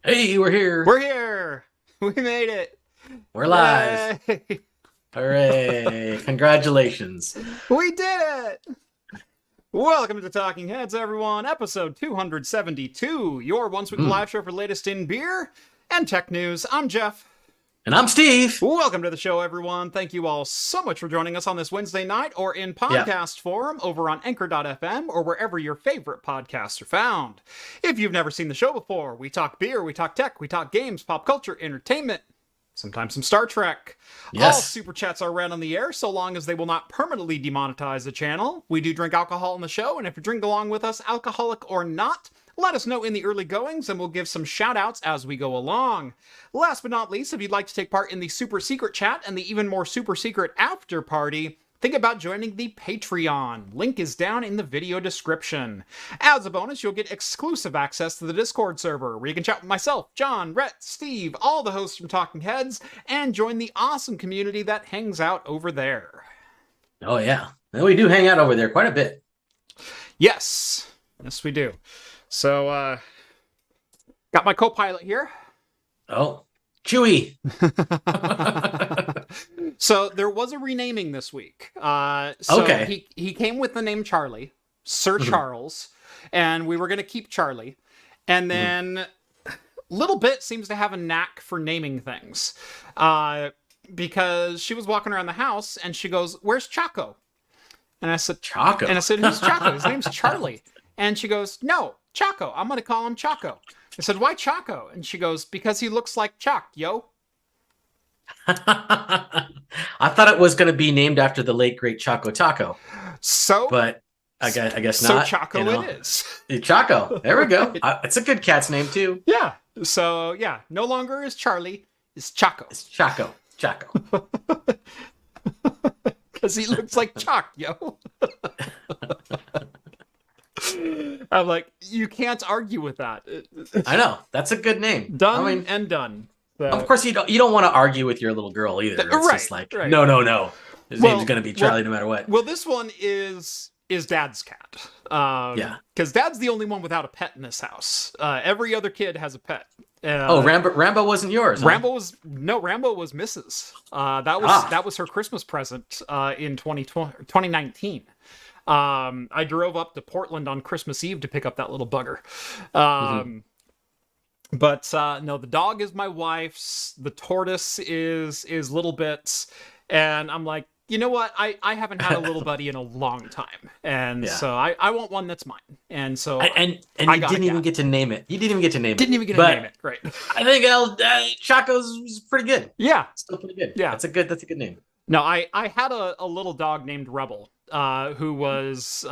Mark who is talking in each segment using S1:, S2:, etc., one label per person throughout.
S1: Hey, we're here.
S2: We're here. We made it.
S1: We're live.
S2: Yay.
S1: Hooray. Congratulations.
S2: We did it. Welcome to Talking Heads, everyone. Episode 272, your once weekly live show for latest in beer and tech news. I'm Jeff.
S1: And I'm Steve.
S2: Welcome to the show, everyone. Thank you all so much for joining us on this Wednesday night or in podcast form over on anchor.fm or wherever your favorite podcasts are found. If you've never seen the show before, we talk beer, we talk tech, we talk games, pop culture, entertainment, sometimes some Star Trek.
S1: Yes.
S2: All super chats are read on the air so long as they will not permanently demonetize the channel. We do drink alcohol on the show, and if you drink along with us, alcoholic or not, let us know in the early goings, and we'll give some shout-outs as we go along. Last but not least, if you'd like to take part in the super secret chat and the even more super secret after party, think about joining the Patreon. Link is down in the video description. As a bonus, you'll get exclusive access to the Discord server, where you can chat with myself, John, Rhett, Steve, all the hosts from Talking Heads, and join the awesome community that hangs out over there.
S1: Oh, yeah. And we do hang out over there quite a bit.
S2: Yes. Yes, we do. So, got my co-pilot here.
S1: Oh, Chewy.
S2: So there was a renaming this week.
S1: Okay.
S2: He came with the name Charlie, Sir Charles, and we were going to keep Charlie. And then Little Bit seems to have a knack for naming things. Because she was walking around the house and she goes, "Where's Chaco?" And I said,
S1: Chaco.
S2: And I said, "Who's Chaco? His name's Charlie." And she goes, "No, Chaco. I'm going to call him Chaco." I said, "Why Chaco?" And she goes, "Because he looks like Choc, yo."
S1: I thought it was going to be named after the late, great Choco Taco.
S2: So,
S1: but I guess
S2: so
S1: not.
S2: Chaco it is.
S1: Chaco. There we go. It's a good cat's name, too.
S2: Yeah. So, yeah, no longer is Charlie, it's Chaco.
S1: It's Chaco. Chaco.
S2: Because he looks like Choc, yo. I'm like, you can't argue with that.
S1: I know. That's a good name.
S2: Done and done. So.
S1: Of course, you don't want to argue with your little girl either. It's just like, no. His name's going to be Charlie no matter what.
S2: Well, this one is Dad's cat.
S1: Yeah.
S2: Because Dad's the only one without a pet in this house. Every other kid has a pet.
S1: Rambo wasn't yours. Huh?
S2: Rambo was Mrs. That was her Christmas present in 2019. I drove up to Portland on Christmas Eve to pick up that little bugger. But no, the dog is my wife's. The tortoise is Little Bits, and I'm like, you know what? I haven't had a little buddy in a long time, and so I want one that's mine. And so
S1: and you didn't even get to name it. You didn't even get to name it.
S2: Didn't even get to name it. Right.
S1: I think Chaco's was pretty good.
S2: Yeah,
S1: still pretty good.
S2: Yeah,
S1: that's a good name.
S2: No, I had a little dog named Rebel, who was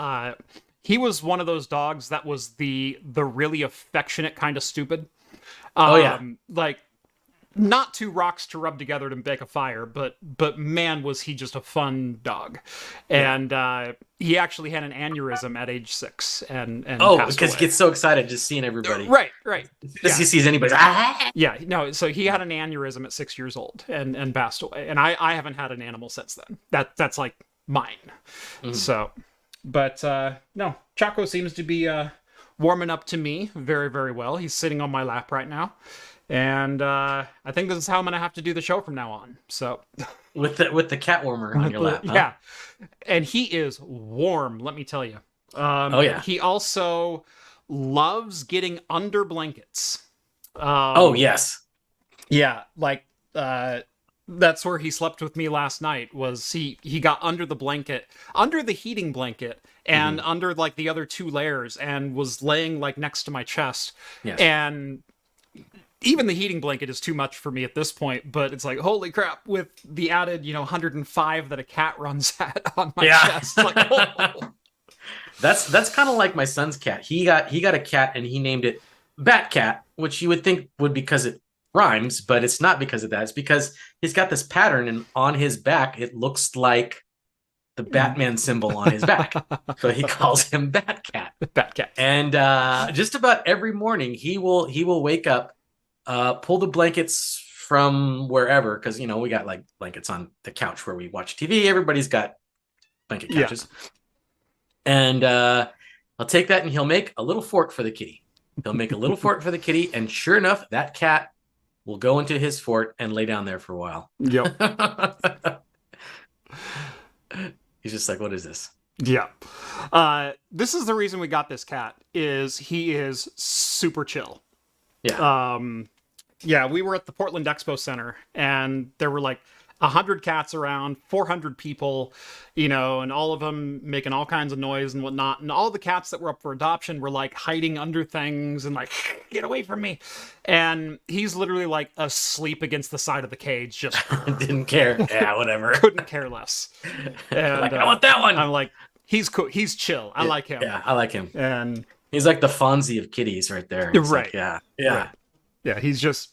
S2: he was one of those dogs that was the really affectionate kind of stupid. Like not two rocks to rub together to make a fire, but man, was he just a fun dog. And he actually had an aneurysm at age 6 and
S1: because he gets so excited just seeing everybody.
S2: Right.
S1: Just he sees anybody.
S2: Yeah, no, so he had an aneurysm at 6 years old and passed away. And I haven't had an animal since then. That's like mine. So, but no, Chaco seems to be warming up to me very, very well. He's sitting on my lap right now. And I think this is how I'm going to have to do the show from now on. So
S1: with the cat warmer on your lap. Huh?
S2: Yeah. And he is warm, let me tell you. He also loves getting under blankets.
S1: Yes.
S2: Yeah, like that's where he slept with me last night. Was he got under the blanket, under the heating blanket, and under like the other 2 layers, and was laying like next to my chest.
S1: Yes.
S2: And even the heating blanket is too much for me at this point, but it's like, holy crap, with the added 105 that a cat runs at on my chest. Like, oh.
S1: That's kind of like my son's cat. He got a cat and he named it Bat Cat, which you would think would because it rhymes, but it's not because of that. It's because he's got this pattern, and on his back it looks like the Batman symbol on his back. So he calls him Bat Cat.
S2: Bat Cat.
S1: And just about every morning he will wake up, pull the blankets from wherever, because we got like blankets on the couch where we watch TV. Everybody's got blanket couches. And I'll take that and he'll make a little fort for the kitty. He'll make a little fort for the kitty, and sure enough, that cat will go into his fort and lay down there for a while.
S2: Yep.
S1: He's just like, what is this?
S2: Yeah. This is the reason we got this cat, is he is super chill.
S1: Yeah.
S2: Yeah, we were at the Portland Expo Center, and there were like 100 cats around, 400 people, and all of them making all kinds of noise and whatnot. And all the cats that were up for adoption were like hiding under things and like, get away from me. And he's literally like asleep against the side of the cage, just
S1: Didn't care. Yeah, whatever.
S2: couldn't care less. And
S1: Like, I want that one.
S2: I'm like, he's cool. He's chill. I like him.
S1: Yeah, I like him.
S2: And
S1: he's like the Fonzie of kitties right there. It's
S2: right.
S1: Like, yeah. Yeah.
S2: Right. Yeah, he's just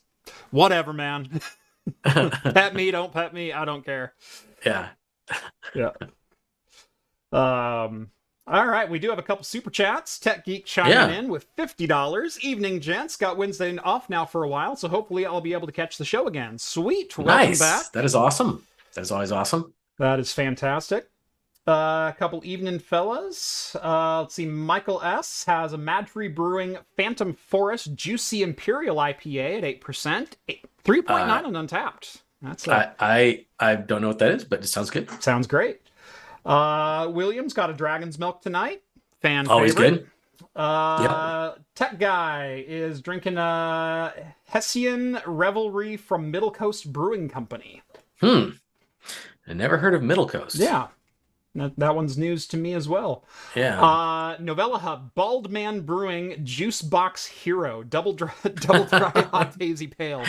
S2: whatever, man. Pet me, don't pet me, I don't care.
S1: Yeah.
S2: Yeah. All right, we do have a couple super chats. Tech Geek chiming in with $50. Evening, gents. Got Wednesday off now for a while, so hopefully I'll be able to catch the show again. Sweet. Welcome back.
S1: That is awesome. That is always awesome.
S2: That is fantastic. A couple evening fellas. Let's see. Michael S. has a Mad Tree Brewing Phantom Forest Juicy Imperial IPA at 8%. 3.9 on Untapped. That's
S1: I don't know what that is, but it sounds good.
S2: Sounds great. William's got a Dragon's Milk tonight. Fan
S1: Always
S2: favorite.
S1: Good.
S2: Tech Guy is drinking a Hessian Revelry from Middle Coast Brewing Company.
S1: I never heard of Middle Coast.
S2: Yeah. That one's news to me as well.
S1: Yeah.
S2: Novella Hub, Bald Man Brewing Juice Box Hero, double dry hot hazy pale.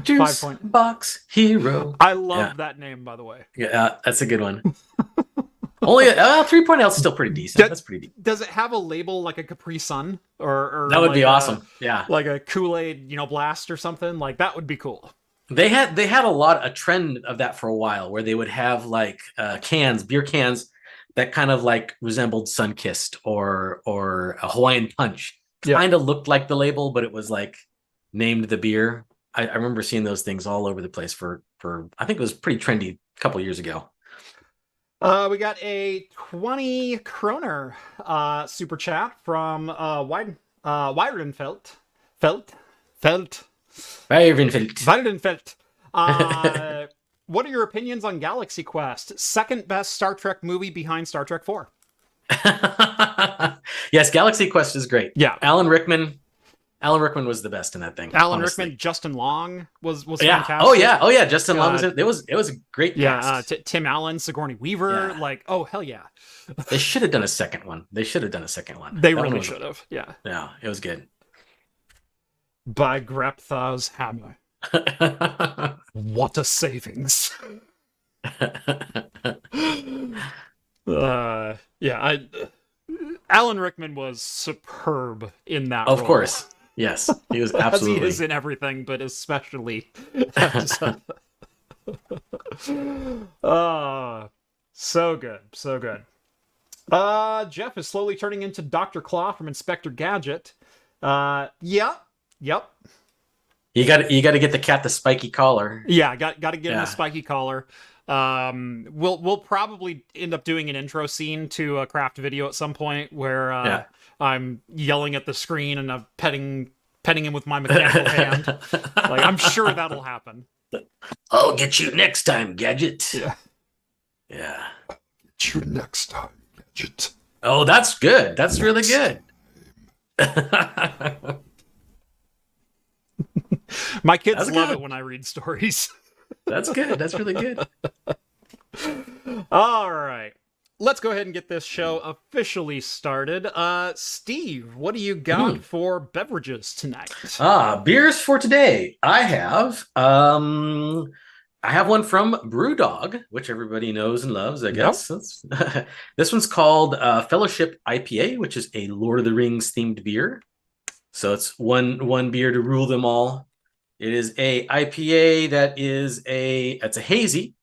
S1: Juice Box Hero.
S2: I love that name, by the way.
S1: Yeah, that's a good one. Only 3.0 is still pretty decent. That's pretty decent.
S2: Does it have a label like a Capri Sun or
S1: that would
S2: like
S1: be awesome? Yeah,
S2: like a Kool-Aid, blast or something like that would be cool.
S1: They had a trend of that for a while, where they would have like beer cans that kind of like resembled Sunkist or a Hawaiian Punch. Kind of looked like the label, but it was like named the beer. I remember seeing those things all over the place for I think it was pretty trendy a couple years ago.
S2: We got a 20 kroner super chat from Weidenfeld. Weidenfeld. What are your opinions on Galaxy Quest? Second best Star Trek movie behind Star Trek 4.
S1: Yes, Galaxy Quest is great.
S2: Yeah.
S1: Alan Rickman was the best in that thing.
S2: Alan Rickman, Justin Long was fantastic.
S1: Oh yeah. Justin Long was in it. It was a great cast.
S2: Yeah, Tim Allen, Sigourney Weaver, oh hell yeah.
S1: They should have done a second one. They
S2: really should have. Yeah.
S1: Yeah, it was good.
S2: By Grepthar's hammer. What a savings. Alan Rickman was superb in that role.
S1: Of course. Yes, he was absolutely.
S2: As he is in everything, but especially. So good. Jeff is slowly turning into Dr. Claw from Inspector Gadget. Yep.
S1: You got to get the cat the spiky collar.
S2: Yeah, got to get him the spiky collar. We'll probably end up doing an intro scene to a craft video at some point where I'm yelling at the screen and I'm petting him with my mechanical hand. Like, I'm sure that'll happen.
S1: I'll get you next time, Gadget. Yeah.
S3: Get you next time, Gadget.
S1: Oh, that's good. That's really good.
S2: My kids love it when I read stories.
S1: That's good. That's really good.
S2: All right. Let's go ahead and get this show officially started. Steve, what do you got for beverages tonight?
S1: Beers for today. I have one from Brewdog, which everybody knows and loves, I guess. Yep. This one's called Fellowship IPA, which is a Lord of the Rings themed beer. So it's one beer to rule them all. It is a IPA that is it's a hazy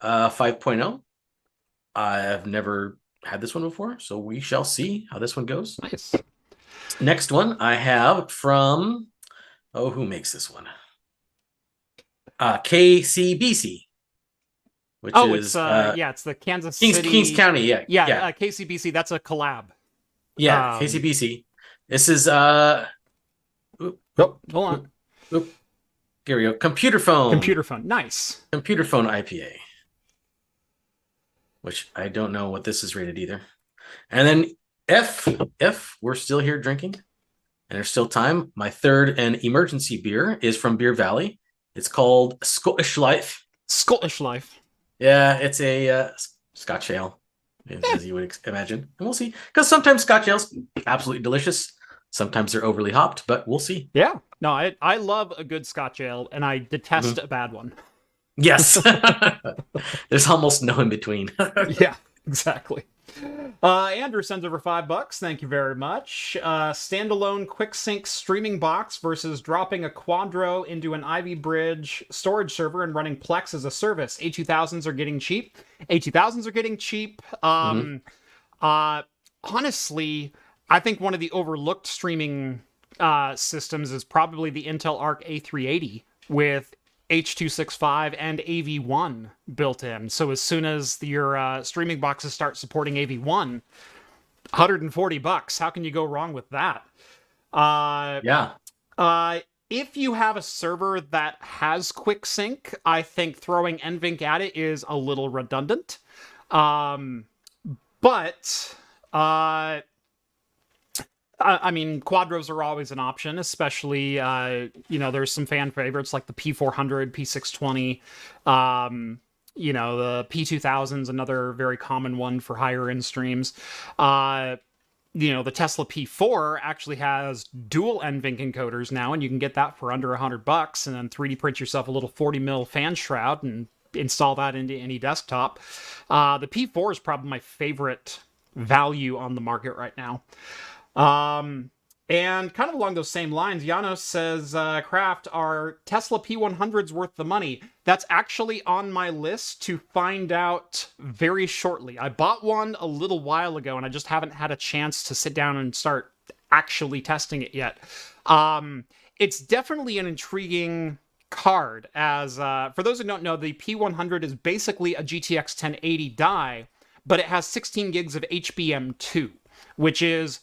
S1: 5.0. I've never had this one before, so we shall see how this one goes.
S2: Nice.
S1: Next one I have from who makes this one? KCBC, which is
S2: it's the Kansas City
S1: Kings County.
S2: Yeah. KCBC. That's a collab.
S1: Yeah, KCBC. This is
S2: Oh, hold on.
S1: Oop. Here we go. Computer phone.
S2: Computer phone. Nice.
S1: Computer phone IPA. Which I don't know what this is rated either. And then if we're still here drinking, and there's still time, my third and emergency beer is from Beer Valley. It's called Scottish Life.
S2: Scottish Life.
S1: Yeah, it's a Scotch ale, as you would imagine. And we'll see. Because sometimes Scotch ale's absolutely delicious. Sometimes they're overly hopped, but we'll see.
S2: Yeah. No, I love a good Scotch ale, and I detest a bad one.
S1: Yes. There's almost no in between.
S2: Yeah, exactly. Andrew sends over $5. Thank you very much. Standalone quick sync streaming box versus dropping a Quadro into an Ivy Bridge storage server and running Plex as a service. A2000s are getting cheap. A2000s are getting cheap. Honestly, I think one of the overlooked streaming systems is probably the Intel Arc A380 with H.265 and AV1 built in. So as soon as your streaming boxes start supporting AV1, $140. How can you go wrong with that?
S1: Yeah.
S2: If you have a server that has quick sync, I think throwing NVENC at it is a little redundant. But I mean, Quadros are always an option, especially, there's some fan favorites like the P400, P620, the P2000's another very common one for higher end streams. The Tesla P4 actually has dual NVENC encoders now, and you can get that for under $100, and then 3D print yourself a little 40 mil fan shroud and install that into any desktop. The P4 is probably my favorite value on the market right now. And kind of along those same lines, Janos says, Kraft, are Tesla P100s worth the money? That's actually on my list to find out very shortly. I bought one a little while ago, and I just haven't had a chance to sit down and start actually testing it yet. It's definitely an intriguing card, as, for those who don't know, the P100 is basically a GTX 1080 die, but it has 16 gigs of HBM2, which is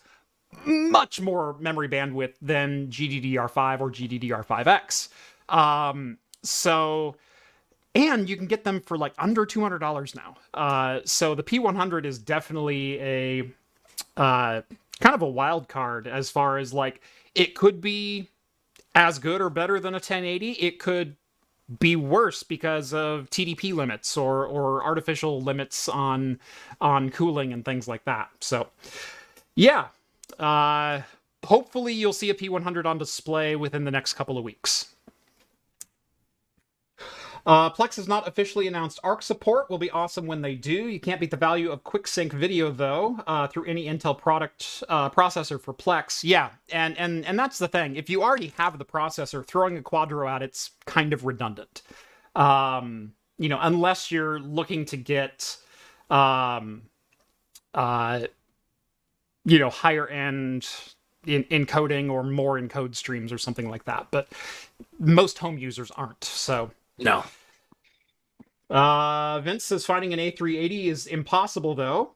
S2: much more memory bandwidth than GDDR5 or GDDR5X. And you can get them for like under $200 now. So the P100 is definitely a kind of a wild card as far as like, it could be as good or better than a 1080. It could be worse because of TDP limits or artificial limits on cooling and things like that. So yeah. Hopefully you'll see a P100 on display within the next couple of weeks. Plex has not officially announced ARC support. Will be awesome when they do. You can't beat the value of QuickSync video, though, through any Intel product processor for Plex. Yeah, and that's the thing. If you already have the processor, throwing a Quadro at it's kind of redundant. Unless you're looking to get higher end encoding or more encode streams or something like that. But most home users aren't, so.
S1: No.
S2: Vince says finding an A380 is impossible, though.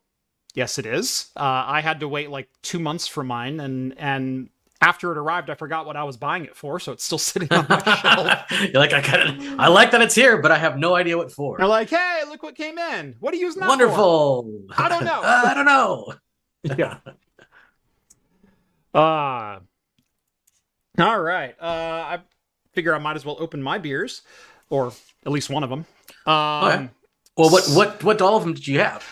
S2: Yes, it is. I had to wait like 2 months for mine, and after it arrived, I forgot what I was buying it for, so it's still sitting on my shelf.
S1: You're like, I like that it's here, but I have no idea what for.
S2: They're like, hey, look what came in. What are you using that
S1: Wonderful.
S2: for? I don't know.
S1: I don't know.
S2: Yeah. All right. I figure I might as well open my beers, or at least one of them.
S1: Okay. Well, what all of them did you have?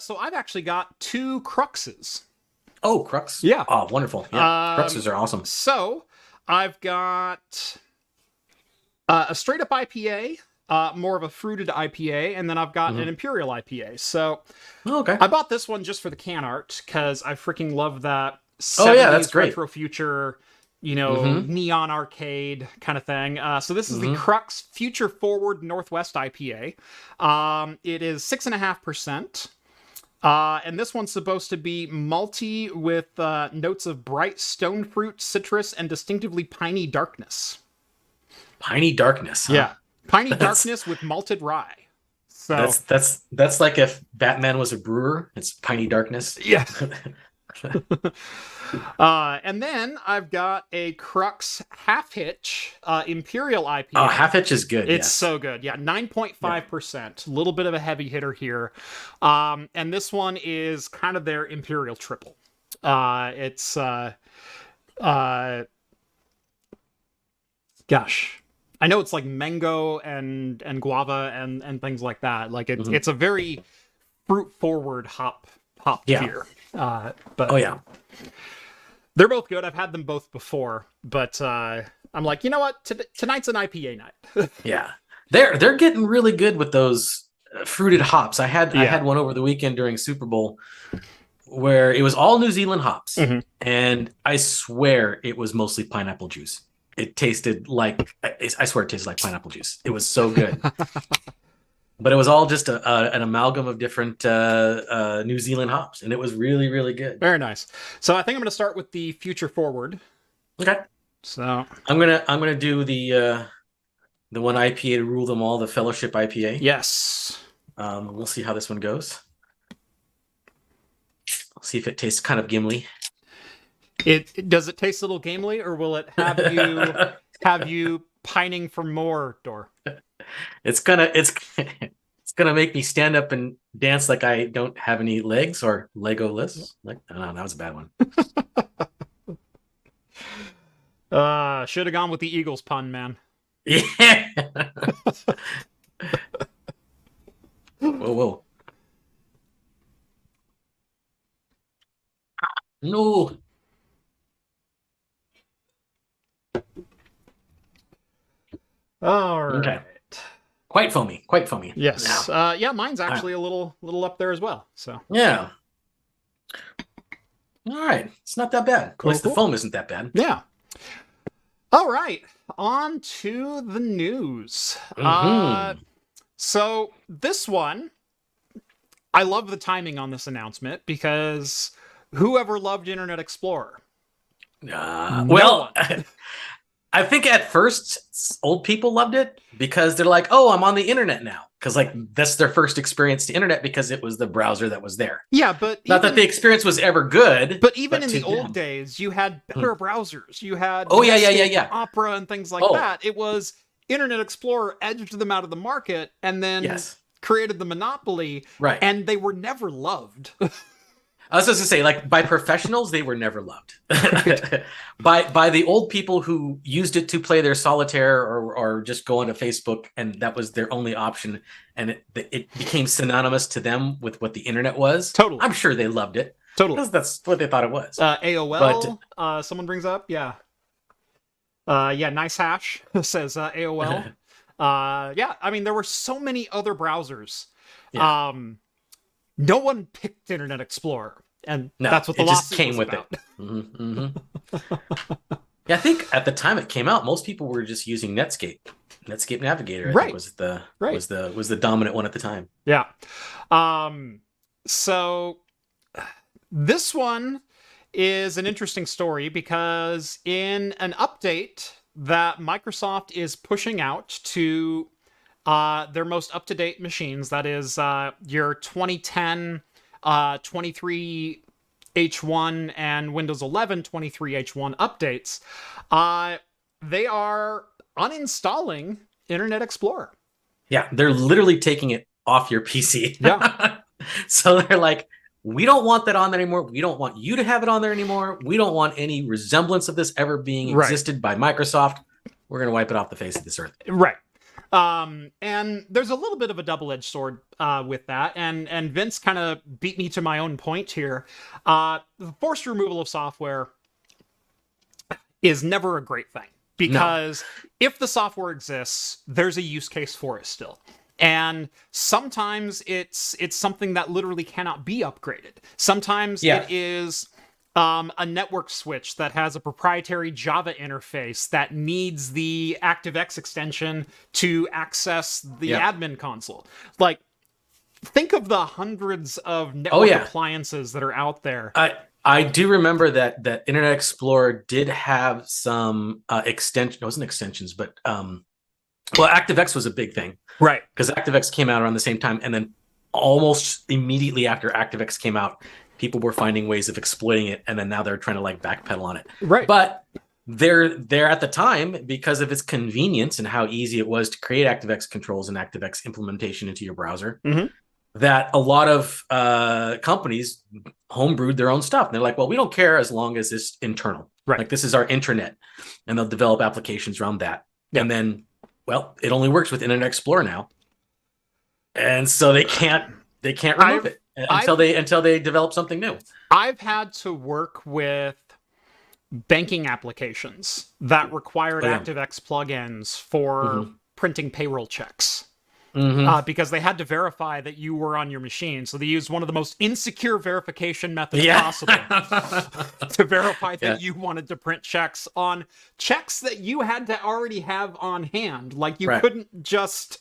S2: So I've actually got 2 Cruxes.
S1: Oh, Crux.
S2: Yeah.
S1: Oh, wonderful. Yeah, Cruxes are awesome.
S2: So I've got a straight up IPA, more of a fruited IPA, and then I've got an Imperial IPA. So
S1: okay.
S2: I bought this one just for the can art because I freaking love that 70s
S1: that's great.
S2: retro future, neon arcade kind of thing. So this is the Crux Future Forward Northwest IPA. It is 6.5%. And this one's supposed to be malty with notes of bright stone fruit, citrus, and distinctively piney darkness.
S1: Piney darkness. Huh?
S2: Yeah, piney darkness with malted rye. So
S1: that's like if Batman was a brewer. It's piney darkness.
S2: Yeah. And then I've got a Crux Half Hitch Imperial IPA.
S1: Oh, Half Hitch is good.
S2: It's
S1: yes.
S2: so good. Yeah, 9.5%. A little bit of a heavy hitter here. And this one is kind of their Imperial triple. It's gosh. I know it's like mango and guava and things like that. Like it's a very fruit forward hop beer. But
S1: Oh yeah.
S2: they're both good. I've had them both before, but I'm like, you know what? Tonight's an IPA night.
S1: Yeah. They're getting really good with those fruited hops. I had one over the weekend during Super Bowl where it was all New Zealand hops, and I swear it was mostly pineapple juice. It tasted like, I swear it tasted like pineapple juice. It was so good. But it was all just an amalgam of different New Zealand hops, and it was really, really good.
S2: Very nice. So I think I'm going to start with the Future Forward.
S1: Okay.
S2: So
S1: I'm gonna do the one IPA to rule them all, the Fellowship IPA.
S2: yes.
S1: We'll see how this one goes. I'll see if it tastes kind of gimli.
S2: Does it taste a little gamely, or will it have you pining for more, Dor?
S1: It's gonna make me stand up and dance like I don't have any legs or Lego-less. Like, I don't know, that was a bad one.
S2: Should have gone with the Eagles pun, man.
S1: Yeah. Whoa. No.
S2: All right.
S1: Okay. Quite foamy.
S2: Yes.
S1: Now.
S2: Yeah, mine's actually a little up there as well. So
S1: Yeah. All right. It's not that bad.
S2: Cool,
S1: At least the foam isn't that bad.
S2: yeah. All right. On to the news. So this one, I love the timing on this announcement because whoever loved Internet Explorer?
S1: Well, I think at first old people loved it because they're like, "Oh, I'm on the internet now," because like that's their first experience to internet because it was the browser that was there.
S2: Yeah, but
S1: Not that the experience was ever good.
S2: But even in the old days, you had better browsers. You had
S1: yeah.
S2: Opera and things like that. It was Internet Explorer edged them out of the market and then created the monopoly.
S1: Right.
S2: And they were never loved.
S1: I was just gonna say, like, by professionals, they were never loved. by the old people who used it to play their solitaire or just go onto Facebook, and that was their only option, and it became synonymous to them with what the internet was.
S2: Totally.
S1: I'm sure they loved it.
S2: Totally.
S1: Because that's what they thought it was.
S2: AOL, someone brings up, yeah. Nice hash says AOL. Yeah, I mean, there were so many other browsers. Yeah. No one picked Internet Explorer, and that's what the lawsuit
S1: came
S2: was
S1: with
S2: about.
S1: It. Yeah, I think at the time it came out, most people were just using Netscape. Netscape Navigator, I think, was the dominant one at the time.
S2: Yeah. So this one is an interesting story because in an update that Microsoft is pushing out to their most up-to-date machines, that is your 2010 23H1 and Windows 11 23H1 updates, they are uninstalling Internet Explorer.
S1: Yeah, they're literally taking it off your PC.
S2: Yeah.
S1: So they're like, we don't want that on there anymore. We don't want you to have it on there anymore. We don't want any resemblance of this ever being existed by Microsoft. We're going to wipe it off the face of this earth.
S2: Right. And there's a little bit of a double-edged sword with that, and Vince kind of beat me to my own point here. The forced removal of software is never a great thing, because if the software exists, there's a use case for it still. And sometimes it's something that literally cannot be upgraded. Sometimes it is a network switch that has a proprietary Java interface that needs the ActiveX extension to access the admin console. Like, think of the hundreds of network appliances that are out there.
S1: I do remember that Internet Explorer did have some extension. It wasn't extensions, but ActiveX was a big thing.
S2: Right.
S1: Because ActiveX came out around the same time, and then almost immediately after ActiveX came out, people were finding ways of exploiting it, and then now they're trying to like backpedal on it.
S2: Right.
S1: But they're at the time, because of its convenience and how easy it was to create ActiveX controls and ActiveX implementation into your browser, that a lot of companies homebrewed their own stuff. And they're like, well, we don't care as long as it's internal.
S2: Right.
S1: Like, this is our intranet, and they'll develop applications around that.
S2: Yeah.
S1: And then, well, it only works with Internet Explorer now, and so they can't remove it until they develop something new.
S2: I've had to work with banking applications that required ActiveX plugins for printing payroll checks. Because they had to verify that you were on your machine. So they used one of the most insecure verification methods possible to verify that you wanted to print checks on checks that you had to already have on hand. Like, you couldn't just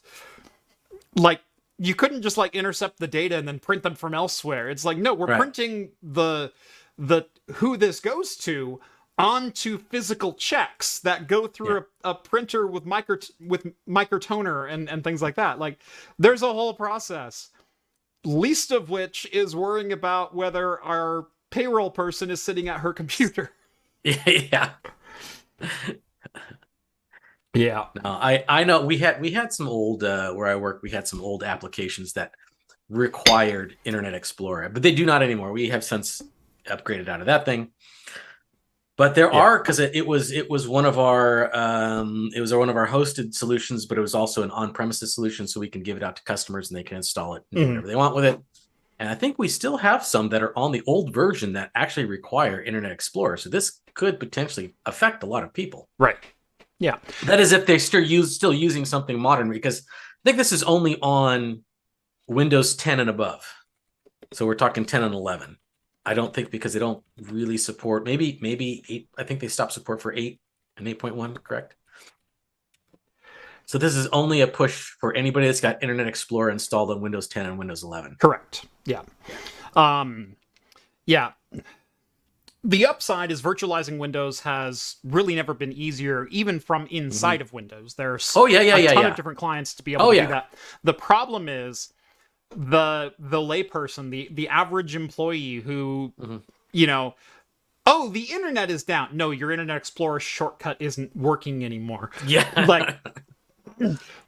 S2: intercept the data and then print them from elsewhere. It's like, no, we're printing the who this goes to onto physical checks that go through a printer with microtoner and things like that. Like, there's a whole process, least of which is worrying about whether our payroll person is sitting at her computer.
S1: Yeah.
S2: Yeah.
S1: No, I know we had some old where I work, we had some old applications that required Internet Explorer, but they do not anymore. We have since upgraded out of that thing. But there are, because it was one of our hosted solutions, but it was also an on-premises solution, so we can give it out to customers and they can install it and do whatever they want with it. And I think we still have some that are on the old version that actually require Internet Explorer. So this could potentially affect a lot of people.
S2: Right. Yeah.
S1: That is if they're still using something modern, because I think this is only on Windows 10 and above. So we're talking 10 and 11. I don't think, because they don't really support, maybe 8. I think they stopped support for 8 and 8.1, correct? So this is only a push for anybody that's got Internet Explorer installed on Windows 10 and Windows 11.
S2: Correct. Yeah. Yeah. The upside is virtualizing Windows has really never been easier, even from inside of Windows. There's a ton of different clients to be able to do that. The problem is the layperson, the average employee who, oh, the internet is down. No, your Internet Explorer shortcut isn't working anymore.
S1: Yeah.
S2: Like,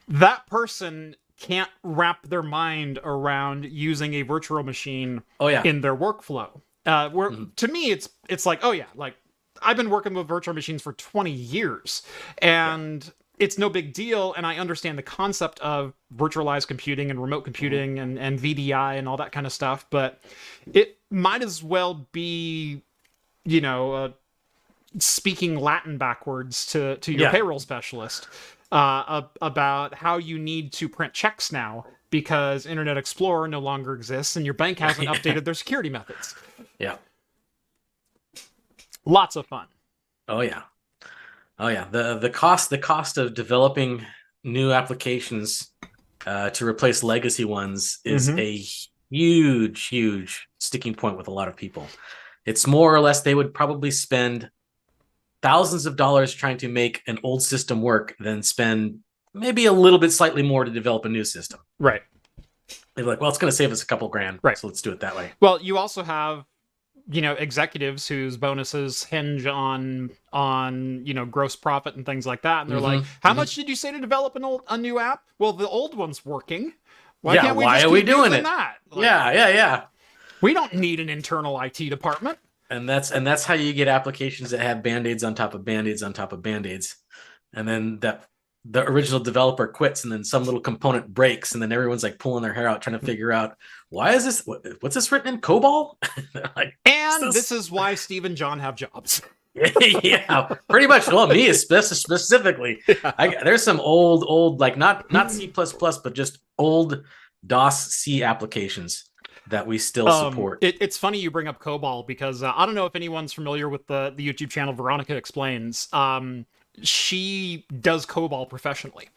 S2: that person can't wrap their mind around using a virtual machine in their workflow. To me, it's like, oh yeah, like, I've been working with virtual machines for 20 years, and it's no big deal, and I understand the concept of virtualized computing and remote computing and VDI and all that kind of stuff, but it might as well be, speaking Latin backwards to your payroll specialist about how you need to print checks now, because Internet Explorer no longer exists and your bank hasn't updated their security methods.
S1: Yeah.
S2: Lots of fun.
S1: Oh yeah. The cost of developing new applications to replace legacy ones is a huge sticking point with a lot of people. It's more or less they would probably spend thousands of dollars trying to make an old system work than spend maybe a little bit slightly more to develop a new system.
S2: Right.
S1: They're like, well, it's going to save us a couple grand,
S2: right?
S1: So let's do it that way.
S2: Well, you also have, executives whose bonuses hinge on gross profit and things like that, and they're like, how much did you say to develop a new app? Well, the old one's working. Why can't we just keep doing that? Like,
S1: yeah.
S2: We don't need an internal IT department.
S1: And that's how you get applications that have band-aids on top of band-aids on top of band-aids, and then the original developer quits, and then some little component breaks, and then everyone's like pulling their hair out trying to figure out, why is this, what's this written in COBOL? Like,
S2: and this is why Steve and John have jobs.
S1: Yeah, pretty much. Well, me specifically. There's some old like not C++, but just old DOS C applications that we still support.
S2: It's funny you bring up COBOL, because I don't know if anyone's familiar with the YouTube channel Veronica Explains. She does COBOL professionally,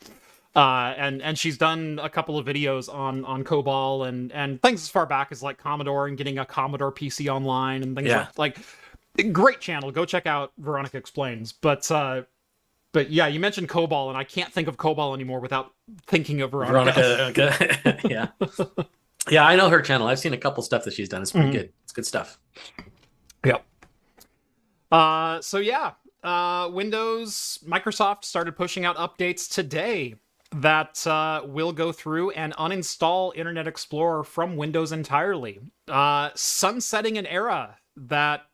S2: and she's done a couple of videos on COBOL and things as far back as like Commodore and getting a Commodore PC online and things like great channel. Go check out Veronica Explains. But yeah, you mentioned COBOL, and I can't think of COBOL anymore without thinking of Veronica.
S1: Yeah. Yeah, I know her channel. I've seen a couple stuff that she's done. It's pretty good. It's good stuff.
S2: Yep. So yeah, Microsoft started pushing out updates today that will go through and uninstall Internet Explorer from Windows entirely, sunsetting an era that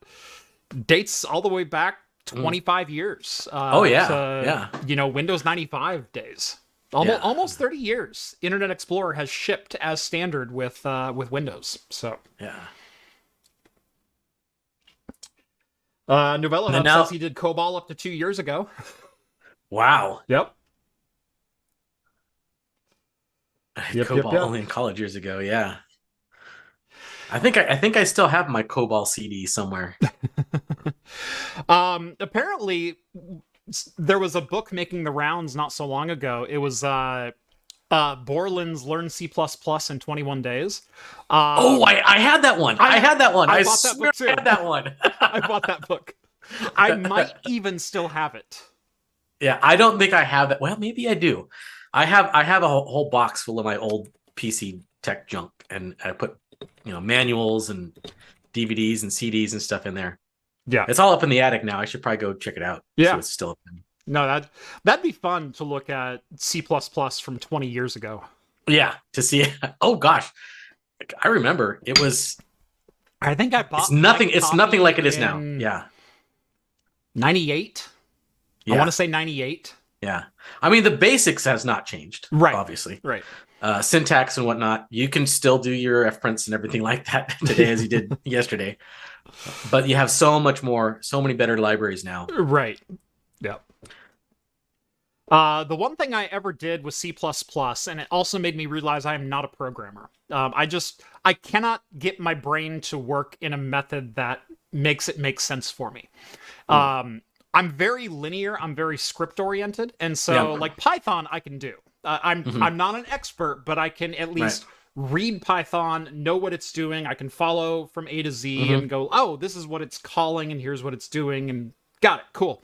S2: dates all the way back 25 years. Windows 95 days. Almost 30 years. Internet Explorer has shipped as standard with Windows. So
S1: yeah.
S2: Novella Hub says he did COBOL up to 2 years ago.
S1: Wow.
S2: Yep.
S1: COBOL only in college years ago. Yeah. I think I still have my COBOL CD somewhere.
S2: Apparently, there was a book making the rounds not so long ago. It was Borland's Learn C++ in 21 Days.
S1: I had that one. I had that one.
S2: I bought that book too.
S1: I had that one.
S2: I bought that book. I might even still have it.
S1: Yeah, I don't think I have that. Well, maybe I do. I have a whole box full of my old PC tech junk, and I put manuals and DVDs and CDs and stuff in there.
S2: Yeah,
S1: it's all up in the attic now. I should probably go check it out.
S2: Yeah,
S1: so it's still up in.
S2: No, that'd be fun to look at C++ from 20 years ago.
S1: Yeah, to see. Oh gosh, I remember it was.
S2: I think I bought.
S1: It's nothing like it is now. Yeah.
S2: 98. Yeah. I want to say 98.
S1: Yeah, I mean the basics has not changed.
S2: Right.
S1: Obviously.
S2: Right.
S1: Syntax and whatnot. You can still do your fprints and everything like that today as you did yesterday, but you have so many better libraries now.
S2: Right. Yep. The one thing I ever did was C++, and it also made me realize I am not a programmer. I cannot get my brain to work in a method that makes it make sense for me. I'm very linear. I'm very script oriented, and so like Python, I can do. I'm not an expert, but I can at least read Python, know what it's doing. I can follow from A to Z and go, oh, this is what it's calling, and here's what it's doing, and got it. Cool.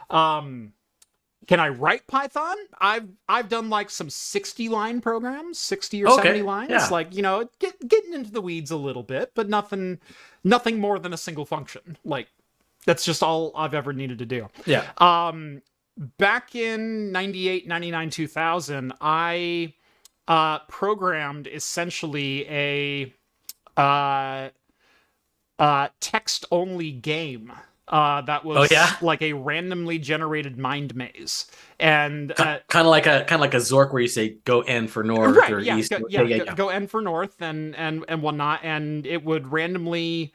S2: Can I write Python? I've done like some 60-line programs, 60 or 70 lines.
S1: Yeah.
S2: Like, getting into the weeds a little bit, but nothing more than a single function. Like, that's just all I've ever needed to do.
S1: Yeah.
S2: Back in 98, 99, 2000, I programmed essentially a text-only game that was like a randomly generated mind maze, and
S1: kind of like a Zork where you say go N for north or east.
S2: Go N for north and whatnot, and it would randomly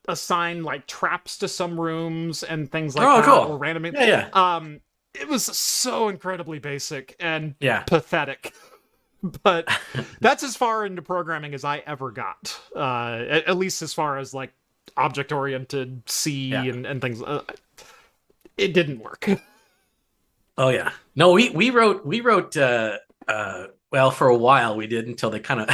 S2: assign like traps to some rooms and things like that.
S1: Cool.
S2: Or randomly. It was so incredibly basic and pathetic. But that's as far into programming as I ever got. At least as far as like object-oriented C and things. It didn't work.
S1: Oh yeah. No, we wrote well, for a while we did, until they kind of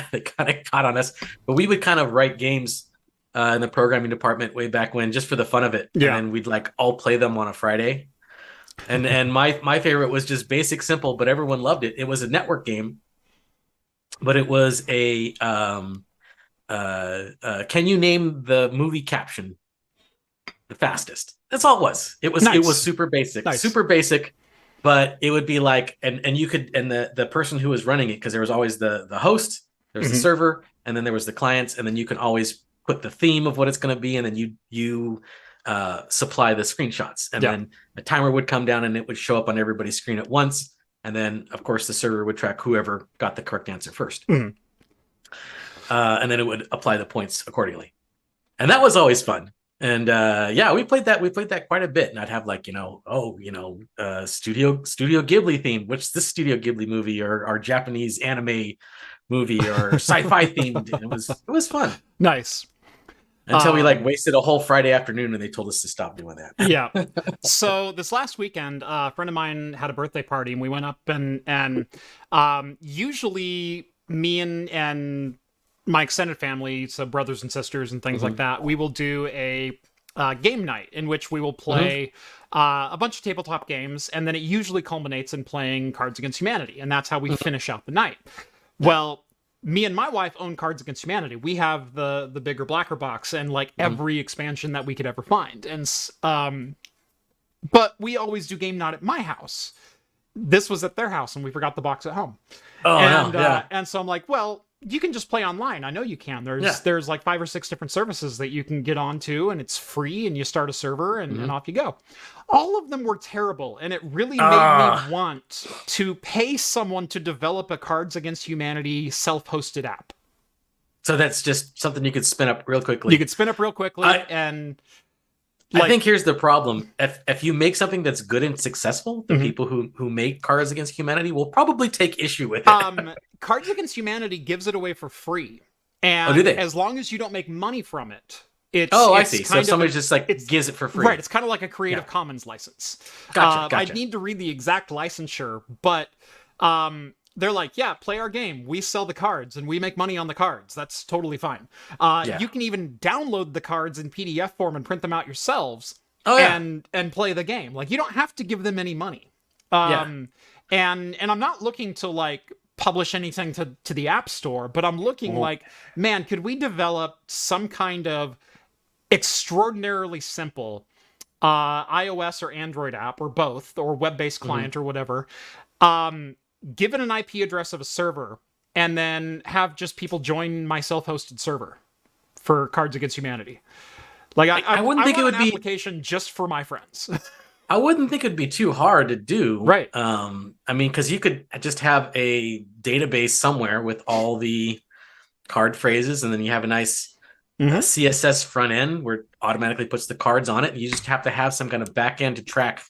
S1: caught on us. But we would kind of write games in the programming department way back when, just for the fun of it.
S2: Yeah.
S1: And then we'd like all play them on a Friday. And my favorite was just basic, simple, but everyone loved it. It was a network game, but it was a can you name the movie caption the fastest? That's all it was. It was super basic. Super basic, but it would be like, and you could, and the person who was running it, because there was always the host, there's the server, and then there was the clients, and then you can always put the theme of what it's going to be, and then you supply the screenshots, and then a timer would come down and it would show up on everybody's screen at once, and then of course the server would track whoever got the correct answer first. And then it would apply the points accordingly, and that was always fun. And we played that quite a bit. And I'd have like Studio Ghibli theme, which this Studio Ghibli movie or Japanese anime movie or sci-fi themed. It was fun.
S2: Nice.
S1: Until we wasted a whole Friday afternoon and they told us to stop doing that.
S2: Yeah. So this last weekend, a friend of mine had a birthday party, and we went up and usually me and my extended family, so brothers and sisters and things like that, we will do a game night in which we will play a bunch of tabletop games, and then it usually culminates in playing Cards Against Humanity, and that's how we finish out the night. Well, me and my wife own Cards Against Humanity. We have the bigger, blacker box and like every expansion that we could ever find. And but we always do game night at my house. This was at their house, and we forgot the box at home.
S1: Oh,
S2: and,
S1: no, yeah.
S2: And so I'm like, well, you can just play online. I know you can. There's like 5 or 6 different services that you can get onto, and it's free, and you start a server, and off you go. All of them were terrible, and it really made me want to pay someone to develop a Cards Against Humanity self-hosted app.
S1: So that's just something you could spin up real quickly.
S2: You could spin up real quickly, and...
S1: I think here's the problem. If you make something that's good and successful, the people who make Cards Against Humanity will probably take issue with it.
S2: Cards Against Humanity gives it away for free. And
S1: do they?
S2: As long as you don't make money from it, it's
S1: I see. So if somebody just like gives it for free.
S2: Right, it's kind of like a Creative Commons license.
S1: Gotcha.
S2: I need to read the exact licensure, but they're like, yeah, play our game. We sell the cards, and we make money on the cards. That's totally fine. You can even download the cards in PDF form and print them out yourselves and play the game. Like, you don't have to give them any money. And I'm not looking to, like, publish anything to the App Store, but I'm looking like, man, could we develop some kind of extraordinarily simple iOS or Android app, or both, or web-based client or whatever, give it an IP address of a server, and then have just people join my self-hosted server for Cards Against Humanity. Like, I wouldn't think it would be an application just for my friends.
S1: I wouldn't think it'd be too hard to do.
S2: Right.
S1: I mean, because you could just have a database somewhere with all the card phrases, and then you have a nice CSS front end where it automatically puts the cards on it. And you just have to have some kind of back end to track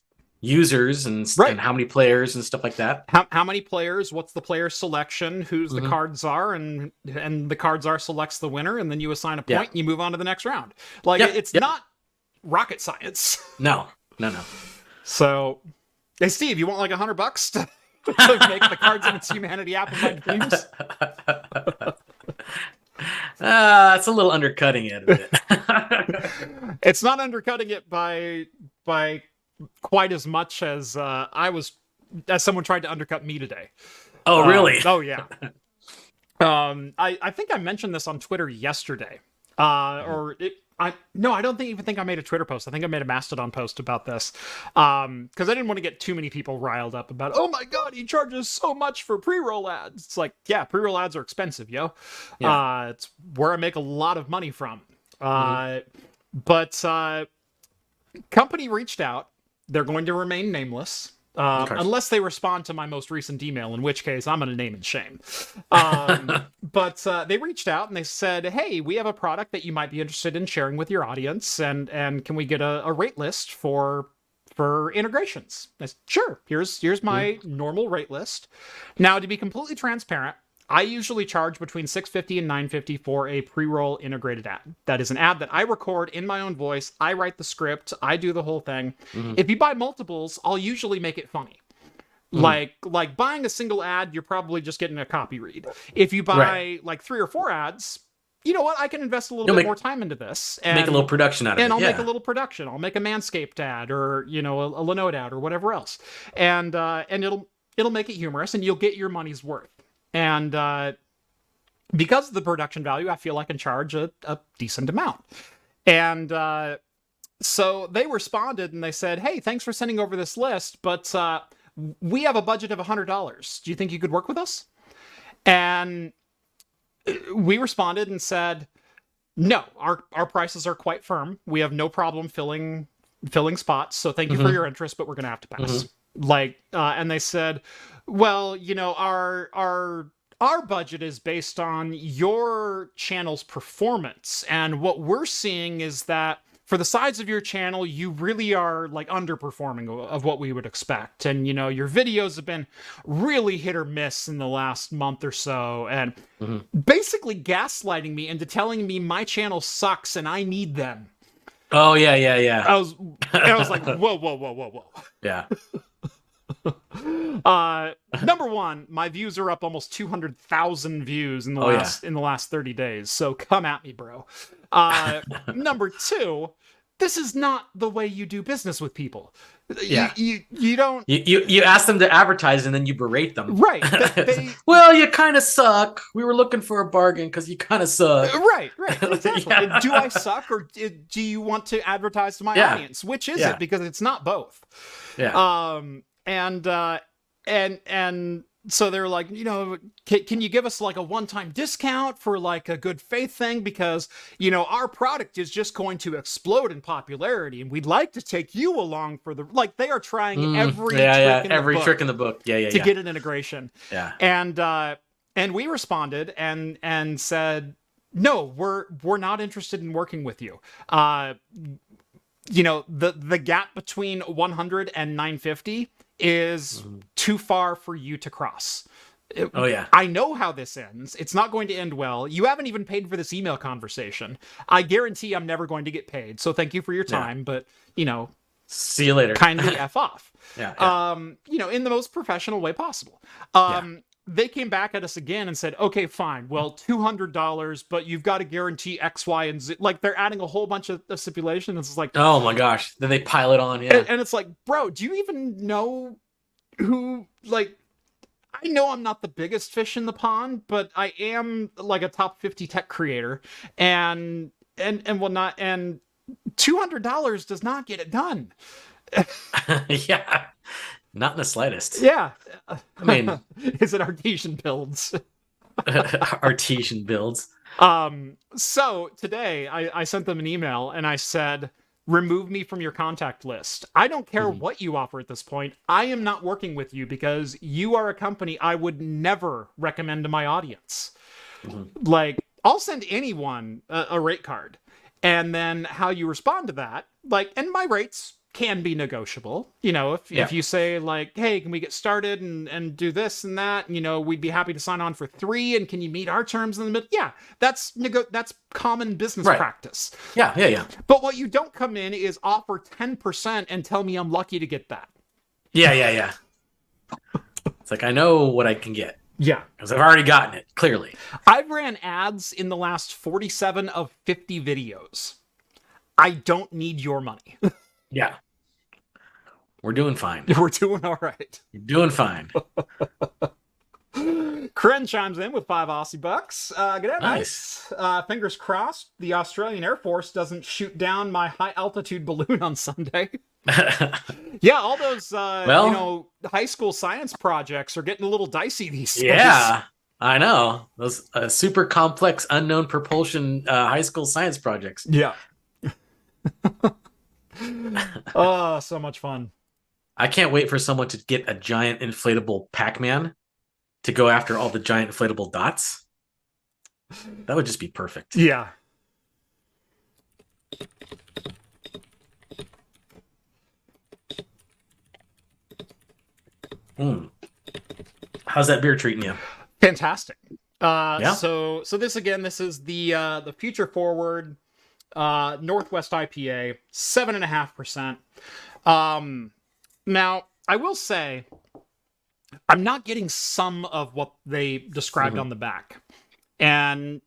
S1: users and how many players and stuff like that.
S2: How many players, what's the player selection, whose the cards are, and the cards are selects the winner, and then you assign a point and you move on to the next round. Like, it's not rocket science.
S1: No.
S2: So, hey Steve, you want like $100 to make the Cards Against Humanity app of my dreams?
S1: It's a little undercutting it a bit.
S2: It's not undercutting it by quite as much as as someone tried to undercut me today.
S1: Oh, really?
S2: Oh, yeah. I think I mentioned this on Twitter yesterday. I don't even think I made a Twitter post. I think I made a Mastodon post about this. Because I didn't want to get too many people riled up about, oh my god, he charges so much for pre-roll ads. It's like, yeah, pre-roll ads are expensive, yo. Yeah. It's where I make a lot of money from. But company reached out. They're going to remain nameless. Unless they respond to my most recent email, in which case I'm going to name and shame. But they reached out and they said, hey, we have a product that you might be interested in sharing with your audience, and can we get a rate list for integrations? I said, sure, here's my normal rate list. Now, to be completely transparent, I usually charge between $650 and $950 for a pre-roll integrated ad. That is an ad that I record in my own voice. I write the script. I do the whole thing. If you buy multiples, I'll usually make it funny. Like buying a single ad, you're probably just getting a copy read. If you buy like 3 or 4 ads, you know what? I can invest a little bit more time into this. And
S1: make a little production out of it.
S2: And I'll make a little production. I'll make a Manscaped ad, or, a Lenode ad, or whatever else. And it'll make it humorous, and you'll get your money's worth. And because of the production value, I feel I can charge a decent amount. And so they responded and they said, hey, thanks for sending over this list, but we have a budget of $100. Do you think you could work with us? And we responded and said, no, our prices are quite firm. We have no problem filling spots. So thank you for your interest, but we're going to have to pass. And they said, well, our budget is based on your channel's performance. And what we're seeing is that for the size of your channel, you really are like underperforming of what we would expect. And, your videos have been really hit or miss in the last month or so. And basically gaslighting me into telling me my channel sucks and I need them.
S1: Oh, yeah.
S2: I was like, whoa.
S1: Yeah.
S2: Number one, my views are up almost 200,000 views in the last 30 days. So come at me, bro. Number two, this is not the way you do business with people.
S1: Yeah.
S2: You don't.
S1: You ask them to advertise and then you berate them.
S2: Right.
S1: Well, you kind of suck. We were looking for a bargain because you kind of suck.
S2: Right. Exactly.
S1: Yeah.
S2: Do I suck, or do you want to advertise to my audience? Which is it? Because it's not both.
S1: Yeah.
S2: And so they're like, can you give us like a one-time discount for like a good faith thing? Because, our product is just going to explode in popularity and we'd like to take you along for the, like, they are trying every
S1: trick in the book.
S2: To get an integration.
S1: Yeah.
S2: And we responded and said, no, we're not interested in working with you. The gap between 100 and 950 is too far for you to cross. I know how this ends. It's not going to end well. You haven't even paid for this email conversation. I guarantee I'm never going to get paid. So thank you for your time, but
S1: see you later.
S2: Kindly F off.
S1: Yeah.
S2: In the most professional way possible. They came back at us again and said, okay, fine. Well, $200, but you've got to guarantee X, Y, and Z. Like, they're adding a whole bunch of stipulations. It's like,
S1: oh my gosh. Then they pile it on. Yeah.
S2: And it's like, bro, do you even know who, like, I know I'm not the biggest fish in the pond, but I am like a top 50 tech creator and whatnot. And $200 does not get it done.
S1: Yeah. Not in the slightest.
S2: Yeah.
S1: I mean,
S2: is it artesian builds?
S1: Artesian builds.
S2: So today I sent them an email and I said, remove me from your contact list. I don't care what you offer at this point. I am not working with you because you are a company I would never recommend to my audience. Like, I'll send anyone a rate card. And then how you respond to that, like, and my rates can be negotiable. If you say like, hey, can we get started and do this and that? We'd be happy to sign on for 3. And can you meet our terms in the middle? Yeah, that's common business practice.
S1: Yeah.
S2: But what you don't come in is offer 10% and tell me I'm lucky to get that.
S1: Yeah. It's like, I know what I can get.
S2: Yeah.
S1: Because I've already gotten it, clearly.
S2: I've ran ads in the last 47 of 50 videos. I don't need your money.
S1: Yeah. We're doing fine.
S2: We're doing all right.
S1: You're doing fine.
S2: Kren chimes in with 5 Aussie bucks. Good day,
S1: nice.
S2: Fingers crossed the Australian Air Force doesn't shoot down my high altitude balloon on Sunday. Yeah, all those high school science projects are getting a little dicey these days.
S1: Yeah, I know. Those super complex unknown propulsion high school science projects.
S2: Yeah. Oh, so much fun.
S1: I can't wait for someone to get a giant inflatable Pac-Man to go after all the giant inflatable dots. That would just be perfect.
S2: Yeah.
S1: How's that beer treating you?
S2: Fantastic. So this is the Future Forward Northwest IPA, 7.5%. Now, I will say, I'm not getting some of what they described on the back. And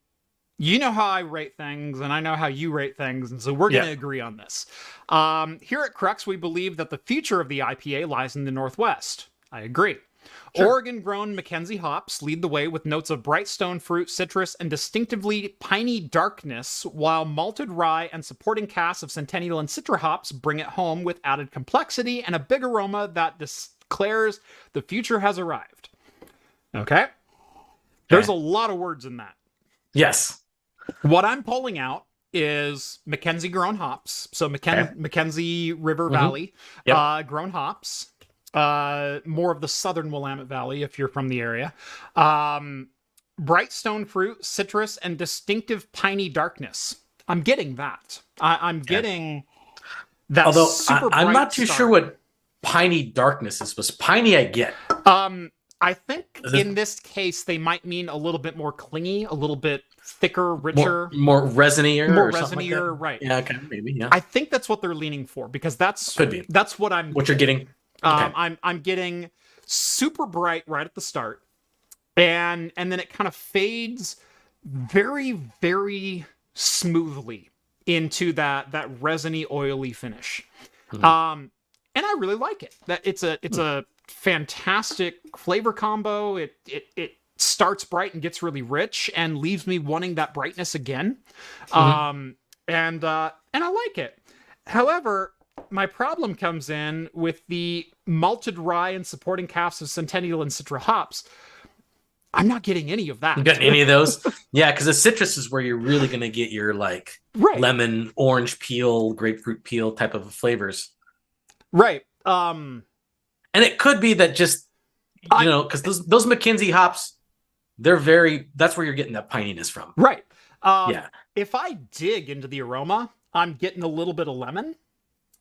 S2: you know how I rate things, and I know how you rate things, and so we're going to agree on this. Here at Crux, we believe that the future of the IPA lies in the Northwest. I agree. Sure. Oregon-grown Mackenzie hops lead the way with notes of bright stone fruit, citrus, and distinctively piney darkness, while malted rye and supporting casts of Centennial and Citra hops bring it home with added complexity and a big aroma that declares the future has arrived. Okay? There's a lot of words in that.
S1: Yes.
S2: What I'm pulling out is Mackenzie-grown hops. So Mackenzie River Valley grown hops. More of the southern Willamette Valley, if you're from the area. Bright stone fruit, citrus, and distinctive piney darkness. I'm getting that. I'm getting that.
S1: Although
S2: super
S1: I'm
S2: bright
S1: not too
S2: start.
S1: sure what piney darkness is. Was piney I get?
S2: I think in this case they might mean a little bit more clingy, a little bit thicker, richer,
S1: more resinier,
S2: more
S1: or something like that?
S2: right?
S1: Yeah, okay, maybe. Yeah,
S2: I think that's what they're leaning for because
S1: could be.
S2: That's what
S1: you're getting. Okay.
S2: I'm getting super bright right at the start, and then it kind of fades very, very smoothly into that resiny, oily finish.
S1: Mhm.
S2: And I really like it. That it's a fantastic flavor combo. It starts bright and gets really rich and leaves me wanting that brightness again.
S1: Mhm.
S2: And I like it. However, my problem comes in with the malted rye and supporting casks of Centennial and Citra hops. I'm not getting any of
S1: You
S2: that.
S1: got any of those? Yeah, because the citrus is where you're really gonna get your like
S2: Right.
S1: lemon, orange peel, grapefruit peel type of flavors.
S2: Right.
S1: And it could be that just because those McKinsey hops, that's where you're getting that pininess from.
S2: Right.
S1: Yeah.
S2: If I dig into the aroma, I'm getting a little bit of lemon.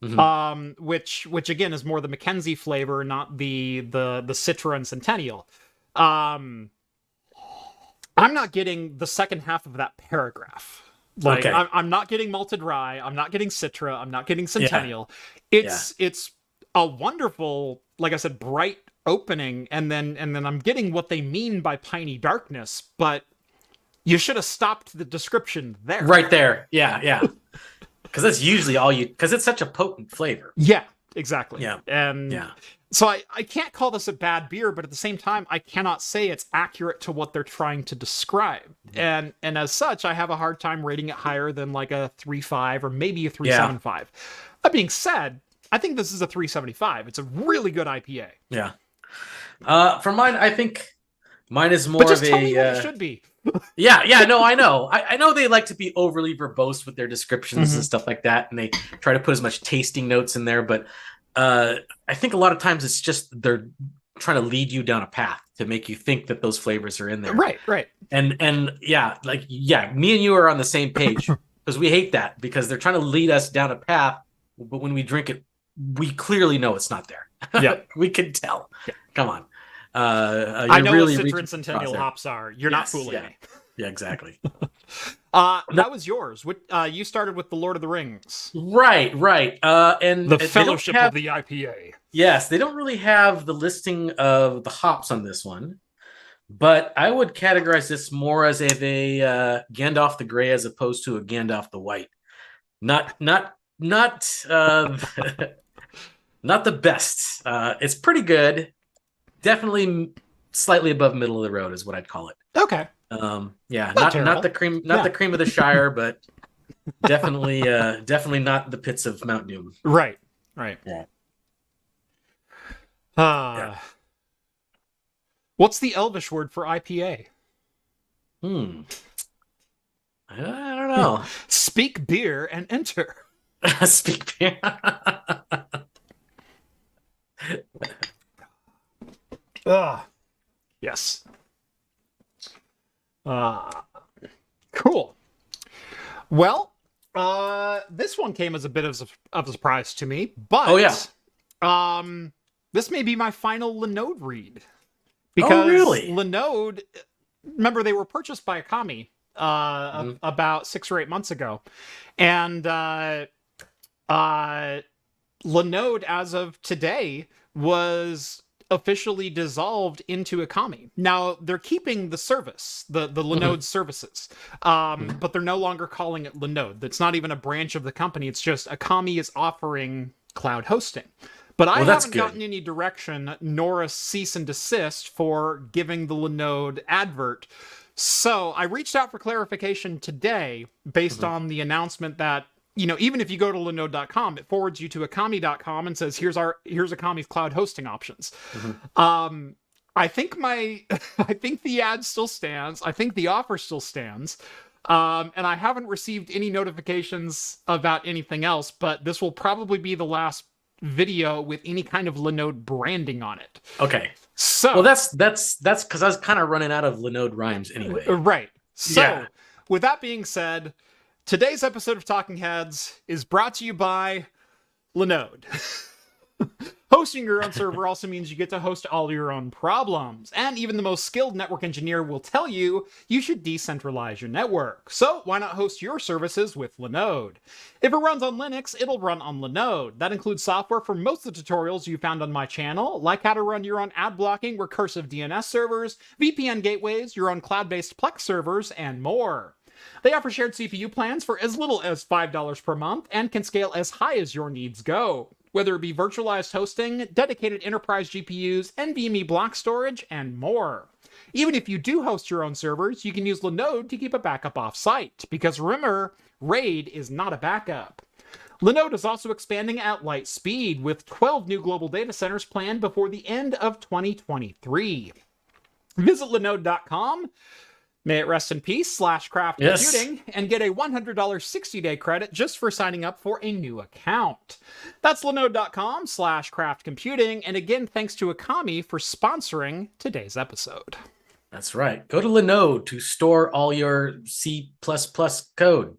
S2: Which again is more the Mackenzie flavor, not the Citra and Centennial. I'm not getting the second half of that paragraph. Like,
S1: Okay.
S2: I'm not getting malted rye. I'm not getting Citra. I'm not getting Centennial.
S1: Yeah.
S2: It's a wonderful, like I said, bright opening, and then I'm getting what they mean by piney darkness. But you should have stopped the description there.
S1: Right there. Yeah. Because that's usually all because it's such a potent flavor.
S2: Yeah, exactly.
S1: Yeah.
S2: And
S1: Yeah.
S2: so I can't call this a bad beer, but at the same time, I cannot say it's accurate to what they're trying to describe. And as such, I have a hard time rating it higher than like a 3.5 or maybe a 3.75. That being said, I think this is a 3.75. It's a really good IPA.
S1: Yeah. For mine, I think mine is more
S2: But just
S1: of
S2: tell
S1: a
S2: me what it should be.
S1: Yeah, no, I know. I know they like to be overly verbose with their descriptions and stuff like that, and they try to put as much tasting notes in there, but I think a lot of times it's just they're trying to lead you down a path to make you think that those flavors are in there.
S2: Right.
S1: And me and you are on the same page because we hate that because they're trying to lead us down a path, but when we drink it, we clearly know it's not there.
S2: Yeah.
S1: We can tell.
S2: Yeah.
S1: Come on.
S2: I know
S1: really
S2: what Citra and Centennial hops are. You're not fooling me.
S1: Yeah, exactly.
S2: That was yours. You started with the Lord of the Rings.
S1: Right. And
S2: the Fellowship of the IPA.
S1: Yes, they don't really have the listing of the hops on this one, but I would categorize this more as a Gandalf the Grey as opposed to a Gandalf the White. Not not the best. It's pretty good. Definitely slightly above middle of the road is what I'd call it.
S2: Okay.
S1: Not the cream, the cream of the Shire, but definitely not the pits of Mount Doom.
S2: Right.
S1: Yeah.
S2: What's the Elvish word for IPA?
S1: I don't know.
S2: Speak beer and enter.
S1: Speak beer.
S2: Yes. Cool. Well, this one came as a bit of a surprise to me, but this may be my final Lenode read. Because
S1: really?
S2: Lenode, remember they were purchased by Akami about 6 or 8 months ago. And Lenode, as of today, was officially dissolved into Akami. Now, they're keeping the service, the Lenode services, but they're no longer calling it Lenode. That's not even a branch of the company. It's just Akami is offering cloud hosting. But I haven't gotten any direction nor a cease and desist for giving the Lenode advert. So I reached out for clarification today based on the announcement that, even if you go to Lenode.com, it forwards you to Akami.com and says, here's Akami's cloud hosting options. I think the ad still stands. I think the offer still stands. And I haven't received any notifications about anything else, but this will probably be the last video with any kind of Lenode branding on it.
S1: Okay.
S2: So
S1: well, that's because I was kind of running out of Lenode rhymes anyway.
S2: Right. So with that being said, today's episode of Talking Heads is brought to you by Lenode. Hosting your own server also means you get to host all your own problems. And even the most skilled network engineer will tell you should decentralize your network. So why not host your services with Lenode? If it runs on Linux, it'll run on Lenode. That includes software for most of the tutorials you found on my channel, like how to run your own ad blocking, recursive DNS servers, VPN gateways, your own cloud-based Plex servers, and more. They offer shared CPU plans for as little as $5 per month and can scale as high as your needs go, whether it be virtualized hosting, dedicated enterprise GPUs, NVMe block storage, and more. Even if you do host your own servers, you can use Lenode to keep a backup off-site, because remember, RAID is not a backup. Lenode is also expanding at light speed, with 12 new global data centers planned before the end of 2023. Visit Lenode.com, may it rest in peace, /craft computing, and get a $100 60-day credit just for signing up for a new account. That's Lenode.com /craft computing, and again, thanks to Akami for sponsoring today's episode.
S1: That's right. Go to Lenode to store all your C++ code.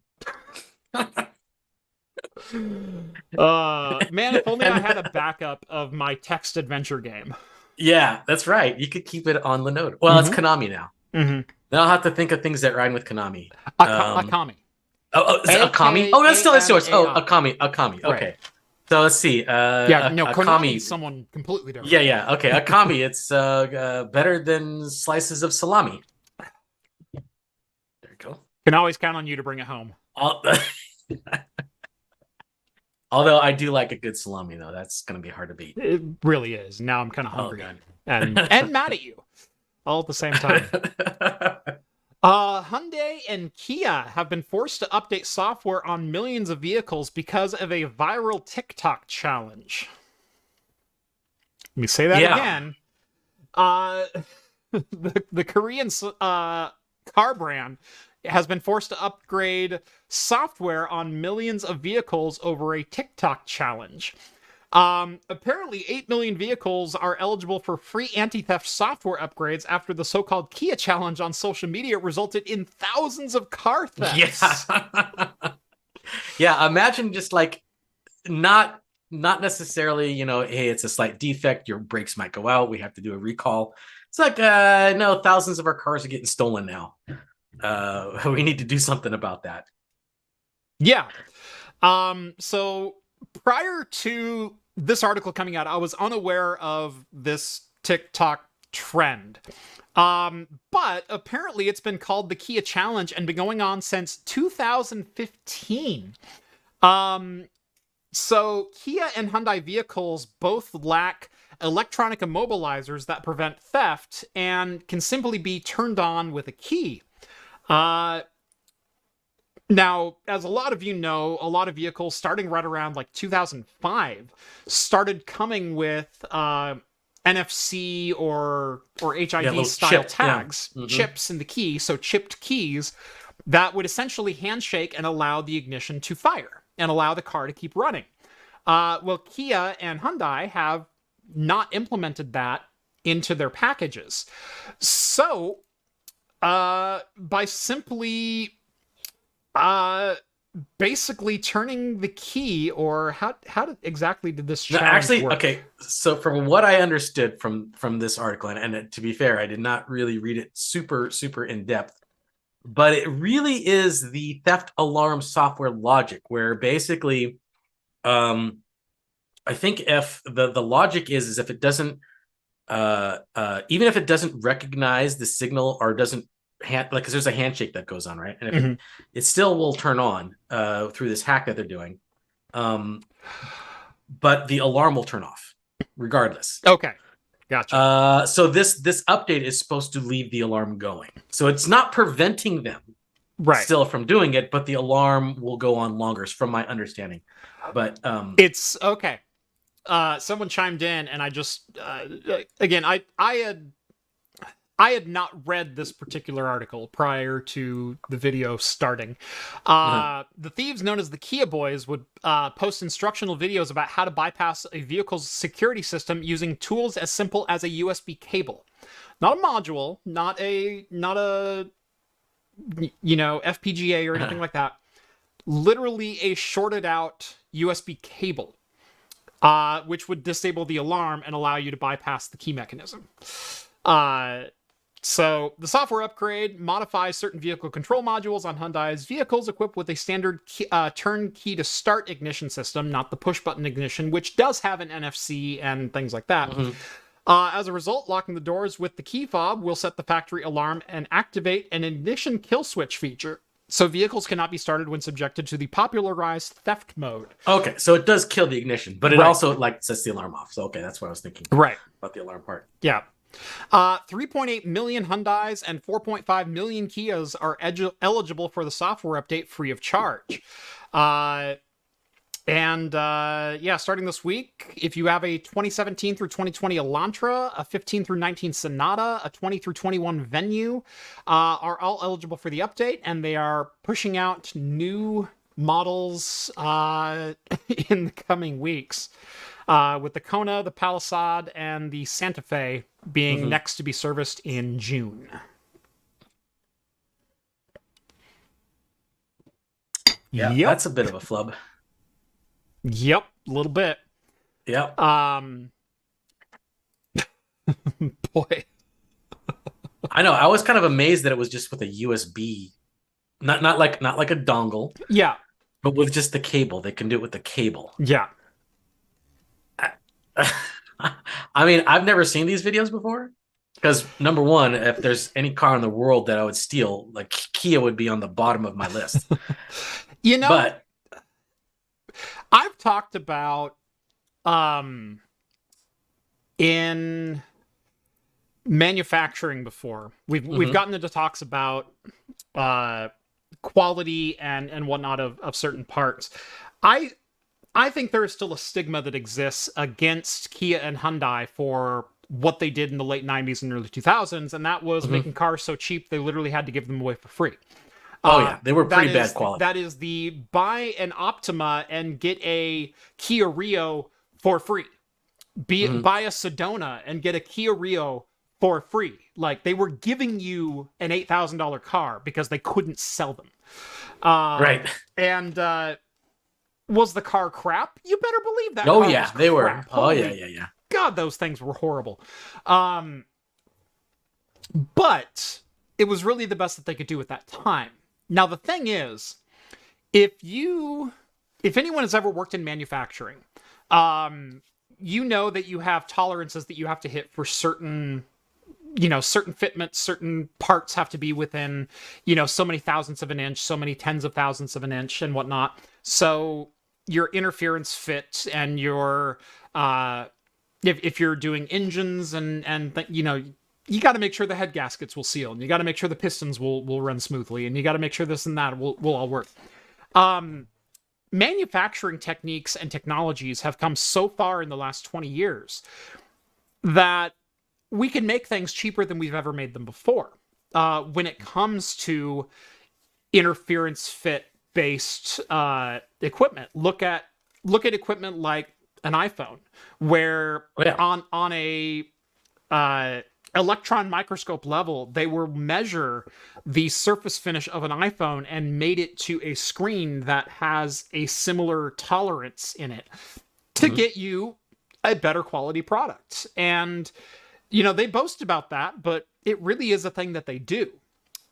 S2: Man, if only I had a backup of my text adventure game.
S1: Yeah, that's right. You could keep it on Lenode. Well, it's Konami now. Now I'll have to think of things that rhyme with Konami.
S2: Akami.
S1: Is it Akami? Oh, that's yours. Oh, Akami. Okay. Right. So let's see.
S2: Konami is someone completely different.
S1: Yeah. Okay, Akami. It's better than slices of salami. There you go.
S2: Can always count on you to bring it home.
S1: Although I do like a good salami, though. That's going to be hard to beat.
S2: It really is. Now I'm kind of hungry and mad at you all at the same time. Hyundai and Kia have been forced to update software on millions of vehicles because of a viral TikTok challenge. Let me say that again. The Korean car brand has been forced to upgrade software on millions of vehicles over a TikTok challenge. Apparently, 8 million vehicles are eligible for free anti-theft software upgrades after the so-called Kia challenge on social media resulted in thousands of car thefts.
S1: Yeah, imagine just like not necessarily, hey, it's a slight defect, your brakes might go out, we have to do a recall. It's like, no, thousands of our cars are getting stolen now. We need to do something about that.
S2: Yeah. So prior to this article coming out, I was unaware of this TikTok trend. But apparently it's been called the Kia Challenge and been going on since 2015. So Kia and Hyundai vehicles both lack electronic immobilizers that prevent theft and can simply be turned on with a key. Now, as a lot of you know, a lot of vehicles starting right around like 2005 started coming with NFC or HID style tags, chips in the key, so chipped keys that would essentially handshake and allow the ignition to fire and allow the car to keep running. Well, Kia and Hyundai have not implemented that into their packages. So, by simply basically turning the key, or how exactly did this challenge work?
S1: Okay, so from what I understood from this article, and to be fair, I did not really read it super in depth, but it really is the theft alarm software logic, where basically I think if the logic is if it doesn't even if it doesn't recognize the signal or doesn't because there's a handshake that goes on, right? And if it still will turn on through this hack that they're doing, but the alarm will turn off regardless.
S2: Okay, gotcha.
S1: So this update is supposed to leave the alarm going, so it's not preventing them still from doing it, but the alarm will go on longer, from my understanding. But
S2: it's okay. Someone chimed in, and I just again, I had not read this particular article prior to the video starting. The thieves known as the Kia Boys would post instructional videos about how to bypass a vehicle's security system using tools as simple as a USB cable. Not a module, not a FPGA or anything like that. Literally a shorted out USB cable, which would disable the alarm and allow you to bypass the key mechanism. So the software upgrade modifies certain vehicle control modules on Hyundai's vehicles equipped with a standard turn key to start ignition system, not the push button ignition, which does have an NFC and things like that. As a result, locking the doors with the key fob will set the factory alarm and activate an ignition kill switch feature. So vehicles cannot be started when subjected to the popularized theft mode.
S1: Okay, so it does kill the ignition, but it
S2: Right.
S1: also like sets the alarm off. So okay, that's what I was thinking
S2: Right.
S1: about the alarm part.
S2: Yeah. 3.8 million Hyundais and 4.5 million Kias are eligible for the software update free of charge. Starting this week, if you have a 2017 through 2020 Elantra, a 15 through 19 Sonata, a 20 through 21 Venue, are all eligible for the update, and they are pushing out new models in the coming weeks. With the Kona, the Palisade, and the Santa Fe being next to be serviced in June.
S1: Yeah,
S2: Yep.
S1: that's a bit of a flub.
S2: Yep, a little bit.
S1: Yep.
S2: Boy.
S1: I know. I was kind of amazed that it was just with a USB, not like a dongle,
S2: Yeah.
S1: but with just the cable. They can do it with the cable.
S2: Yeah.
S1: I mean, I've never seen these videos before because number one, if there's any car in the world that I would steal, like Kia would be on the bottom of my list.
S2: You know,
S1: But
S2: I've talked about in manufacturing before. We've gotten into talks about quality and whatnot of certain parts. I think there is still a stigma that exists against Kia and Hyundai for what they did in the late 90s and early 2000s, and that was making cars so cheap they literally had to give them away for free.
S1: oh yeah, they were pretty bad quality.
S2: That is the buy an Optima and get a Kia Rio for free. Buy a Sedona and get a Kia Rio for free. Like, they were giving you an $8,000 car because they couldn't sell them.
S1: Right.
S2: And was the car crap? You better believe that.
S1: Oh
S2: car
S1: yeah,
S2: was
S1: they were.
S2: crap.
S1: Oh yeah,
S2: Holy
S1: yeah.
S2: God, those things were horrible. But it was really the best that they could do at that time. Now, the thing is, if anyone has ever worked in manufacturing, you know that you have tolerances that you have to hit for certain fitments, certain parts have to be within, so many thousandths of an inch, so many tens of thousandths of an inch and whatnot. So your interference fit and your, if you're doing engines you got to make sure the head gaskets will seal, and you got to make sure the pistons will run smoothly, and you got to make sure this and that will all work. Manufacturing techniques and technologies have come so far in the last 20 years that we can make things cheaper than we've ever made them before. When it comes to interference fit based equipment, look at equipment like an iPhone, where on a electron microscope level, they will measure the surface finish of an iPhone and made it to a screen that has a similar tolerance in it to get you a better quality product. And they boast about that, but it really is a thing that they do.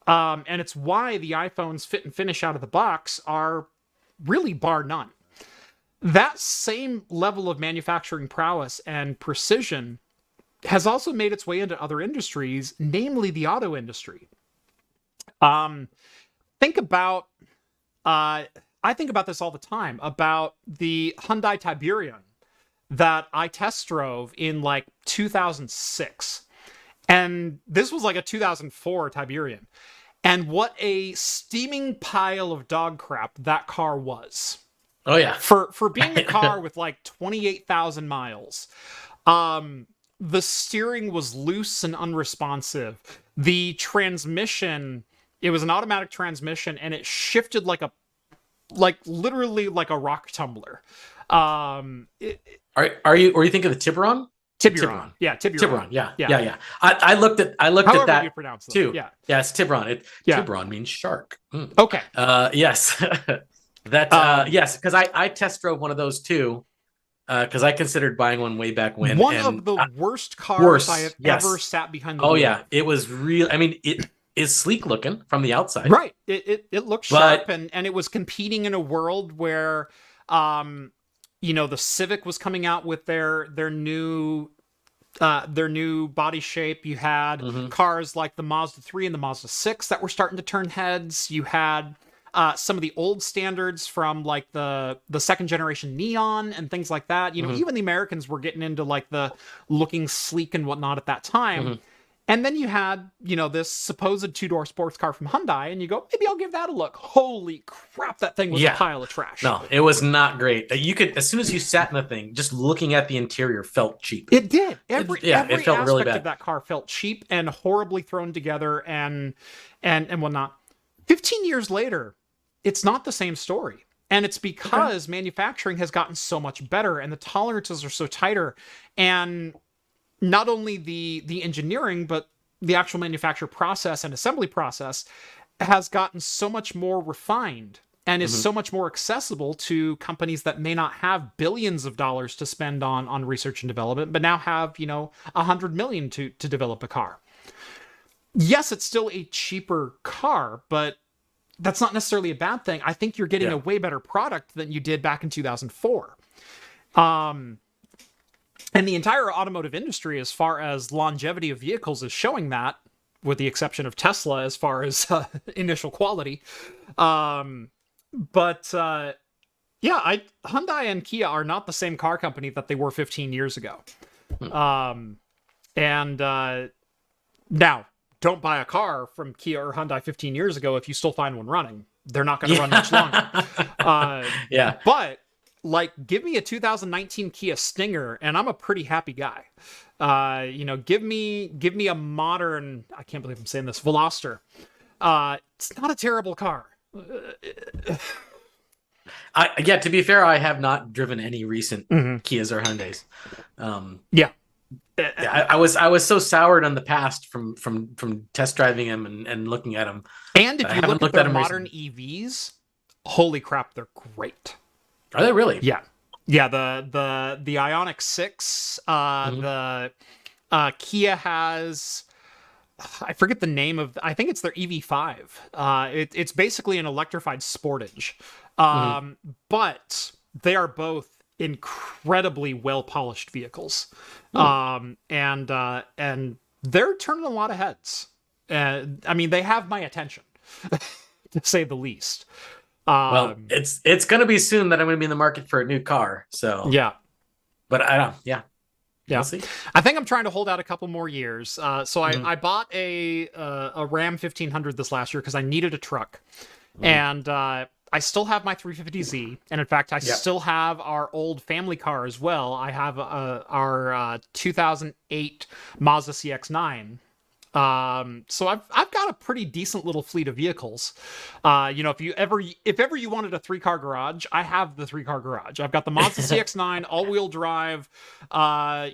S2: And it's why the iPhone's fit and finish out of the box are really bar none. That same level of manufacturing prowess and precision has also made its way into other industries, namely the auto industry. Think about, I think about this all the time, about the Hyundai Tiberian that I test drove in like 2006. And this was like a 2004 Tiberian. And what a steaming pile of dog crap that car was.
S1: Oh yeah.
S2: For being a car with like 28,000 miles. The steering was loose and unresponsive. The transmission, it was an automatic transmission, and it shifted literally like a rock tumbler.
S1: Are you thinking of the Tiburon?
S2: Tiburon. Yeah, Tiburon.
S1: Yeah. I looked at
S2: However
S1: that
S2: you pronounce it.
S1: too.
S2: Yeah.
S1: Yeah, it's Tiburon. Tiburon means shark.
S2: Okay.
S1: Yes. Yes, because I test drove one of those too. Because I considered buying one way back when.
S2: One of the worst cars I have ever sat behind the wheel.
S1: Oh yeah, it was real. I mean, it is sleek looking from the outside.
S2: Right. It looked sharp, and it was competing in a world where, the Civic was coming out with their new their new body shape. You had cars like the Mazda 3 and the Mazda 6 that were starting to turn heads. You had some of the old standards from like the second generation Neon and things like that. You know, even the Americans were getting into like the looking sleek and whatnot at that time. And then you had, you know, this supposed two-door sports car from Hyundai, and you go, maybe I'll give that a look. Holy crap, that thing was a pile of trash.
S1: No, it was not great. You could, as soon as you sat in the thing, just looking at the interior felt cheap.
S2: It did. Every
S1: it felt
S2: aspect
S1: really bad.
S2: of that car felt cheap and horribly thrown together and whatnot. 15 years later, it's not the same story. And it's because manufacturing has gotten so much better and the tolerances are so tighter. And not only the engineering, but the actual manufacture process and assembly process has gotten so much more refined and is so much more accessible to companies that may not have billions of dollars to spend on research and development, but now have, you know, 100 million to develop a car. Yes, it's still a cheaper car, but that's not necessarily a bad thing. I think you're getting a way better product than you did back in 2004. And the entire automotive industry, as far as longevity of vehicles, is showing that, with the exception of Tesla, as far as initial quality. Hyundai and Kia are not the same car company that they were 15 years ago. Now, don't buy a car from Kia or Hyundai 15 years ago if you still find one running. They're not going to run much longer. But like, give me a 2019 Kia Stinger, and I'm a pretty happy guy. You know, give me a modern, I can't believe I'm saying this, Veloster. It's not a terrible car.
S1: To be fair, I have not driven any recent Kias or Hyundais. I was so soured on the past from test driving them and looking at them.
S2: And if you look at their modern EVs, holy crap, they're great.
S1: Are they really?
S2: Yeah. The Ioniq 6, the Kia has, I forget the name of, I think it's their EV5. It's basically an electrified Sportage. But they are both incredibly well-polished vehicles. And they're turning a lot of heads. I mean, they have my attention, to say the least.
S1: Well, it's going to be soon that I'm going to be in the market for a new car. So but I don't. We'll see.
S2: I think I'm trying to hold out a couple more years. I bought a Ram 1500 this last year because I needed a truck, and I still have my 350Z, and in fact, I still have our old family car as well. I have our 2008 Mazda CX-9. So I've got a pretty decent little fleet of vehicles. You know, if ever you wanted a 3-car garage, I have the 3-car garage. I've got the Mazda CX-9 all-wheel drive,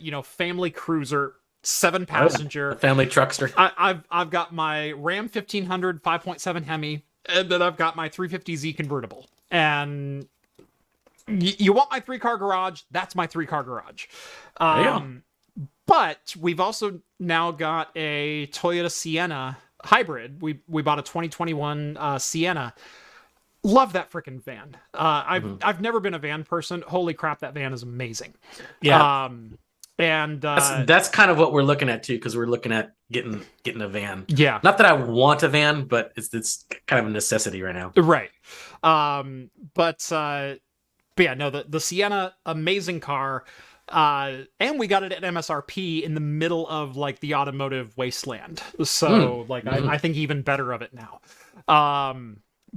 S2: you know, family cruiser, 7-passenger
S1: family truckster.
S2: I've got my Ram 1500 5.7 Hemi, and then I've got my 350Z convertible. And you want my 3-car garage? That's my 3-car garage. But we've also now got a Toyota Sienna hybrid. We bought a 2021 Sienna. Love that freaking van. I've never been a van person. Holy crap, that van is amazing. And
S1: that's kind of what we're looking at too, because we're looking at getting a van.
S2: Yeah.
S1: Not that I want a van, but it's kind of a necessity right now.
S2: Right. But yeah, no, the Sienna, amazing car. And we got it at MSRP in the middle of like the automotive wasteland. So I think even better of it now.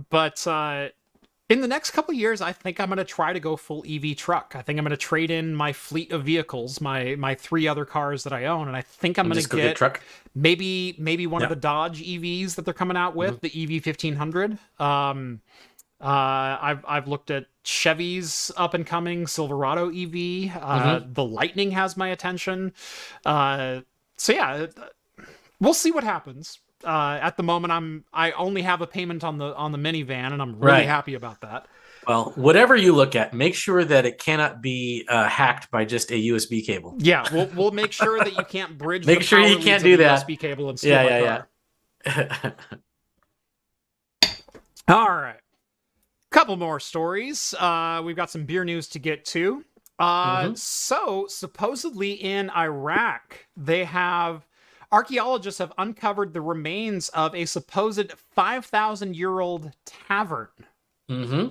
S2: But in the next couple of years, I think I'm going to try to go full EV truck. I think I'm going to trade in my fleet of vehicles, my 3 other cars that I own. And I think I'm going to get
S1: truck.
S2: maybe one of the Dodge EVs that they're coming out with, the EV 1500. I've looked at Chevy's up and coming Silverado EV. The Lightning has my attention. So yeah, we'll see what happens. At the moment, I only have a payment on the minivan, and I'm really happy about that.
S1: Well, whatever you look at, make sure that it cannot be hacked by just a USB cable.
S2: Yeah, we'll make sure that you can't bridge.
S1: Make sure you can't do that.
S2: USB cable and steal my car. All right. Couple more stories. We've got some beer news to get to.
S1: Mhm.
S2: So supposedly in Iraq, archaeologists have uncovered the remains of a supposed 5,000-year-old tavern.
S1: Hmm.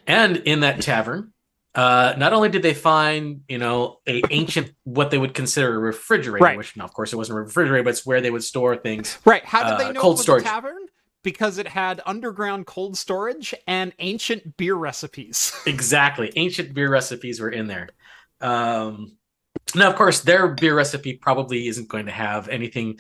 S1: And in that tavern, not only did they find, a ancient what they would consider a refrigerator,
S2: Right.
S1: which, of course, it wasn't a refrigerator, but it's where they would store things.
S2: Right. How did they know it
S1: Cold
S2: was a
S1: storage.
S2: tavern? Because it had underground cold storage and ancient beer recipes.
S1: Exactly. Ancient beer recipes were in there. Um, Now, of course, their beer recipe probably isn't going to have anything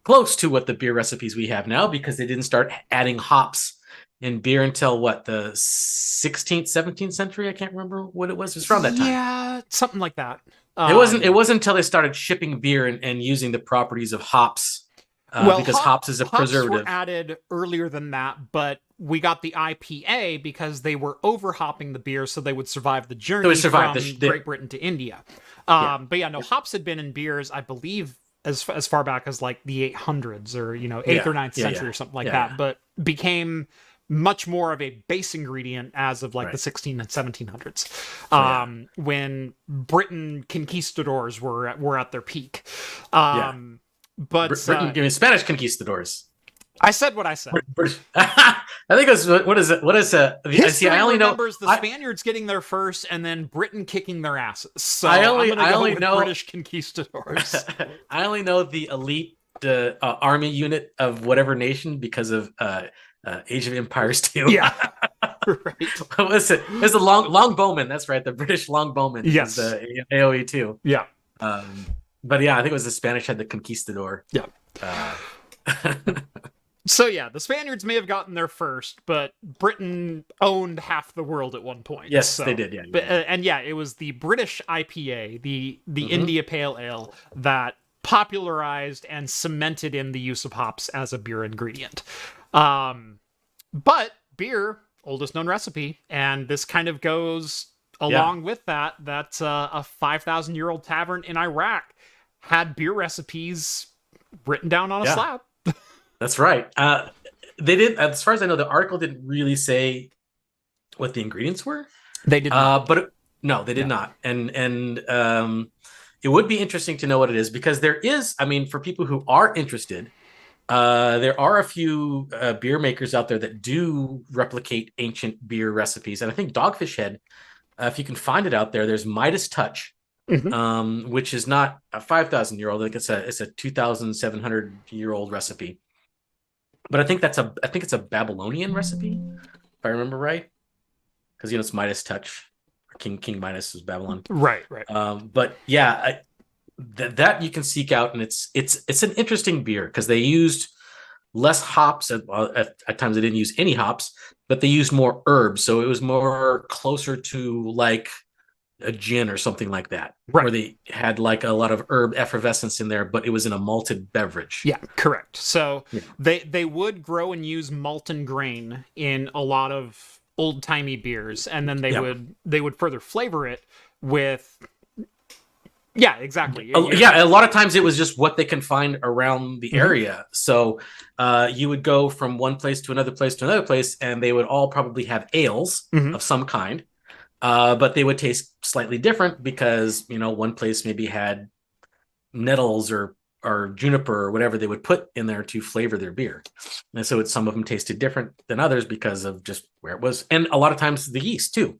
S1: close to what the beer recipes we have now because they didn't start adding hops in beer until what, the 16th, 17th century? I can't remember what it was. It was around that time.
S2: Yeah, something like that.
S1: It wasn't until they started shipping beer and using the properties of hops, because hops is a
S2: hops were
S1: preservative.
S2: added earlier than that, but we got the IPA because they were over hopping the beer so they would survive the journey from Great Britain to India. But yeah, no, hops had been in beers, I believe, as far back as like the 800s or 8th or 9th century or something like that, but became much more of a base ingredient as of like the 16 and 1700s, when Britain conquistadors were at their peak. But
S1: Spanish conquistadors.
S2: I said what I said.
S1: I think it was, what is it? What is it?
S2: History remembers the Spaniards getting there first, and then Britain kicking their asses. So I only know British conquistadors.
S1: I only know the elite army unit of whatever nation because of Age of Empires 2.
S2: Yeah, right.
S1: What was it? It's the long bowman. That's right, the British long bowman.
S2: Yes,
S1: the AOE 2.
S2: Yeah.
S1: But yeah, I think it was the Spanish had the conquistador.
S2: Yeah. So yeah, the Spaniards may have gotten there first, but Britain owned half the world at one point.
S1: Yes, they did. Yeah,
S2: and yeah, it was the British IPA, the India Pale Ale, that popularized and cemented in the use of hops as a beer ingredient. But beer, oldest known recipe, and this kind of goes along with that. That's a 5,000-year-old tavern in Iraq had beer recipes written down on a slab.
S1: That's right. They did, as far as I know, the article didn't really say what the ingredients were.
S2: They did not.
S1: No, they did not. And it would be interesting to know what it is because there is, for people who are interested, there are a few beer makers out there that do replicate ancient beer recipes. And I think Dogfish Head, if you can find it out there, there's Midas Touch, which is not a 5,000-year-old. Like it's a 2,700-year-old recipe. But I think it's a Babylonian recipe, if I remember right, because it's Midas Touch. King Midas is Babylon.
S2: Right.
S1: But yeah, that you can seek out, and it's an interesting beer because they used less hops. At times they didn't use any hops, but they used more herbs, so it was more closer to like a gin or something like that, where they had like a lot of herb effervescence in there, but it was in a malted beverage.
S2: Yeah, correct. So they would grow and use malted grain in a lot of old-timey beers, and then they would further flavor it with exactly.
S1: A lot of times it was just what they can find around the area. So you would go from one place to another place to another place, and they would all probably have ales of some kind. But they would taste slightly different because, one place maybe had nettles or juniper or whatever they would put in there to flavor their beer. And so some of them tasted different than others because of just where it was. And a lot of times the yeast too.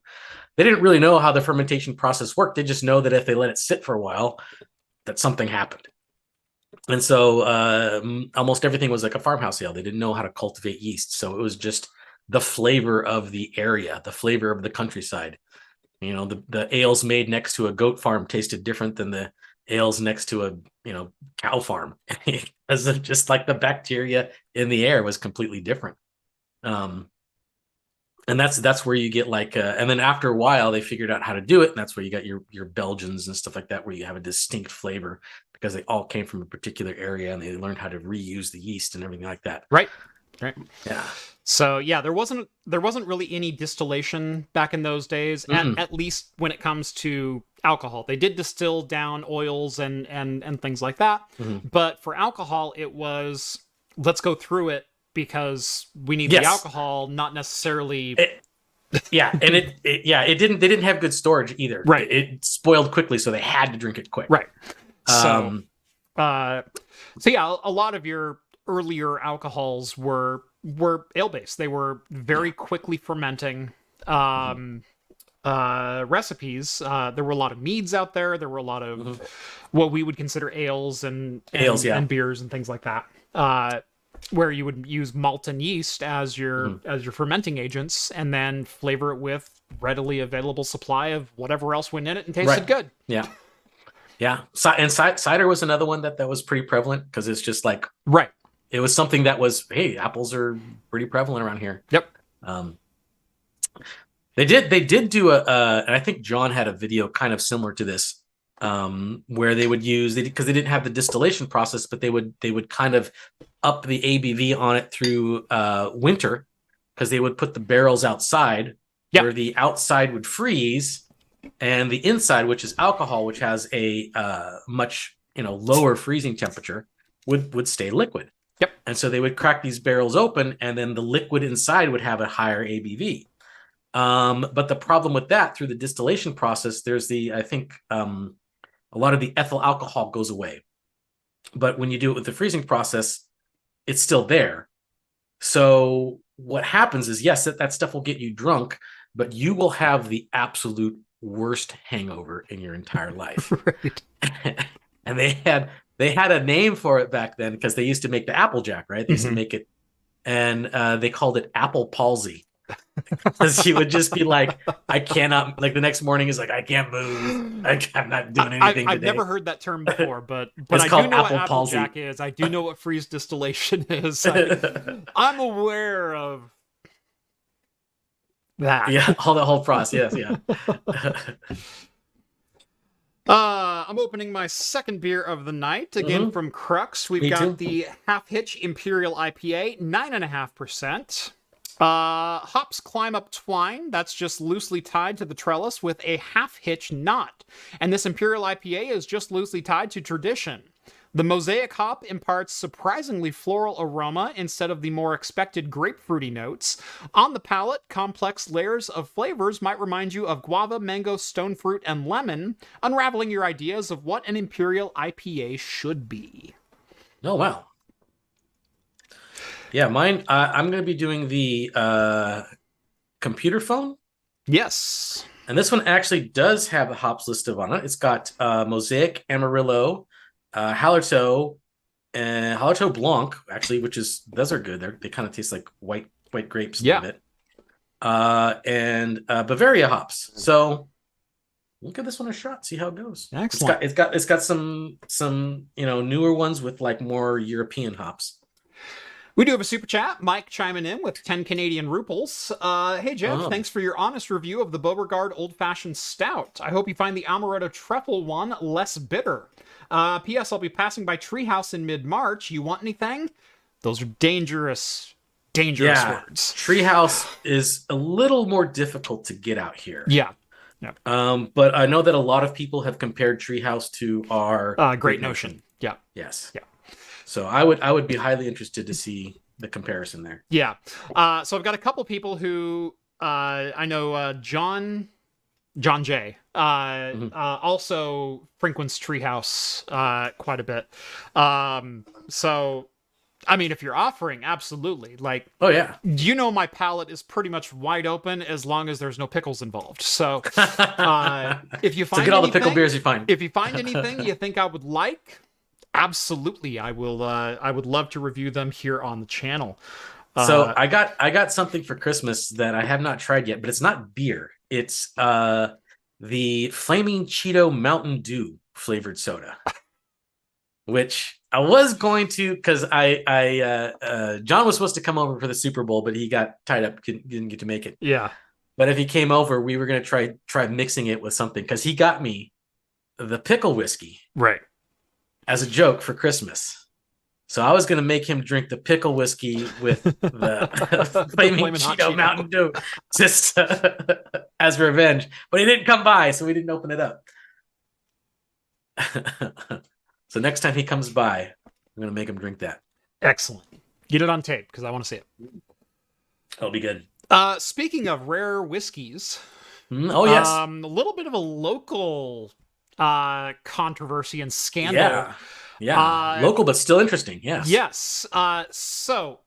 S1: They didn't really know how the fermentation process worked. They just know that if they let it sit for a while, that something happened. And so almost everything was like a farmhouse ale. They didn't know how to cultivate yeast. So it was just the flavor of the area, the flavor of the countryside. The ales made next to a goat farm tasted different than the ales next to a cow farm, because of just like the bacteria in the air was completely different. And that's where you get like, and then after a while they figured out how to do it, and that's where you got your Belgians and stuff like that, where you have a distinct flavor because they all came from a particular area and they learned how to reuse the yeast and everything like that.
S2: Right.
S1: Yeah.
S2: So yeah, there wasn't really any distillation back in those days, at least when it comes to alcohol. They did distill down oils and things like that, but for alcohol, it was let's go through it because we need the alcohol, not necessarily
S1: Yeah, and it didn't they didn't have good storage either.
S2: Right.
S1: It spoiled quickly, so they had to drink it quick.
S2: Right. So,
S1: Um,
S2: so yeah, a lot of your earlier alcohols were ale based. They were very quickly fermenting recipes. There were a lot of meads out there. There were a lot of what we would consider ales and and beers and things like that. Where you would use malt and yeast as your fermenting agents, and then flavor it with readily available supply of whatever else went in it and tasted good.
S1: Yeah. Yeah. And cider was another one that was pretty prevalent, because it's just like, it was something that was, hey, apples are pretty prevalent around here.
S2: Yep.
S1: They did do and I think John had a video kind of similar to this, where they would use, because they didn't have the distillation process, but they would kind of up the ABV on it through winter, because they would put the barrels outside, where the outside would freeze, and the inside, which is alcohol, which has a much lower freezing temperature, would stay liquid.
S2: Yep. And
S1: so they would crack these barrels open, and then the liquid inside would have a higher ABV. But the problem with that, through the distillation process, there's I think a lot of the ethyl alcohol goes away. But when you do it with the freezing process, it's still there. So what happens is, yes, that stuff will get you drunk, but you will have the absolute worst hangover in your entire life.
S2: Right.
S1: And they had a name for it back then, because they used to make the Applejack, right? They used to make it, and they called it apple palsy. Because he would just be like, I cannot, like the next morning is like, I can't move. I'm not doing anything
S2: I've
S1: today.
S2: never heard that term before, but
S1: It's
S2: I
S1: called
S2: do know
S1: apple
S2: what
S1: palsy.
S2: Applejack is. I do know what freeze distillation is. I'm aware of that.
S1: Yeah, all the whole process. Yeah.
S2: I'm opening my second beer of the night, again from Crux. We've got the Half Hitch Imperial IPA, 9.5%. Hops climb up twine, that's just loosely tied to the trellis with a half-hitch knot. And this Imperial IPA is just loosely tied to tradition. The mosaic hop imparts surprisingly floral aroma instead of the more expected grapefruity notes. On the palate, complex layers of flavors might remind you of guava, mango, stone fruit, and lemon, unraveling your ideas of what an Imperial IPA should be.
S1: Oh, wow. Yeah, mine, I'm going to be doing the computer phone.
S2: Yes.
S1: And this one actually does have the hops listed on it. It's got Mosaic, Amarillo, Hallertau, and Hallertau Blanc, actually, those are good. They kind of taste like white grapes a little bit. And Bavaria hops. So we'll give this one a shot, see how it goes.
S2: Excellent.
S1: It's got some newer ones with like more European hops.
S2: We do have a super chat. Mike chiming in with 10 Canadian ruples. Hey, Jeff, thanks for your honest review of the Beauregard Old Fashioned Stout. I hope you find the Amaretto Truffle one less bitter. P.S. I'll be passing by Treehouse in mid-March. You want anything? Those are dangerous words.
S1: Treehouse is a little more difficult to get out here.
S2: Yeah.
S1: But I know that a lot of people have compared Treehouse to our
S2: Great Notion. Yeah.
S1: Yes.
S2: Yeah.
S1: So I would be highly interested to see the comparison there.
S2: Yeah. So I've got a couple people who I know John J. Also frequents Treehouse quite a bit. So I mean, if you're offering, absolutely. Like,
S1: oh yeah,
S2: my palate is pretty much wide open as long as there's no pickles involved. So if you find
S1: get all the pickle beers you find.
S2: If you find anything you think I would like, absolutely, I will. I would love to review them here on the channel.
S1: So I got something for Christmas that I have not tried yet, but it's not beer. It's the Flaming Cheeto Mountain Dew flavored soda, which I was going to, because John was supposed to come over for the Super Bowl, but he got tied up, didn't get to make it.
S2: Yeah.
S1: But if he came over, we were going to try mixing it with something, because he got me the pickle whiskey,
S2: right,
S1: as a joke for Christmas. So I was going to make him drink the pickle whiskey with the Flaming Cheeto Mountain Dew, just as revenge. But he didn't come by, so we didn't open it up. So next time he comes by, I'm going to make him drink that.
S2: Excellent. Get it on tape, because I want to see it.
S1: That'll be good.
S2: Speaking of rare whiskeys,
S1: Oh yes,
S2: a little bit of a local controversy and scandal.
S1: yeah, yeah. Local but still interesting. Yes.
S2: Yes. So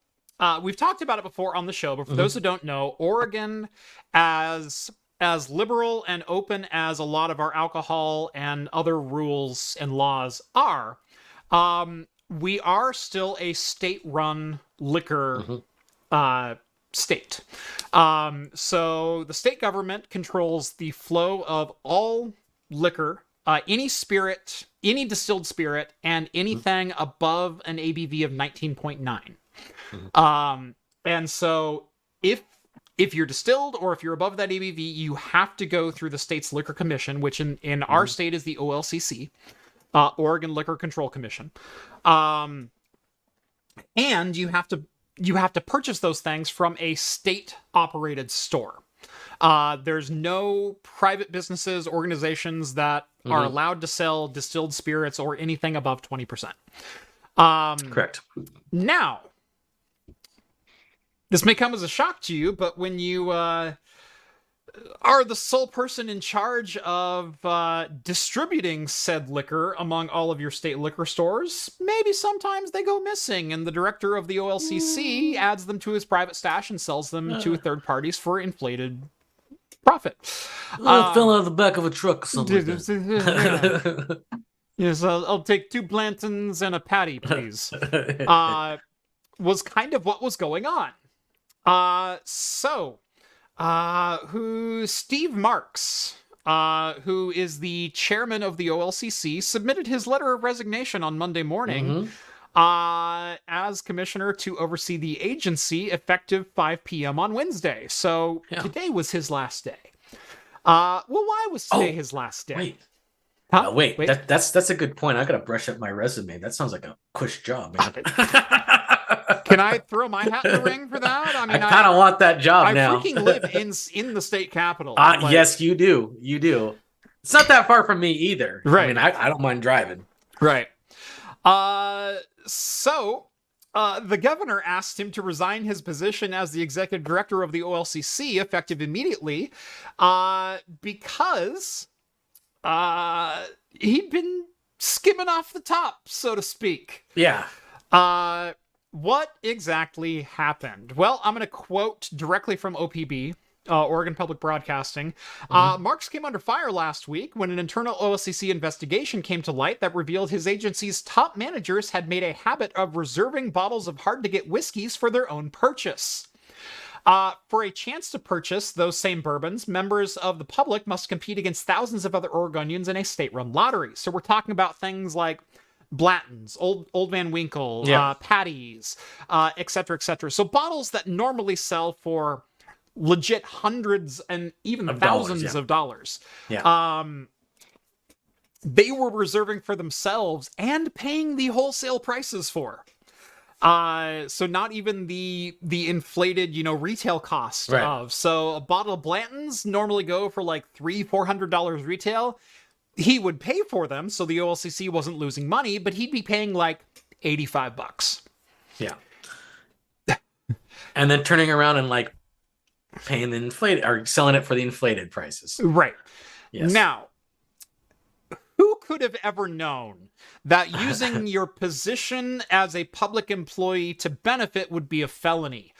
S2: we've talked about it before on the show, but for those who don't know, Oregon, as liberal and open as a lot of our alcohol and other rules and laws are, we are still a state-run liquor state. So the state government controls the flow of all liquor, any spirit, any distilled spirit, and anything above an ABV of 19.9. And so if you're distilled or if you're above that ABV, you have to go through the state's liquor commission, which in our state is the OLCC, Oregon Liquor Control Commission. And you have to purchase those things from a state-operated store. There's no private businesses, organizations that are allowed to sell distilled spirits or anything above 20%.
S1: Correct.
S2: Now, this may come as a shock to you, but when you are the sole person in charge of distributing said liquor among all of your state liquor stores, maybe sometimes they go missing, and the director of the OLCC adds them to his private stash and sells them to third parties for inflated profit.
S1: Fell out of the back of a truck or something like that.
S2: Yes, I'll take 2 Blantons and a patty, please. Was kind of what was going on. Steve Marks, who is the chairman of the OLCC, submitted his letter of resignation on Monday morning as commissioner to oversee the agency effective 5 p.m. on Wednesday. So today was his last day. Why was today his last day?
S1: Wait.
S2: Huh?
S1: Wait. That's a good point. I gotta brush up my resume. That sounds like a cush job, man.
S2: Can I throw my hat in the ring for that? I mean,
S1: I kind of want that job now.
S2: I freaking live in the state capital.
S1: Yes, you do. You do. It's not that far from me either.
S2: Right.
S1: I mean, I don't mind driving.
S2: Right. So the governor asked him to resign his position as the executive director of the OLCC, effective immediately, because he'd been skimming off the top, so to speak.
S1: Yeah.
S2: What exactly happened? Well, I'm going to quote directly from OPB, Oregon Public Broadcasting. Marks came under fire last week when an internal OLCC investigation came to light that revealed his agency's top managers had made a habit of reserving bottles of hard-to-get whiskeys for their own purchase. For a chance to purchase those same bourbons, members of the public must compete against thousands of other Oregonians in a state-run lottery. So we're talking about things like Blanton's, Old Van Winkle, Patty's, etc., etc. So bottles that normally sell for legit hundreds and even thousands of dollars.
S1: Yeah.
S2: They were reserving for themselves and paying the wholesale prices for. So not even the inflated, retail cost of. So a bottle of Blanton's normally go for like $300-400 retail. He would pay for them, so the OLCC wasn't losing money, but he'd be paying like $85.
S1: Yeah. And then turning around and like paying the inflated or selling it for the inflated prices.
S2: Right.
S1: Yes.
S2: Now, who could have ever known that using your position as a public employee to benefit would be a felony?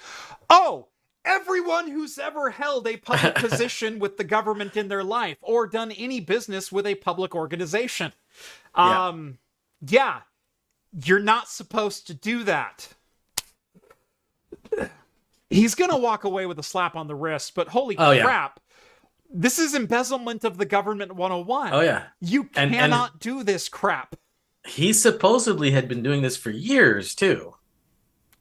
S2: Oh, everyone who's ever held a public position with the government in their life or done any business with a public organization. Yeah, you're not supposed to do that. He's going to walk away with a slap on the wrist, but holy crap. This is embezzlement of the government 101.
S1: Oh, yeah.
S2: You cannot do this crap.
S1: He supposedly had been doing this for years, too.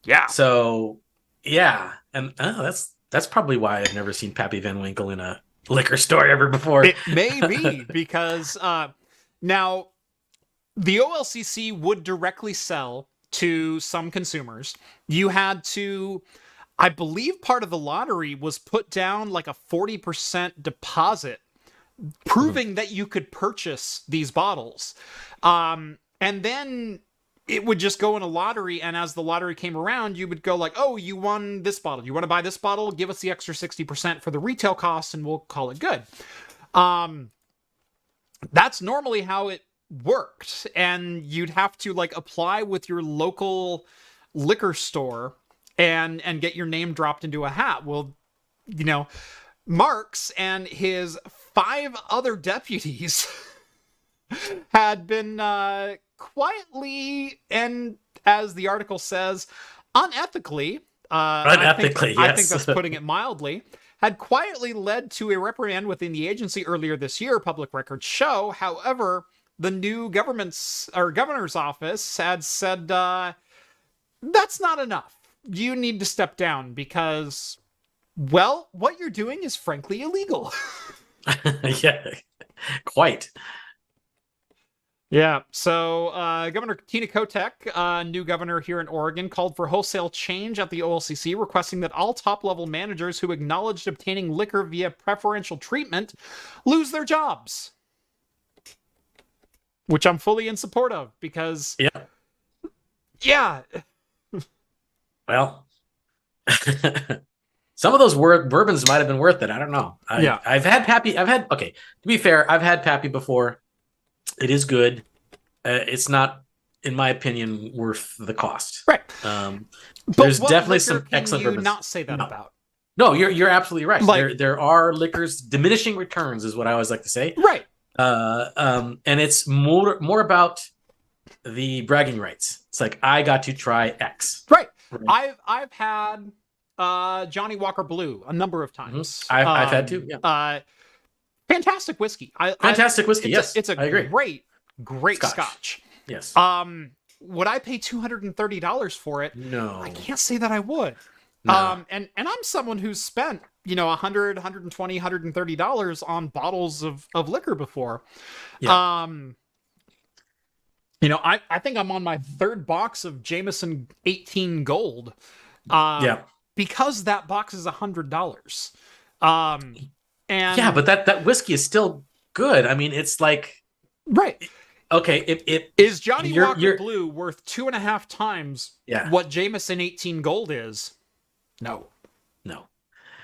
S2: Yeah.
S1: So, yeah. And that's probably why I've never seen Pappy Van Winkle in a liquor store ever before.
S2: It may be, because now the OLCC would directly sell to some consumers. You had to... I believe part of the lottery was put down like a 40% deposit, proving that you could purchase these bottles. And then it would just go in a lottery, and as the lottery came around, you would go like, oh, you won this bottle. You want to buy this bottle? Give us the extra 60% for the retail cost, and we'll call it good. That's normally how it worked, and you'd have to like apply with your local liquor store and get your name dropped into a hat. Well, you know, Marks and his 5 other deputies had been quietly, and as the article says, unethically, I think that's putting it mildly, had quietly led to a reprimand within the agency earlier this year, public records show. However, the new governor's office had said, that's not enough. You need to step down because, well, what you're doing is frankly illegal.
S1: Yeah, quite.
S2: Yeah, so Governor Tina Kotek, new governor here in Oregon, called for wholesale change at the OLCC, requesting that all top-level managers who acknowledged obtaining liquor via preferential treatment lose their jobs. Which I'm fully in support of, because... Yeah.
S1: Well, some of those bourbons might have been worth it. I don't know. I've had Pappy. Okay, to be fair, I've had Pappy before. It is good. It's not, in my opinion, worth the cost.
S2: Right.
S1: There's definitely some excellent
S2: bourbons.
S1: bourbons.
S2: Not say that about.
S1: No, you're absolutely right.
S2: Like,
S1: there are liquors, diminishing returns is what I always like to say.
S2: Right.
S1: And it's more about the bragging rights. It's like, I got to try X.
S2: Right. I've had Johnny Walker Blue a number of times.
S1: Mm-hmm. I've had too. Yeah.
S2: Fantastic whiskey.
S1: Fantastic whiskey. Yes,
S2: it's a
S1: I agree.
S2: Great Scotch.
S1: Yes.
S2: Would I pay $230 for it?
S1: No,
S2: I can't say that I would.
S1: No.
S2: And I'm someone who's spent, $100, $120, $130 on bottles of liquor before.
S1: Yeah.
S2: I think I'm on my 3rd box of Jameson 18 Gold. Because that box is $100. And
S1: yeah, but that whiskey is still good. I mean, it's like,
S2: right.
S1: Okay,
S2: is Johnny Walker Blue worth 2.5 times what Jameson 18 Gold is? No.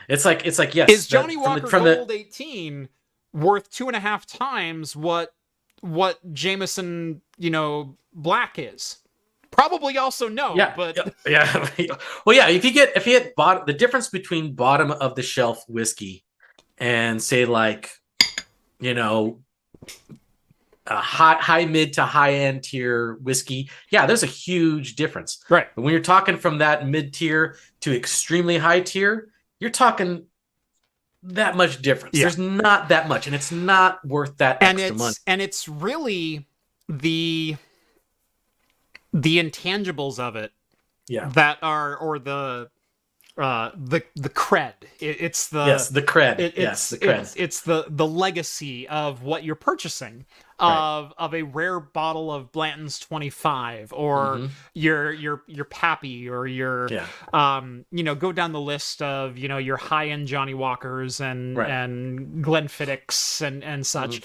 S1: It's like yes.
S2: Is Johnny Walker Gold 18 worth 2.5 times what Jameson, Black is? Probably also no.
S1: Yeah,
S2: but
S1: yeah. Well, yeah. If you get the difference between bottom of the shelf whiskey and say like, a high mid to high end tier whiskey, there's a huge difference.
S2: Right.
S1: But when you're talking from that mid tier to extremely high tier, you're talking that much difference.
S2: Yeah.
S1: There's not that much, and it's not worth that extra money.
S2: And it's really the intangibles of it that are, or the cred. It's the
S1: the cred.
S2: It's the legacy of what you're purchasing, of a rare bottle of Blanton's 25, or your Pappy, or your go down the list of your high end Johnny Walkers and Glenfiddichs and such.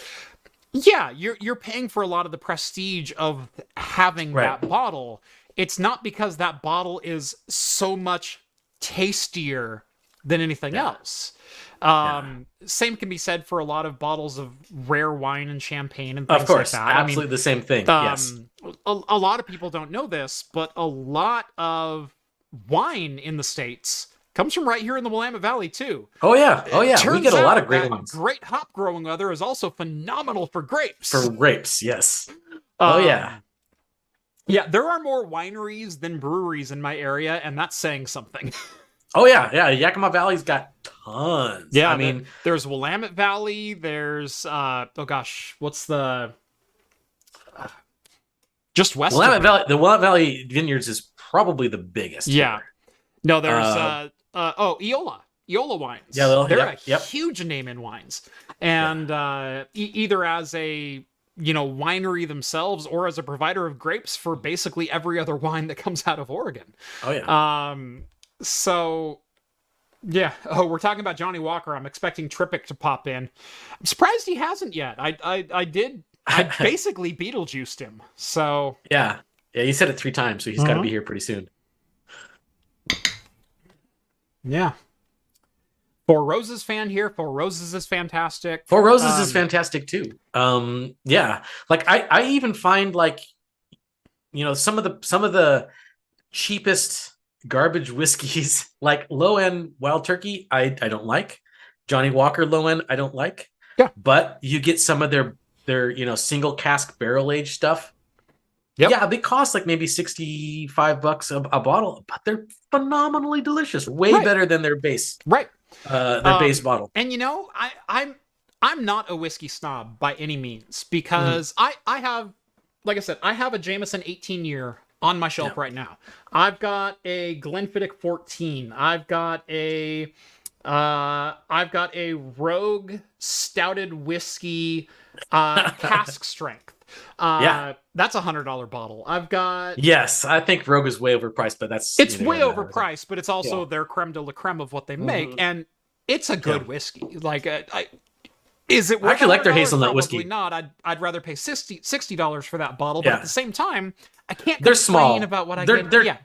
S2: Yeah, you're paying for a lot of the prestige of having that bottle. It's not because that bottle is so much tastier than anything else. Same can be said for a lot of bottles of rare wine and champagne and things
S1: of course,
S2: like that.
S1: Absolutely the same thing. Yes.
S2: A lot of people don't know this, but a lot of wine in the States comes from right here in the Willamette Valley too.
S1: Oh yeah. We get a lot of great wines.
S2: Great hop growing weather is also phenomenal for grapes.
S1: For grapes, yes.
S2: Yeah, there are more wineries than breweries in my area, and that's saying something.
S1: Oh yeah. Yakima Valley's got tons.
S2: Yeah,
S1: I mean,
S2: there's Willamette Valley. There's what's the just west
S1: Willamette
S2: of
S1: Valley? The Willamette Valley Vineyards is probably the biggest.
S2: Yeah. No, there's Eola wines.
S1: Yeah,
S2: they're a huge name in wines, and either as a winery themselves or as a provider of grapes for basically every other wine that comes out of Oregon.
S1: Oh yeah.
S2: So yeah. Oh, we're talking about Johnny Walker. I'm expecting Trippic to pop in. I'm surprised he hasn't yet. I basically Beetlejuiced him. So
S1: yeah. Yeah, you said it 3 times, so he's got to be here pretty soon.
S2: Yeah. Four Roses fan here. Four Roses is fantastic.
S1: Four Roses is fantastic too. Yeah, like I even find like, some of the cheapest garbage whiskeys, like low end Wild Turkey, I don't like. Johnny Walker low end, I don't like.
S2: Yeah,
S1: but you get some of their single cask barrel aged stuff.
S2: Yep.
S1: Yeah, they cost like maybe $65 a bottle, but they're phenomenally delicious. Way better than their base.
S2: Right.
S1: Their base bottle.
S2: And I'm not a whiskey snob by any means, because I have, like I said, I have a Jameson 18 year on my shelf right now. I've got a Glenfiddich 14. I've got a Rogue stouted whiskey cask strength. That's $100 bottle. I've got...
S1: Yes, I think Rogue is way overpriced, but that's...
S2: It's way overpriced, but it's also their creme de la creme of what they make, and it's a good whiskey. Like, is it worth...
S1: I actually like their hazelnut
S2: Probably
S1: whiskey.
S2: not. I'd rather pay $60 for that bottle, but at the same time, I can't
S1: They're
S2: complain
S1: small.
S2: about what I get.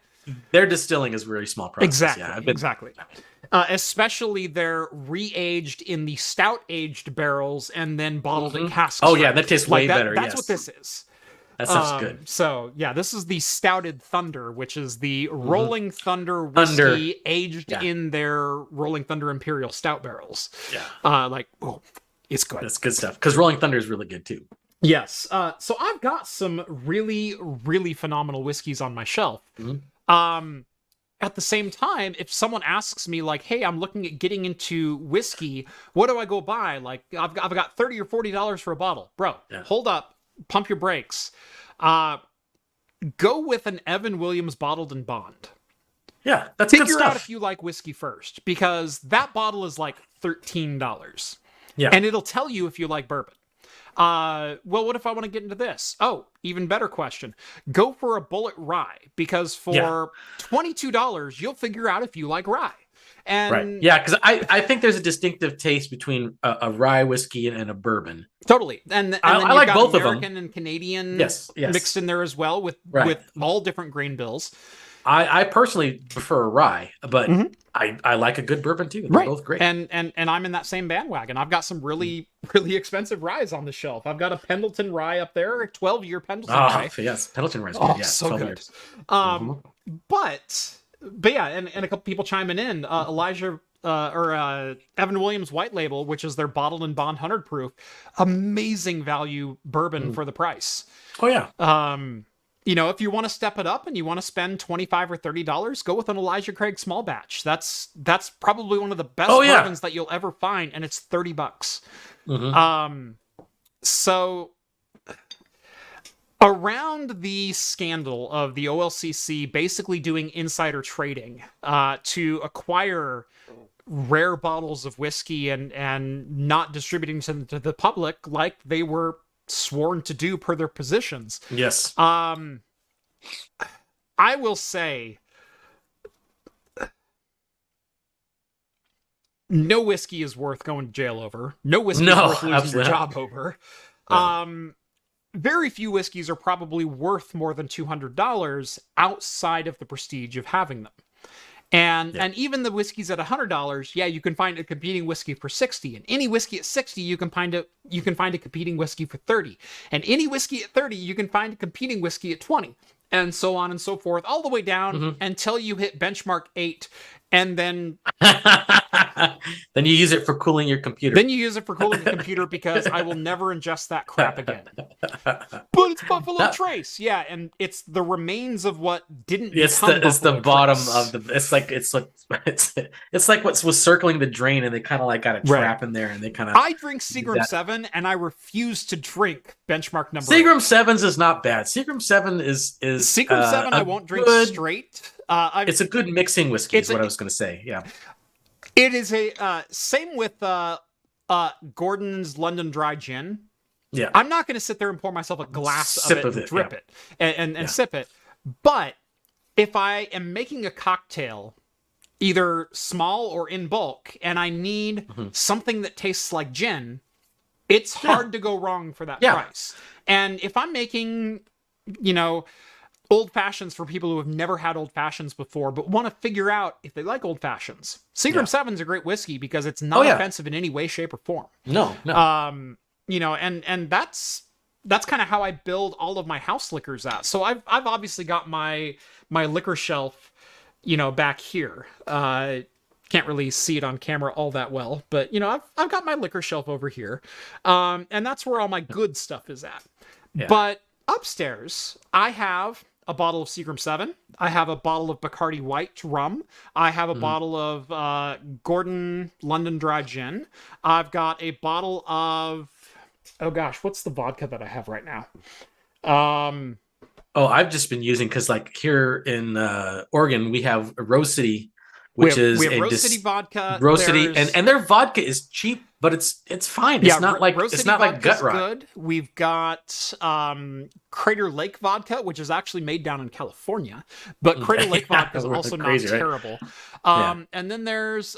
S1: Their distilling is really small process.
S2: Exactly. Especially they're re-aged in the stout-aged barrels and then bottled in cask strength.
S1: Oh yeah, that tastes way better.
S2: That's what this is.
S1: That stuff's good.
S2: So yeah, this is the Stouted Thunder, which is the Rolling Thunder whiskey aged in their Rolling Thunder Imperial Stout barrels. Yeah. It's good.
S1: That's good stuff. Because Rolling Thunder is really good too.
S2: Yes. So I've got some really, really phenomenal whiskeys on my shelf. At the same time, if someone asks me like, hey, I'm looking at getting into whiskey, what do I go buy? Like, I've got $30 or $40 for a bottle. Bro, hold up. Pump your brakes. Go with an Evan Williams bottled in bond.
S1: Yeah, that's good stuff.
S2: Figure out if you like whiskey first, because that bottle is like $13.
S1: Yeah.
S2: And it'll tell you if you like bourbon. Well, what if I want to get into this? Oh, even better question. Go for a Bullet Rye, because for $22, you'll figure out if you like rye. And
S1: because I think there's a distinctive taste between a rye whiskey and a bourbon.
S2: Totally. And then
S1: I like both
S2: American
S1: of them.
S2: and Canadian
S1: mixed
S2: in there as well with all different grain bills.
S1: I personally prefer a rye, but I like a good bourbon too. They're both great.
S2: And I'm in that same bandwagon. I've got some really, really expensive ryes on the shelf. I've got a Pendleton rye up there, a 12-year Pendleton rye.
S1: Yes, Pendleton rye is good.
S2: So good.
S1: Years.
S2: But yeah, and a couple people chiming in. Evan Williams White Label, which is their bottled and bond 100 proof, amazing value bourbon for the price.
S1: Oh yeah.
S2: If you want to step it up and you want to spend $25 or $30, go with an Elijah Craig small batch. That's probably one of the best bourbons that you'll ever find, and it's $30. So around the scandal of the OLCC basically doing insider trading to acquire rare bottles of whiskey and not distributing them to the public like they were sworn to do per their positions.
S1: Yes.
S2: I will say no whiskey is worth going to jail over. No whiskey is worth losing your job over. Very few whiskeys are probably worth more than $200 outside of the prestige of having them. And even the whiskeys at $100, you can find a competing whiskey for $60. And any whiskey at $60, you can find a competing whiskey for $30. And any whiskey at $30, you can find a competing whiskey at $20. And so on and so forth, all the way down until you hit benchmark 8, and then
S1: then you use it for cooling your computer.
S2: Because I will never ingest that crap again. But it's Buffalo Trace, and it's the remains of what didn't.
S1: It's the bottom of the. It's like what was circling the drain, and they kind of like got a trap in there, and they kind of.
S2: I drink Seagram 7, and I refuse to drink benchmark number.
S1: Seagram 7s is not bad. Seagram 7 is
S2: Seagram 7. I won't drink straight.
S1: It's a good mixing whiskey. Is what I was going to say. Yeah.
S2: It is a same with Gordon's London Dry Gin.
S1: Yeah,
S2: I'm not going to sit there and pour myself a glass of it and drip it and sip it. But if I am making a cocktail, either small or in bulk, and I need something that tastes like gin, it's hard to go wrong for that price. And if I'm making, old fashions for people who have never had old fashions before, but want to figure out if they like old fashions. Seagram 7 is a great whiskey because it's not offensive in any way, shape, or form.
S1: No.
S2: You know, and that's kind of how I build all of my house liquors at. So I've obviously got my liquor shelf, you know, back here. Can't really see it on camera all that well, but you know, I've got my liquor shelf over here. And that's where all my good stuff is at. Yeah. But upstairs, I have a bottle of Seagram 7. I have a bottle of Bacardi White rum. I have a bottle of Gordon London Dry Gin. I've got a bottle of, oh gosh, what's the vodka that I have right now?
S1: I've just been using, because like here in Oregon, we have a Rose City, we have
S2: Rose City vodka.
S1: Rose City, and their vodka is cheap, but it's fine. It's not like
S2: Rose
S1: it's
S2: City
S1: not like gut rot.
S2: Good. We've got Crater Lake vodka, which is actually made down in California, but Crater Lake vodka is also crazy, not terrible. And then there's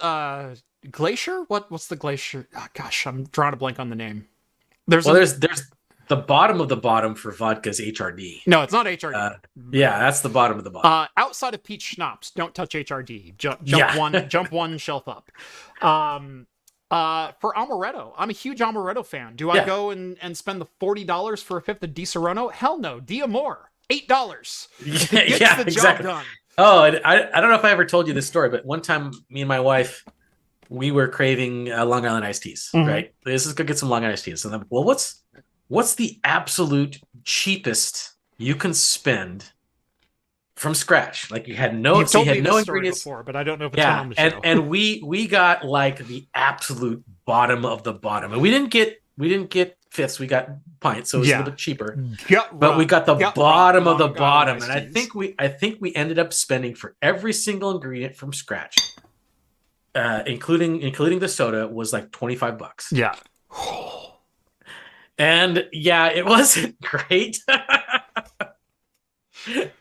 S2: Glacier. What's the Glacier? Oh, gosh, I'm drawing a blank on the name. There's the bottom of the bottom for vodka is HRD. No, it's not HRD.
S1: Yeah, that's the bottom of the bottom.
S2: Outside of peach schnapps, don't touch HRD. Jump one shelf up. For Amaretto, I'm a huge Amaretto fan. Do I go and spend the $40 for a fifth of Di Serono? Hell no. Diamore, $8. Gets the job done.
S1: Oh, I don't know if I ever told you this story, but one time, me and my wife, we were craving Long Island iced teas, right? This is go get some Long Island iced teas. And then, well, what's the absolute cheapest you can spend from scratch? Like you had no ingredients
S2: before, but I don't know if it's on the show.
S1: And we got like the absolute bottom of the bottom, and we didn't get fifths. We got pints, so it was a little bit cheaper. But we got the bottom of the bottom, and I think we ended up spending for every single ingredient from scratch, including the soda, was like $25.
S2: Yeah.
S1: And yeah, it wasn't great,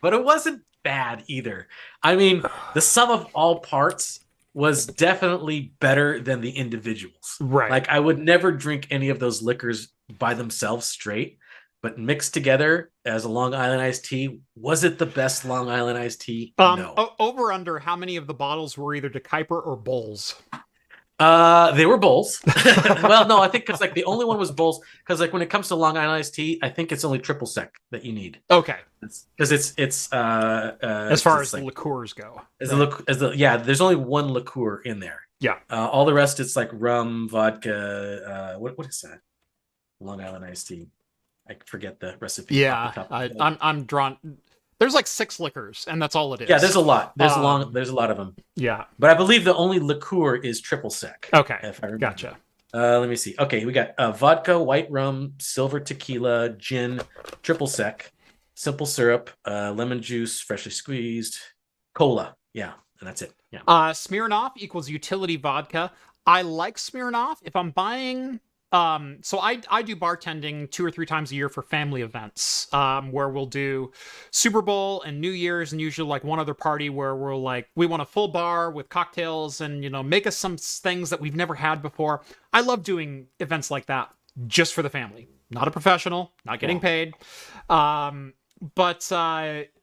S1: but it wasn't bad either. I mean, the sum of all parts was definitely better than the individuals.
S2: Right.
S1: Like I would never drink any of those liquors by themselves straight, but mixed together as a Long Island iced tea, was it the best Long Island iced tea? No.
S2: Over under, how many of the bottles were either De Kuyper or Bowls?
S1: They were bowls. Well, no, I think because like the only one was bowls. Because like when it comes to Long Island iced tea, I think it's only triple sec that you need.
S2: Okay.
S1: Because it's
S2: as far as the liqueurs go.
S1: There's only one liqueur in there.
S2: Yeah.
S1: All the rest it's like rum, vodka. What is that? Long Island iced tea. I forget the recipe.
S2: Yeah, I'm drawn. There's like 6 liquors, and that's all it is.
S1: Yeah, there's a lot. There's a lot of them.
S2: Yeah,
S1: but I believe the only liqueur is triple sec.
S2: Okay,
S1: if I remember.
S2: Gotcha.
S1: Let me see. Okay, we got vodka, white rum, silver tequila, gin, triple sec, simple syrup, lemon juice, freshly squeezed, cola. Yeah, and that's it. Yeah.
S2: Smirnoff equals utility vodka. I like Smirnoff if I'm buying. So I do bartending 2 or 3 times a year for family events, where we'll do Super Bowl and New Year's, and usually like one other party where we want a full bar with cocktails and, you know, make us some things that we've never had before. I love doing events like that just for the family. Not a professional, not getting paid. But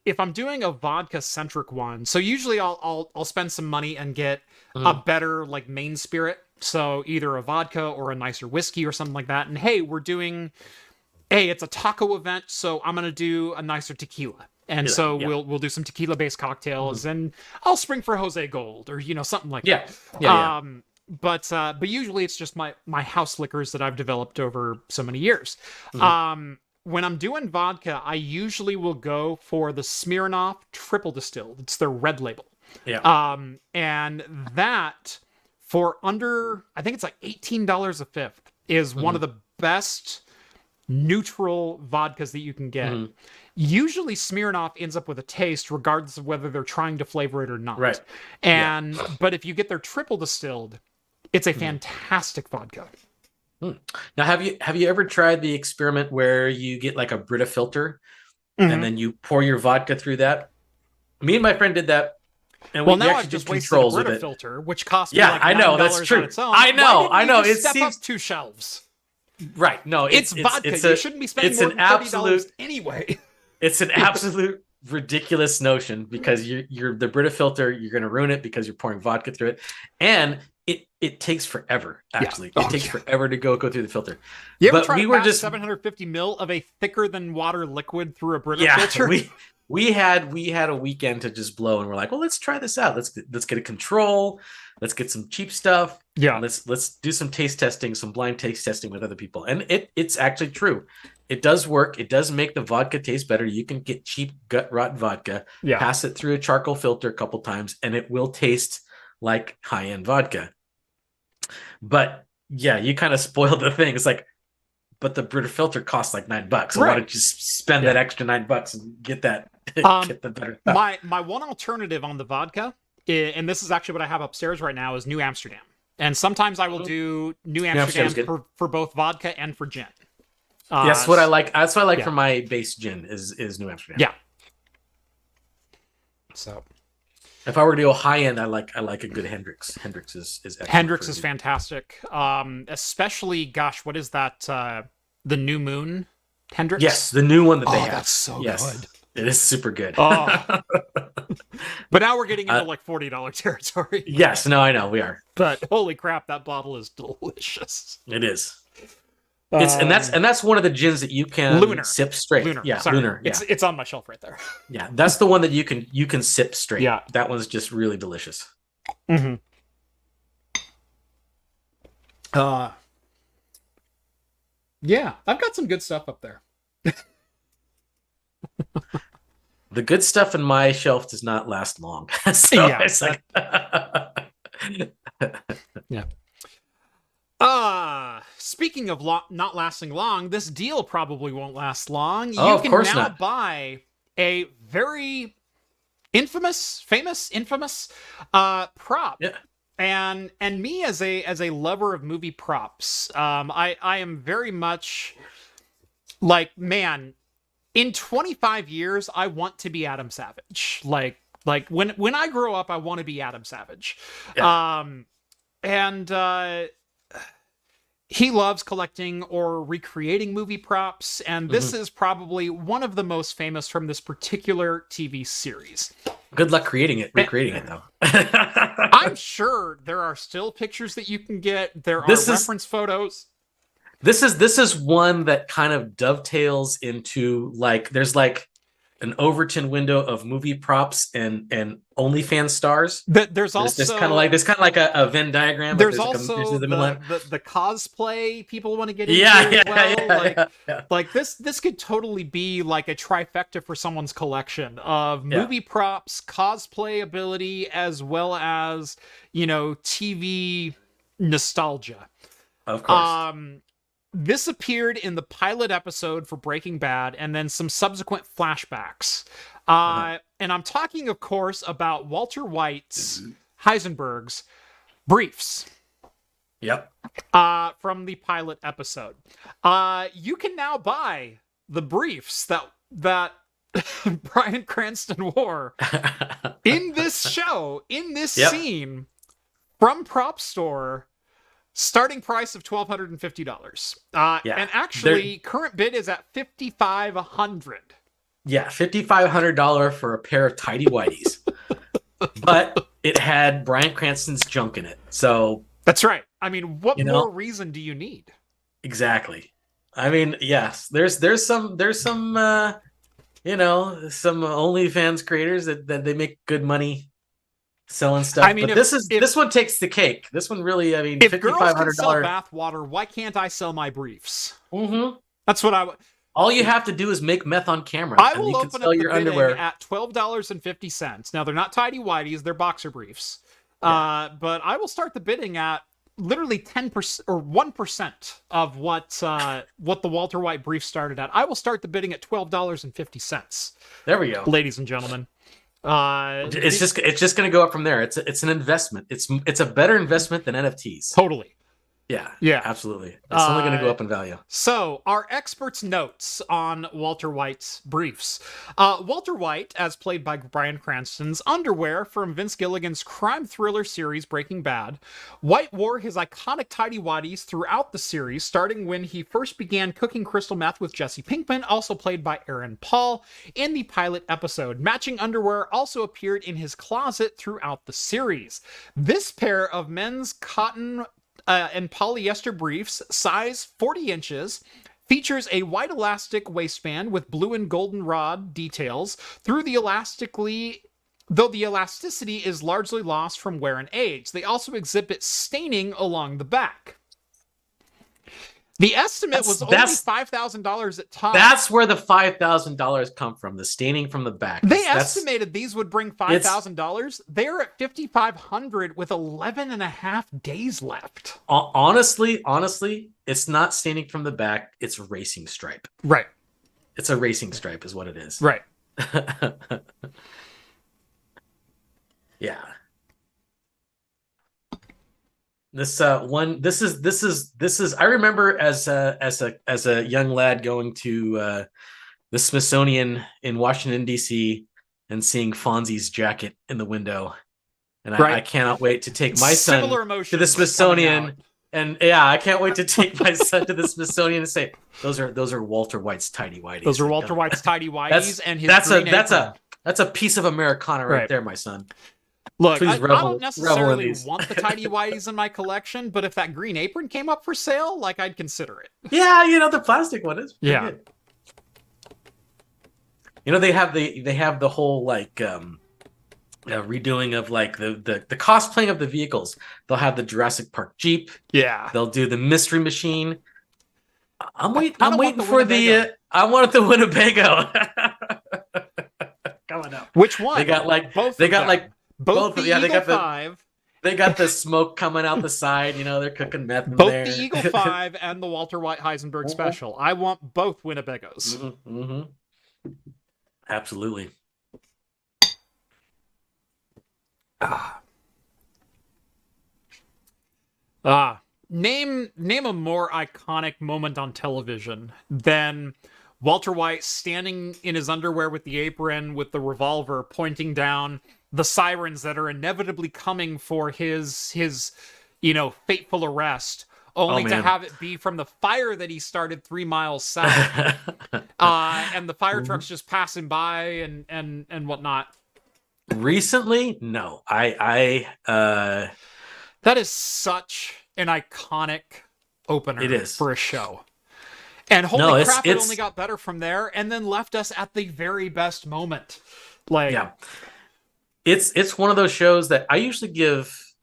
S2: if I'm doing a vodka centric one, so usually I'll spend some money and get a better like main spirit. So either a vodka or a nicer whiskey or something like that. And hey, it's a taco event, so I'm gonna do a nicer tequila. And we'll do some tequila based cocktails, and I'll spring for Jose Gold or, you know, something like that. But usually it's just my house liquors that I've developed over so many years. When I'm doing vodka, I usually will go for the Smirnoff triple distilled. It's their red label.
S1: Yeah.
S2: And that, for under, I think it's like $18 a fifth, is one of the best neutral vodkas that you can get. Usually Smirnoff ends up with a taste regardless of whether they're trying to flavor it or not.
S1: Right.
S2: But if you get their triple distilled, it's a fantastic vodka.
S1: Now, have you ever tried the experiment where you get like a Brita filter and then you pour your vodka through that? Me and my friend did that. And
S2: now I've just wasted a Brita filter, which cost me like $9
S1: I know, that's true.
S2: on its own.
S1: I know.
S2: It step up 2 shelves.
S1: Right. No,
S2: it's vodka. You shouldn't be spending more than $30 anyway.
S1: It's an absolute ridiculous notion because you're the Brita filter. You're going to ruin it because you're pouring vodka through it, and it takes forever. Actually, it takes forever to go through the filter.
S2: You ever
S1: But
S2: try
S1: we
S2: to
S1: were
S2: pass
S1: just
S2: 750 mil of a thicker than water liquid through a Brita
S1: yeah.
S2: filter?
S1: We had a weekend to just blow, and we're like, well, let's try this out. Let's get a control. Let's get some cheap stuff.
S2: Yeah.
S1: Let's do some taste testing, some blind taste testing with other people, and it's actually true. It does work. It does make the vodka taste better. You can get cheap gut rot vodka, pass it through a charcoal filter a couple times, and it will taste like high-end vodka. But yeah, you kind of spoiled the thing. It's like, but the Brita filter costs like $9. So why don't you spend that extra $9 and get that get the better stuff?
S2: My one alternative on the vodka, and this is actually what I have upstairs right now, is New Amsterdam. And sometimes I will do New Amsterdam for both vodka and for gin.
S1: That's what I like. That's what I like for my base gin is New Amsterdam.
S2: Yeah. So,
S1: if I were to go high end, I like a good Hendrix. Hendrix is excellent.
S2: Hendrix is fantastic. Especially, gosh, what is that? The New Moon Hendrix.
S1: Yes, the new one that they have.
S3: That's so good.
S1: It is super good.
S2: Oh. But now we're getting into like $40 territory.
S1: Yes, no, I know we are.
S2: But holy crap, that bottle is delicious.
S1: It is. It's and that's one of the gins that you can sip straight.
S2: Lunar.
S1: Yeah,
S2: Sorry.
S1: Lunar. Yeah.
S2: It's on my shelf right there.
S1: Yeah, that's the one that you can sip straight.
S2: Yeah,
S1: that one's just really delicious.
S2: Mm-hmm. Yeah, I've got some good stuff up there.
S1: The good stuff in my shelf does not last long. So
S2: yeah,
S1: it's like
S2: yeah. Speaking of not lasting long, this deal probably won't last long. You can now buy a very famous prop.
S1: Yeah.
S2: And me as a lover of movie props, I am very much like, man, in 25 years, I want to be Adam Savage. Like when I grow up, I want to be Adam Savage. Yeah. He loves collecting or recreating movie props, and this is probably one of the most famous from this particular TV series.
S1: Good luck recreating it though.
S2: I'm sure there are still pictures that you can get. There are reference photos.
S1: This is one that kind of dovetails into like there's like an Overton window of movie props and OnlyFans stars.
S2: There's also
S1: this kind of like a Venn diagram.
S2: There's also the cosplay people want to get into Like this could totally be like a trifecta for someone's collection of movie props, cosplay ability, as well as, TV nostalgia.
S1: Of course.
S2: This appeared in the pilot episode for Breaking Bad and then some subsequent flashbacks. And I'm talking, of course, about Walter White's Heisenberg's briefs.
S1: Yep.
S2: From the pilot episode. You can now buy the briefs that Bryan Cranston wore in this show, in this scene, from Prop Store. Starting price of $1,250. And actually, current bid is at $5,500.
S1: Yeah, $5,500 for a pair of tidy whities. But it had Bryan Cranston's junk in it. So
S2: that's right. I mean, what more reason do you need?
S1: Exactly. I mean, yes, there's some some OnlyFans creators that they make good money selling stuff. I mean, but this one takes the cake. This one really, I mean,
S2: if girls can sell bathwater, why can't I sell my briefs?
S1: Mm-hmm.
S2: That's what
S1: all you have to do is make meth on camera.
S2: I will open up your underwear at $12.50. Now they're not tidy whities; they're boxer briefs. Yeah. But I will start the bidding at literally 10% or 1% of what the Walter White brief started at. I will start the bidding at $12.50.
S1: There we go,
S2: ladies and gentlemen.
S1: It's just going to go up from there. It's an investment. It's a better investment than NFTs.
S2: Totally. Yeah.
S1: absolutely. It's only going to go up in value.
S2: So, our experts' notes on Walter White's briefs. Walter White, as played by Bryan Cranston's underwear from Vince Gilligan's crime thriller series Breaking Bad. White wore his iconic tighty-whities throughout the series, starting when he first began cooking crystal meth with Jesse Pinkman, also played by Aaron Paul, in the pilot episode. Matching underwear also appeared in his closet throughout the series. This pair of men's cotton and polyester briefs, size 40 inches, features a white elastic waistband with blue and golden rod details though the elasticity is largely lost from wear and age. They also exhibit staining along the back. The estimate was only $5,000 at top.
S1: That's where the $5,000 come from, the staining from the back.
S2: They estimated these would bring $5,000. They're at $5,500 with 11 and a half days left.
S1: Honestly, it's not staining from the back. It's racing stripe.
S2: Right.
S1: It's a racing stripe is what it is.
S2: Right.
S1: Yeah. This is I remember as a young lad going to the Smithsonian in Washington D.C. and seeing Fonzie's jacket in the window, and I cannot wait to take my son to the Smithsonian. And yeah, I can't wait to take my son to the Smithsonian and say those are Walter White's tidy whities.
S2: Those are Walter White's tidy whities, and his
S1: that's a piece of Americana right there, my son.
S2: Look, I don't necessarily want the tidy whities in my collection, but if that green apron came up for sale, like, I'd consider it.
S1: Yeah, the plastic one is pretty good. They have the whole like redoing of like the cosplaying of the vehicles. They'll have the Jurassic Park Jeep.
S2: Yeah.
S1: They'll do the Mystery Machine. I'm waiting for the I wanted the Winnebago. Coming up.
S2: Which one?
S1: They got like
S2: both
S1: the
S2: Eagle 5.
S1: They got the smoke coming out the side. They're cooking meth in
S2: both
S1: there.
S2: The Eagle 5 and the Walter White Heisenberg special. I want both Winnebagos.
S1: Mm-hmm, mm-hmm. Absolutely.
S2: Name a more iconic moment on television than Walter White standing in his underwear with the apron, with the revolver, pointing down the sirens that are inevitably coming for his fateful arrest, only to have it be from the fire that he started 3 miles south. And the fire trucks just passing by and whatnot.
S1: Recently? No. That
S2: is such an iconic opener
S1: it is.
S2: For a show. And holy crap, it only got better from there and then left us at the very best moment.
S1: It's one of those shows that I usually give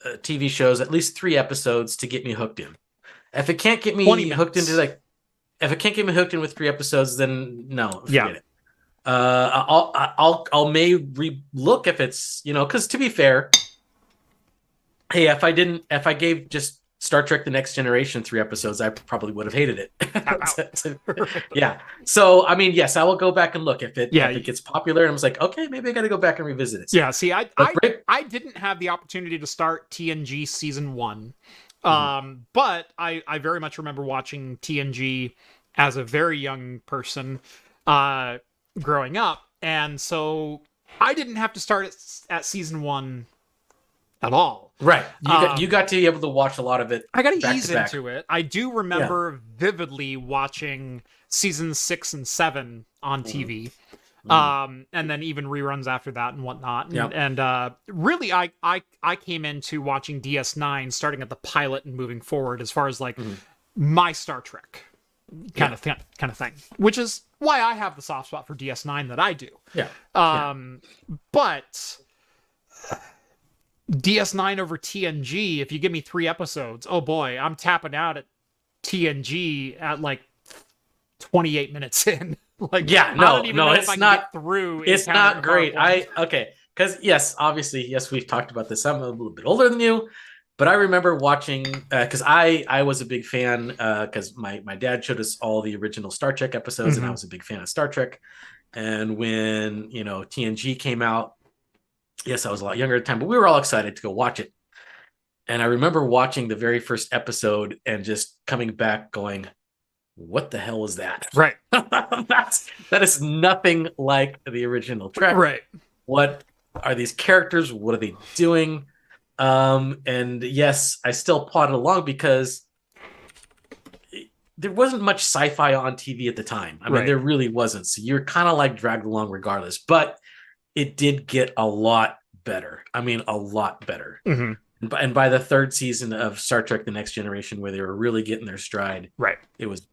S1: TV shows at least 3 episodes to get me hooked in. If it can't get me hooked into if it can't get me hooked in with 3 episodes, then no, forget it. I'll look if it's because to be fair, hey, if I gave just Star Trek: The Next Generation 3 episodes, I probably would have hated it. Yeah. So, I mean, yes, I will go back and look if it gets popular. And I was like, okay, maybe I got to go back and revisit it.
S2: Yeah. See, I didn't have the opportunity to start TNG season 1. But I very much remember watching TNG as a very young person, growing up. And so I didn't have to start at season 1 at all.
S1: Right. You got to be able to watch a lot of it.
S2: I got to ease into it. I do remember vividly watching seasons 6 and 7 on TV. And then even reruns after that and whatnot. And really, I came into watching DS9 starting at the pilot and moving forward as far as like my Star Trek kind of thing, which is why I have the soft spot for DS9 that I do. But DS9 over TNG, if you give me 3 episodes, oh boy, I'm tapping out at TNG at like 28 minutes in. Like, I don't even know if I can get through.
S1: It's not great. Because yes, we've talked about this. I'm a little bit older than you, but I remember watching because I was a big fan because my dad showed us all the original Star Trek episodes, and I was a big fan of Star Trek. And when TNG came out, yes, I was a lot younger at the time, but we were all excited to go watch it. And I remember watching the very first episode and just coming back going, what the hell is that?
S2: Right.
S1: That is nothing like the original Trek.
S2: Right.
S1: What are these characters? What are they doing? And yes, I still plodded along because there wasn't much sci-fi on TV at the time. I mean, there really wasn't. So you're kind of like dragged along regardless. But it did get a lot better. I mean, a lot better.
S2: Mm-hmm.
S1: And by the third season of Star Trek: The Next Generation, where they were really getting their stride,
S2: right,
S1: it was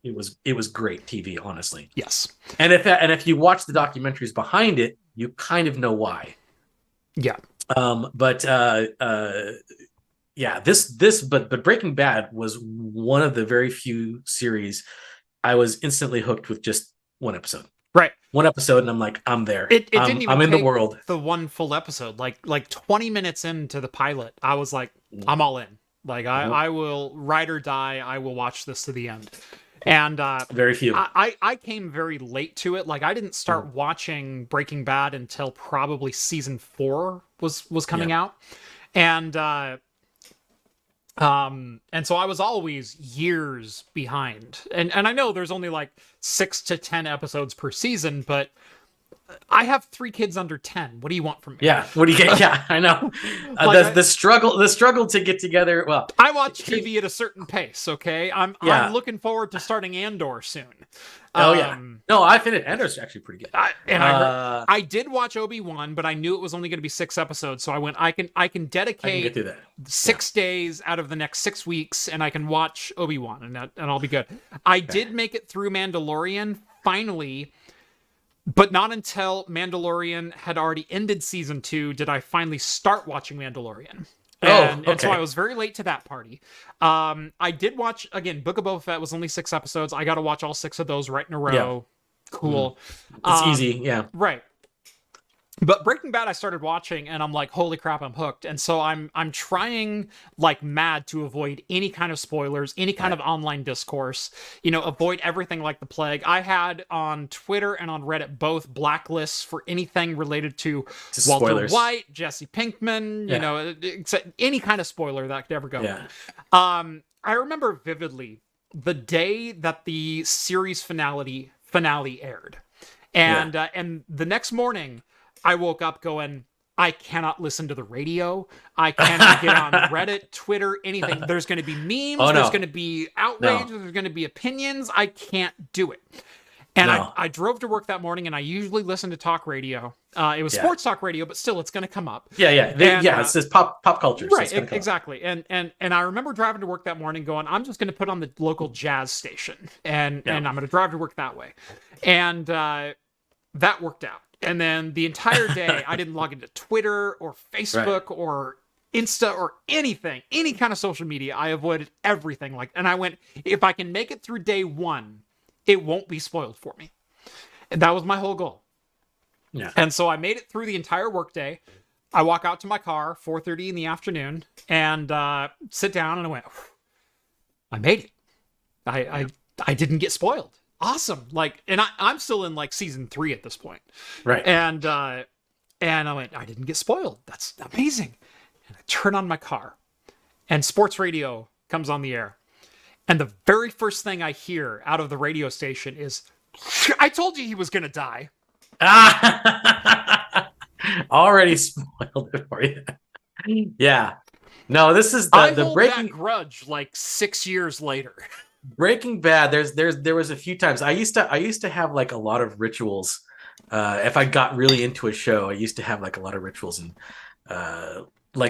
S1: great TV, honestly.
S2: Yes.
S1: And if you watch the documentaries behind it, you kind of know why.
S2: Yeah.
S1: But Breaking Bad was one of the very few series I was instantly hooked with just one episode.
S2: Right.
S1: One episode, and I'm like, I'm there.
S2: It didn't even
S1: I'm in
S2: take
S1: the world.
S2: the one full episode. Like 20 minutes into the pilot, I was like, I'm all in. Like I will ride or die. I will watch this to the end. And
S1: very few.
S2: I came very late to it. Like I didn't start watching Breaking Bad until probably season 4 was coming out. And so I was always years behind. And I know there's only like 6 to 10 episodes per season, but I have 3 kids under 10. What do you want from me?
S1: Yeah. What do you get? Yeah, I know. The struggle to get together. Well,
S2: I watch TV at a certain pace. Okay. I'm looking forward to starting Andor soon.
S1: No, I finished. Andor's actually pretty good.
S2: I did watch Obi-Wan, but I knew it was only going to be 6 episodes. So I went, I can dedicate 6 days out of the next 6 weeks, and I can watch Obi-Wan, and I'll be good. I did make it through Mandalorian finally, but not until Mandalorian had already ended season 2 did I finally start watching Mandalorian. And so I was very late to that party. I did watch, again, Book of Boba Fett was only 6 episodes. I got to watch all 6 of those right in a row. Yeah. Cool.
S1: It's easy, yeah.
S2: Right. But Breaking Bad I started watching, and I'm like, holy crap, I'm hooked. And so I'm trying like mad to avoid any kind of spoilers, any kind of online discourse, avoid everything like the plague. I had on Twitter and on Reddit both blacklists for anything related to Walter
S1: spoilers.
S2: White, Jesse Pinkman, any kind of spoiler that could ever go.
S1: Yeah.
S2: I remember vividly the day that the series finale aired. And the next morning, I woke up going, I cannot listen to the radio. I cannot get on Reddit, Twitter, anything. There's going to be memes. There's going to be outrage. There's going to be opinions. I can't do it. And I drove to work that morning, and I usually listen to talk radio. It was sports talk radio, but still, it's going to come up.
S1: It's just pop culture.
S2: Right,
S1: so
S2: exactly. And I remember driving to work that morning going, I'm just going to put on the local jazz station, and I'm going to drive to work that way. And that worked out. And then the entire day, I didn't log into Twitter or Facebook or Insta or anything, any kind of social media. I avoided everything. And I went, if I can make it through day 1, it won't be spoiled for me. And that was my whole goal. Yeah. And so I made it through the entire workday. I walk out to my car, 4:30 in the afternoon, and sit down, and I went, I made it. I didn't get spoiled. Awesome. And I'm still in season 3 at this point.
S1: Right.
S2: And I went, I didn't get spoiled. That's amazing. And I turn on my car, and sports radio comes on the air. And the very first thing I hear out of the radio station is, I told you he was going to die.
S1: Already spoiled it for you. Yeah. No, this is the breaking
S2: that grudge 6 years later.
S1: Breaking Bad, there was a few times I used to have a lot of rituals. If I got really into a show, I used to have a lot of rituals, and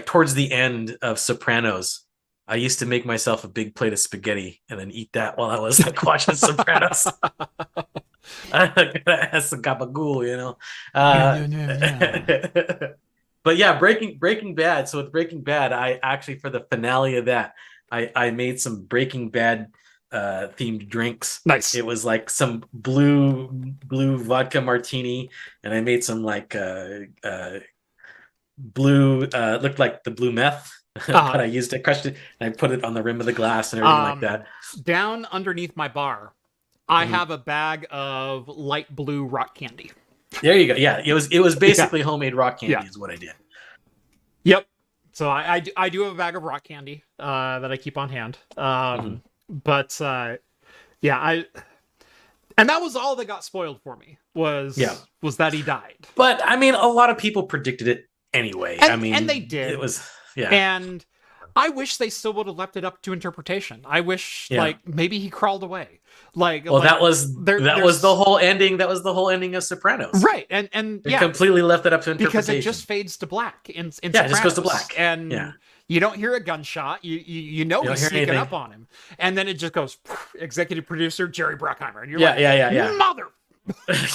S1: towards the end of Sopranos, I used to make myself a big plate of spaghetti and then eat that while I was watching Sopranos. That's a gabagool, But yeah, Breaking Bad. So with Breaking Bad, I actually, for the finale of that, I made some Breaking Bad themed drinks.
S2: Nice.
S1: It was some blue vodka martini, and I made some blue looked like the blue meth. But I used it, crushed it, and I put it on the rim of the glass and everything like that.
S2: Down underneath my bar, I have a bag of light blue rock candy.
S1: There you go. Yeah, it was basically homemade rock candy is what I did.
S2: Yep. So I do have a bag of rock candy that I keep on hand. But yeah, and that was all that got spoiled for me was that he died.
S1: But I mean, a lot of people predicted it anyway.
S2: And they did.
S1: It was
S2: And I wish they still would have left it up to interpretation. I wish like maybe he crawled away.
S1: That was the whole ending. That was the whole ending of Sopranos.
S2: Right. And
S1: they completely left it up to interpretation.
S2: Because it just fades to black in Sopranos.
S1: It just goes to black.
S2: And you don't hear a gunshot. You know he's sneaking up on him. And then it just goes executive producer Jerry Bruckheimer. And you're mother.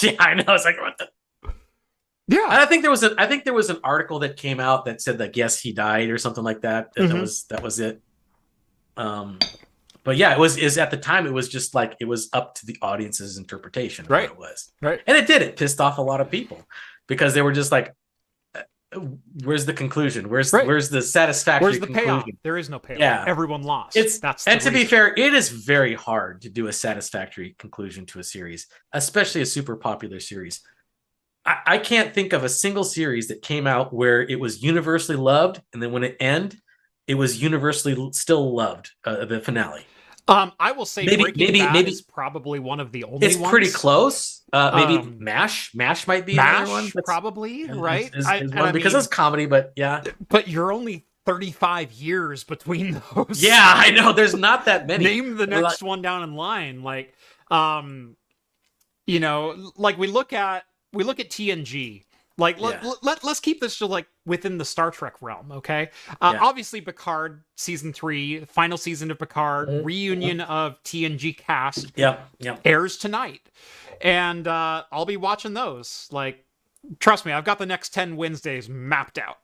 S1: Yeah, I know. It's like, what the? Yeah, and I think there was an article that came out that said like, yes, he died or something like that. That was it. But yeah, is at the time it was just like it was up to the audience's interpretation of what it was.
S2: Right.
S1: And it pissed off a lot of people because they were just like, where's the conclusion? Where's the satisfactory conclusion?
S2: Payoff? There is no payoff.
S1: Yeah.
S2: Everyone lost.
S1: To be fair, it is very hard to do a satisfactory conclusion to a series, especially a super popular series. I can't think of a single series that came out where it was universally loved, and then when it ended, it was universally still loved. The finale.
S2: I will say Breaking Bad is probably one of the only ones.
S1: It's pretty close. Maybe MASH might be another one.
S2: Probably, right?
S1: Is one because it's comedy, but yeah.
S2: But you're only 35 years between those.
S1: Yeah, I know. There's not that many.
S2: Name the next one down in line. Like, you know, like we look at TNG. Like, let's keep this to like within the Star Trek realm, okay? Obviously, Picard season 3, final season of Picard, reunion of TNG cast, airs tonight, and I'll be watching those. Like, trust me, I've got the next 10 Wednesdays mapped out.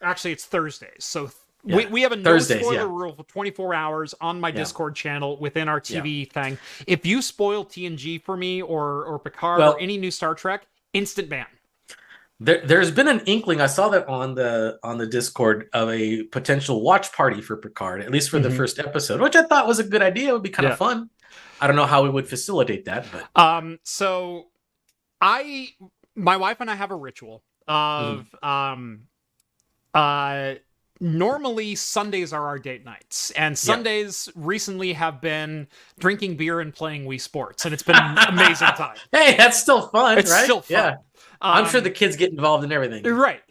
S2: Actually, it's Thursdays, so. We have a no spoiler rule for 24 hours on my Discord channel within our TV thing. If you spoil TNG for me or Picard or any new Star Trek, instant ban.
S1: There's been an inkling. I saw that on the Discord of a potential watch party for Picard, at least for the first episode, which I thought was a good idea. It would be kind of fun. I don't know how we would facilitate that, but
S2: so my wife and I have a ritual of normally Sundays are our date nights, and Sundays recently have been drinking beer and playing Wii Sports, and it's been an amazing time.
S1: Hey, that's still fun,
S2: it's
S1: right?
S2: Still fun.
S1: Yeah. I'm sure the kids get involved in everything.
S2: Right.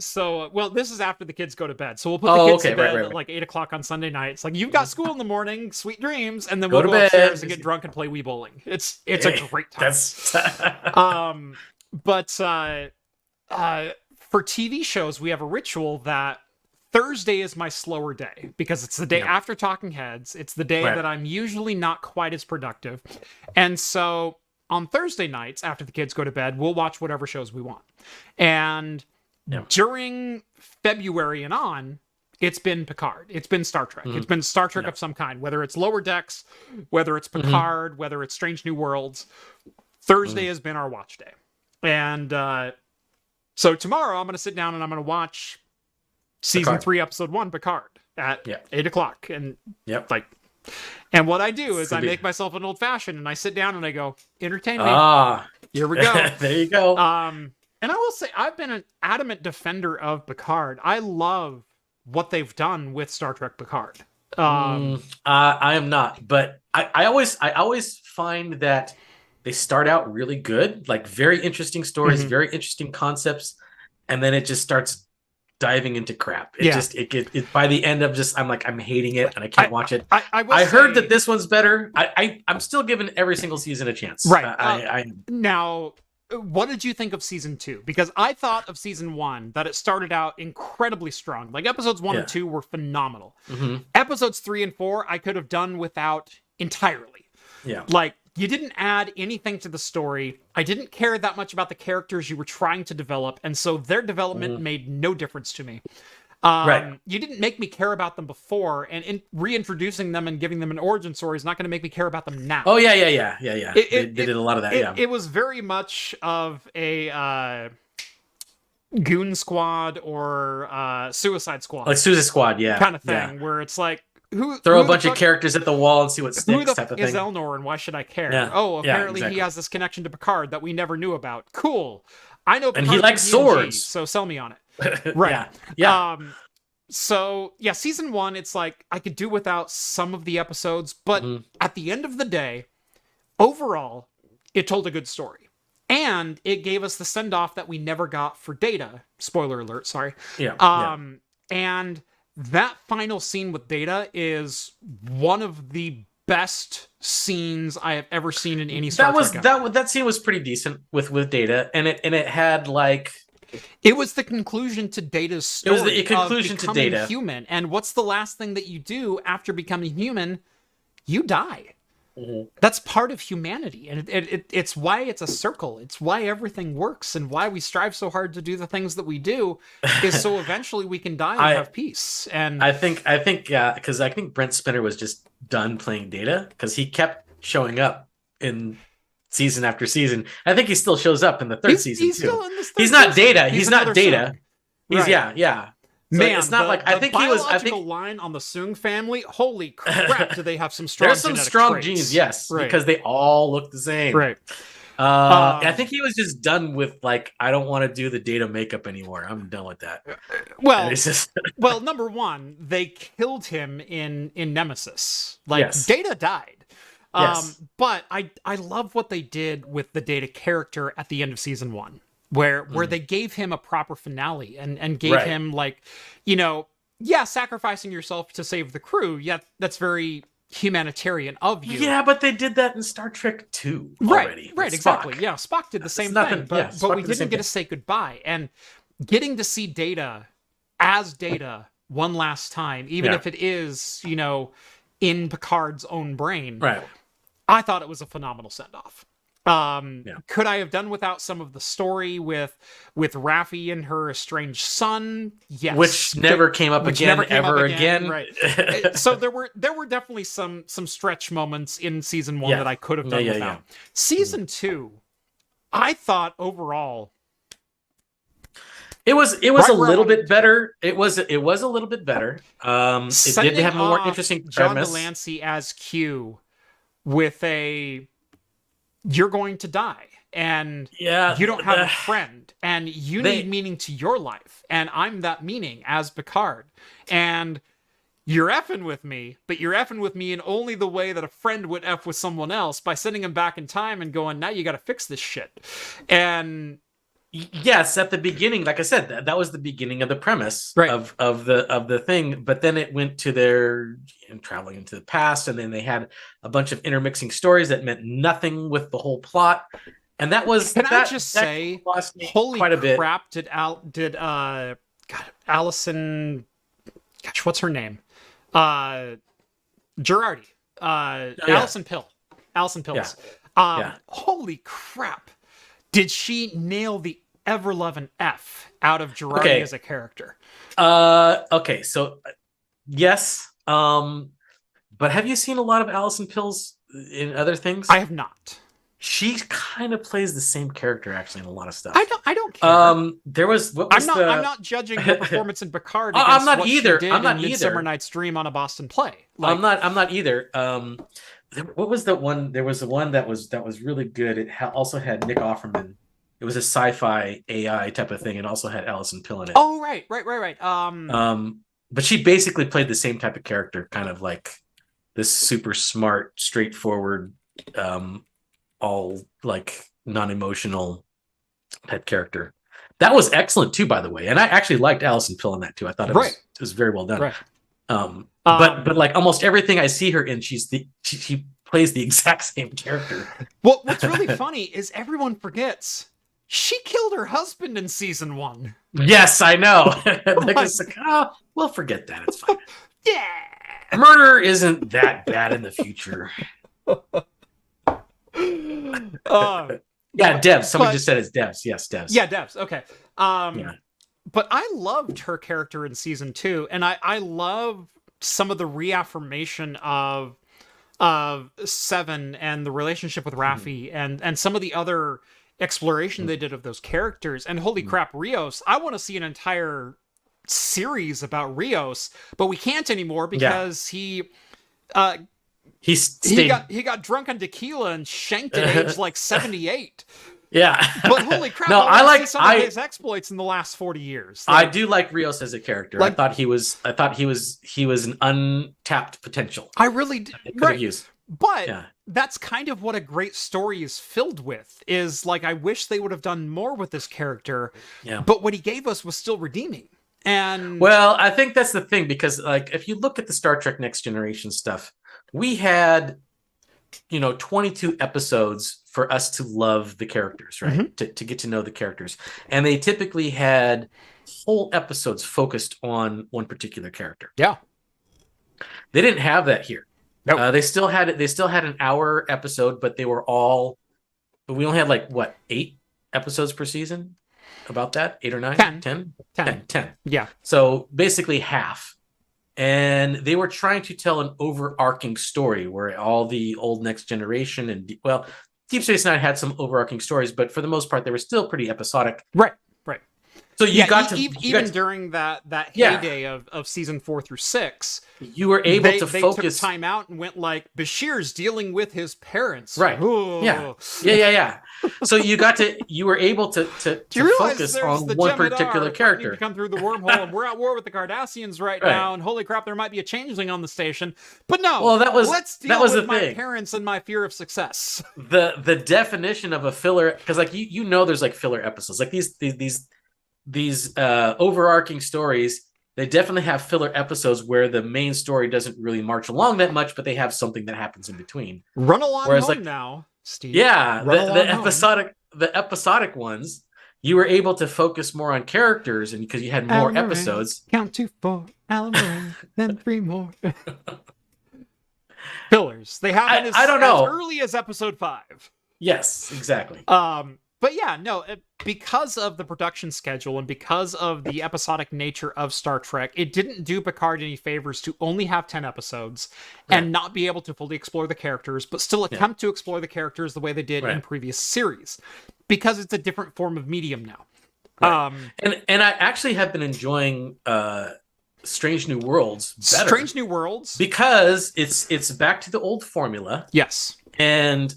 S2: So, this is after the kids go to bed. So we'll put the kids to bed at like 8 o'clock on Sunday night. It's like, you've got school in the morning, sweet dreams, and then we'll go upstairs and get drunk and play Wii bowling. It's a great time. But for TV shows, we have a ritual that Thursday is my slower day because it's the day after Talking Heads. It's the day that I'm usually not quite as productive. And so on Thursday nights, after the kids go to bed, we'll watch whatever shows we want. And during February and on, it's been Picard. It's been Star Trek. It's been Star Trek of some kind, whether it's Lower Decks, whether it's Picard, whether it's Strange New Worlds. Thursday has been our watch day. And so tomorrow I'm going to sit down and I'm going to watch Season 3, Episode 1, Picard at 8 o'clock. And and what I do is I make myself an old fashioned and I sit down and I go, entertain me. Here we go.
S1: There you go.
S2: And I will say, I've been an adamant defender of Picard. I love what they've done with Star Trek Picard.
S1: I am not, but I always find that they start out really good, like very interesting stories, very interesting concepts, and then it just starts diving into crap. It by the end of I'm hating it and I can't watch it. I heard that this one's better. I'm still giving every single season a chance.
S2: Right. Now, what did you think of season 2? Because I thought of season 1 that it started out incredibly strong. Like episodes 1 and 2 were phenomenal. Episodes 3 and 4 I could have done without entirely.
S1: Yeah.
S2: Like, you didn't add anything to the story. I didn't care that much about the characters you were trying to develop, and so their development made no difference to me. You didn't make me care about them before, and reintroducing them and giving them an origin story is not going to make me care about them now.
S1: Oh, yeah. They did a lot of that,
S2: It was very much of a Goon Squad or Suicide Squad.
S1: Like Suicide Squad,
S2: kind of thing, where it's like,
S1: throw a bunch of characters at the wall and see what sticks.
S2: Who the
S1: type of
S2: is
S1: thing.
S2: Elnor and why should I care?
S1: Yeah.
S2: Oh, apparently he has this connection to Picard that we never knew about. Cool. I know Picard
S1: and he likes swords,
S2: so sell me on it. Right.
S1: Yeah.
S2: So yeah, season 1, it's like I could do without some of the episodes, but at the end of the day, overall, it told a good story. And it gave us the send-off that we never got for Data. Spoiler alert, sorry.
S1: Yeah.
S2: And that final scene with Data is one of the best scenes I have ever seen in any Star Trek ever.
S1: That scene was pretty decent with Data, and it had like
S2: it was the conclusion to Data's story.
S1: It was the conclusion
S2: of
S1: to
S2: becoming
S1: Data.
S2: human. And what's the last thing that you do after becoming human? You die. That's part of humanity, and it's why it's a circle. It's why everything works, and why we strive so hard to do the things that we do, is so eventually we can die and have peace. And
S1: I think because I think Brent Spinner was just done playing Data, because he kept showing up in season after season. I think he still shows up in the third season
S2: he's
S1: too.
S2: Still in this
S1: he's
S2: season.
S1: Not Data. He's not Data.
S2: Son.
S1: He's
S2: right.
S1: yeah. So
S2: Man,
S1: it's not like I think he was. I think
S2: line on the Soong family. Holy crap! Do they have some strong?
S1: There's some strong
S2: traits.
S1: genes, yes,
S2: right.
S1: because they all look the same.
S2: Right.
S1: I think he was just done with like, I don't want to do the Data makeup anymore. I'm done with that.
S2: Well,
S1: just...
S2: well, number one, they killed him in Nemesis. Like Data died. But I love what they did with the Data character at the end of season 1. Where they gave him a proper finale and gave him, like, sacrificing yourself to save the crew. Yeah, that's very humanitarian of you.
S1: Yeah, but they did that in Star Trek 2 already.
S2: Right, exactly. Yeah, Spock did the same thing, but we didn't get to say goodbye. And getting to see Data as Data one last time, even if it is, in Picard's own brain, I thought it was a phenomenal send-off. Could I have done without some of the story with Raffi and her estranged son? Yes,
S1: which never came up again, ever again.
S2: Right. So there were definitely some stretch moments in season 1 that I could have done without. Season 2, I thought overall
S1: it was a little bit better. It was a little bit better. It did have a more interesting premise.
S2: John Delancey as Q with a you're going to die, and you don't have a friend, and you need meaning to your life, and I'm that meaning as Picard, and you're effing with me, but you're effing with me in only the way that a friend would F with someone else, by sending him back in time and going, now you gotta fix this shit. And
S1: yes, at the beginning, like I said, that was the beginning of the premise of the thing. But then it went to their traveling into the past, and then they had a bunch of intermixing stories that meant nothing with the whole plot. And that was
S2: I just say, holy
S1: quite a bit.
S2: Crap! Did Allison? Gosh, what's her name? Girardi. Allison Pill. Allison Pills. Holy crap! Did she nail the ever-loving F out of Girardi as a character?
S1: Okay, so yes. But have you seen a lot of Allison Pills in other things?
S2: I have not.
S1: She kind of plays the same character actually in a lot of stuff.
S2: I don't care.
S1: There was
S2: I'm not judging her performance in Picard.
S1: I'm not
S2: what
S1: either.
S2: She did
S1: I'm not
S2: in
S1: either.
S2: Midsummer Night's Dream on a Boston play.
S1: I'm not either. What was that one? There was the one that was really good. It also had Nick Offerman. It was a sci-fi AI type of thing, and also had Allison Pill in it.
S2: Oh, right.
S1: But she basically played the same type of character, kind of like this super smart, straightforward, all like non-emotional type character. That was excellent too, by the way. And I actually liked Allison Pill in that too. I thought it was very well done.
S2: Right.
S1: But like almost everything I see her in, she plays the exact same character.
S2: Well, what's really funny is everyone forgets she killed her husband in season 1.
S1: Yes, I know. It's like, we'll forget that. It's fine.
S2: Yeah.
S1: Murder isn't that bad in the future. Devs. Someone just said it's Devs. Yes, Devs.
S2: Yeah, Devs. Okay. But I loved her character in season 2, and I love some of the reaffirmation of Seven and the relationship with Raffi, and some of the other exploration they did of those characters. And holy crap, Rios! I want to see an entire series about Rios, but we can't anymore because he got drunk on tequila and shanked at age like 78.
S1: Yeah.
S2: But holy crap!
S1: No,
S2: I
S1: I
S2: like
S1: like
S2: some of his exploits in the last 40 years.
S1: I do like Rios as a character.
S2: Like-
S1: I thought he was an untapped potential
S2: I really did.
S1: they could have used.
S2: But
S1: Yeah.
S2: that's kind of what a great story is filled with. Is like, I wish they would have done more with this character.
S1: Yeah.
S2: But what he gave us was still redeeming. And
S1: Well, I think that's the thing, because like if you look at the Star Trek Next Generation stuff, we had 22 episodes for us to love the characters, right?
S2: Mm-hmm.
S1: To get to know the characters. And they typically had whole episodes focused on one particular character.
S2: yeah,
S1: They didn't have that here.
S2: Nope.
S1: They still had an hour episode, but we only had like what, 8 episodes per season? About that? 8 or 9?
S2: 10.
S1: 10.
S2: yeah.
S1: So basically half. And they were trying to tell an overarching story where all the old Next Generation and Deep Space Nine had some overarching stories, but for the most part, they were still pretty episodic.
S2: Right.
S1: So you got to
S2: even during that heyday of season 4 through 6,
S1: you were able to
S2: they
S1: focus.
S2: took time out and went like, Bashir's dealing with his parents.
S1: Right.
S2: Ooh.
S1: Yeah. So you were able to
S2: Do you realize
S1: focus
S2: there's
S1: on
S2: the
S1: one
S2: Jem'Hadar
S1: particular
S2: threatening
S1: character.
S2: to come through the wormhole, and we're at war with the Cardassians right now, and holy crap, there might be a changeling on the station. But no,
S1: Well,
S2: let's deal with
S1: the
S2: my
S1: thing.
S2: parents and my fear of success.
S1: The definition of a filler, because like there's like filler episodes, like these overarching stories. They definitely have filler episodes where the main story doesn't really march along that much, but they have something that happens in between.
S2: Run along
S1: Whereas,
S2: home
S1: like,
S2: now, Steve.
S1: Yeah,
S2: Run along home.
S1: the episodic ones, you were able to focus more on characters, and because you had more
S2: Alan
S1: episodes.
S2: Count to 4, Alan Moran, then 3 more. Fillers. They happen
S1: I don't know.
S2: as early as episode 5.
S1: Yes, exactly.
S2: But yeah, no, because of the production schedule and because of the episodic nature of Star Trek, it didn't do Picard any favors to only have 10 episodes and not be able to fully explore the characters, but still attempt to explore the characters the way they did in previous series, because it's a different form of medium now.
S1: And I actually have been enjoying Strange New Worlds better.
S2: Strange New Worlds,
S1: because it's back to the old formula.
S2: Yes.
S1: And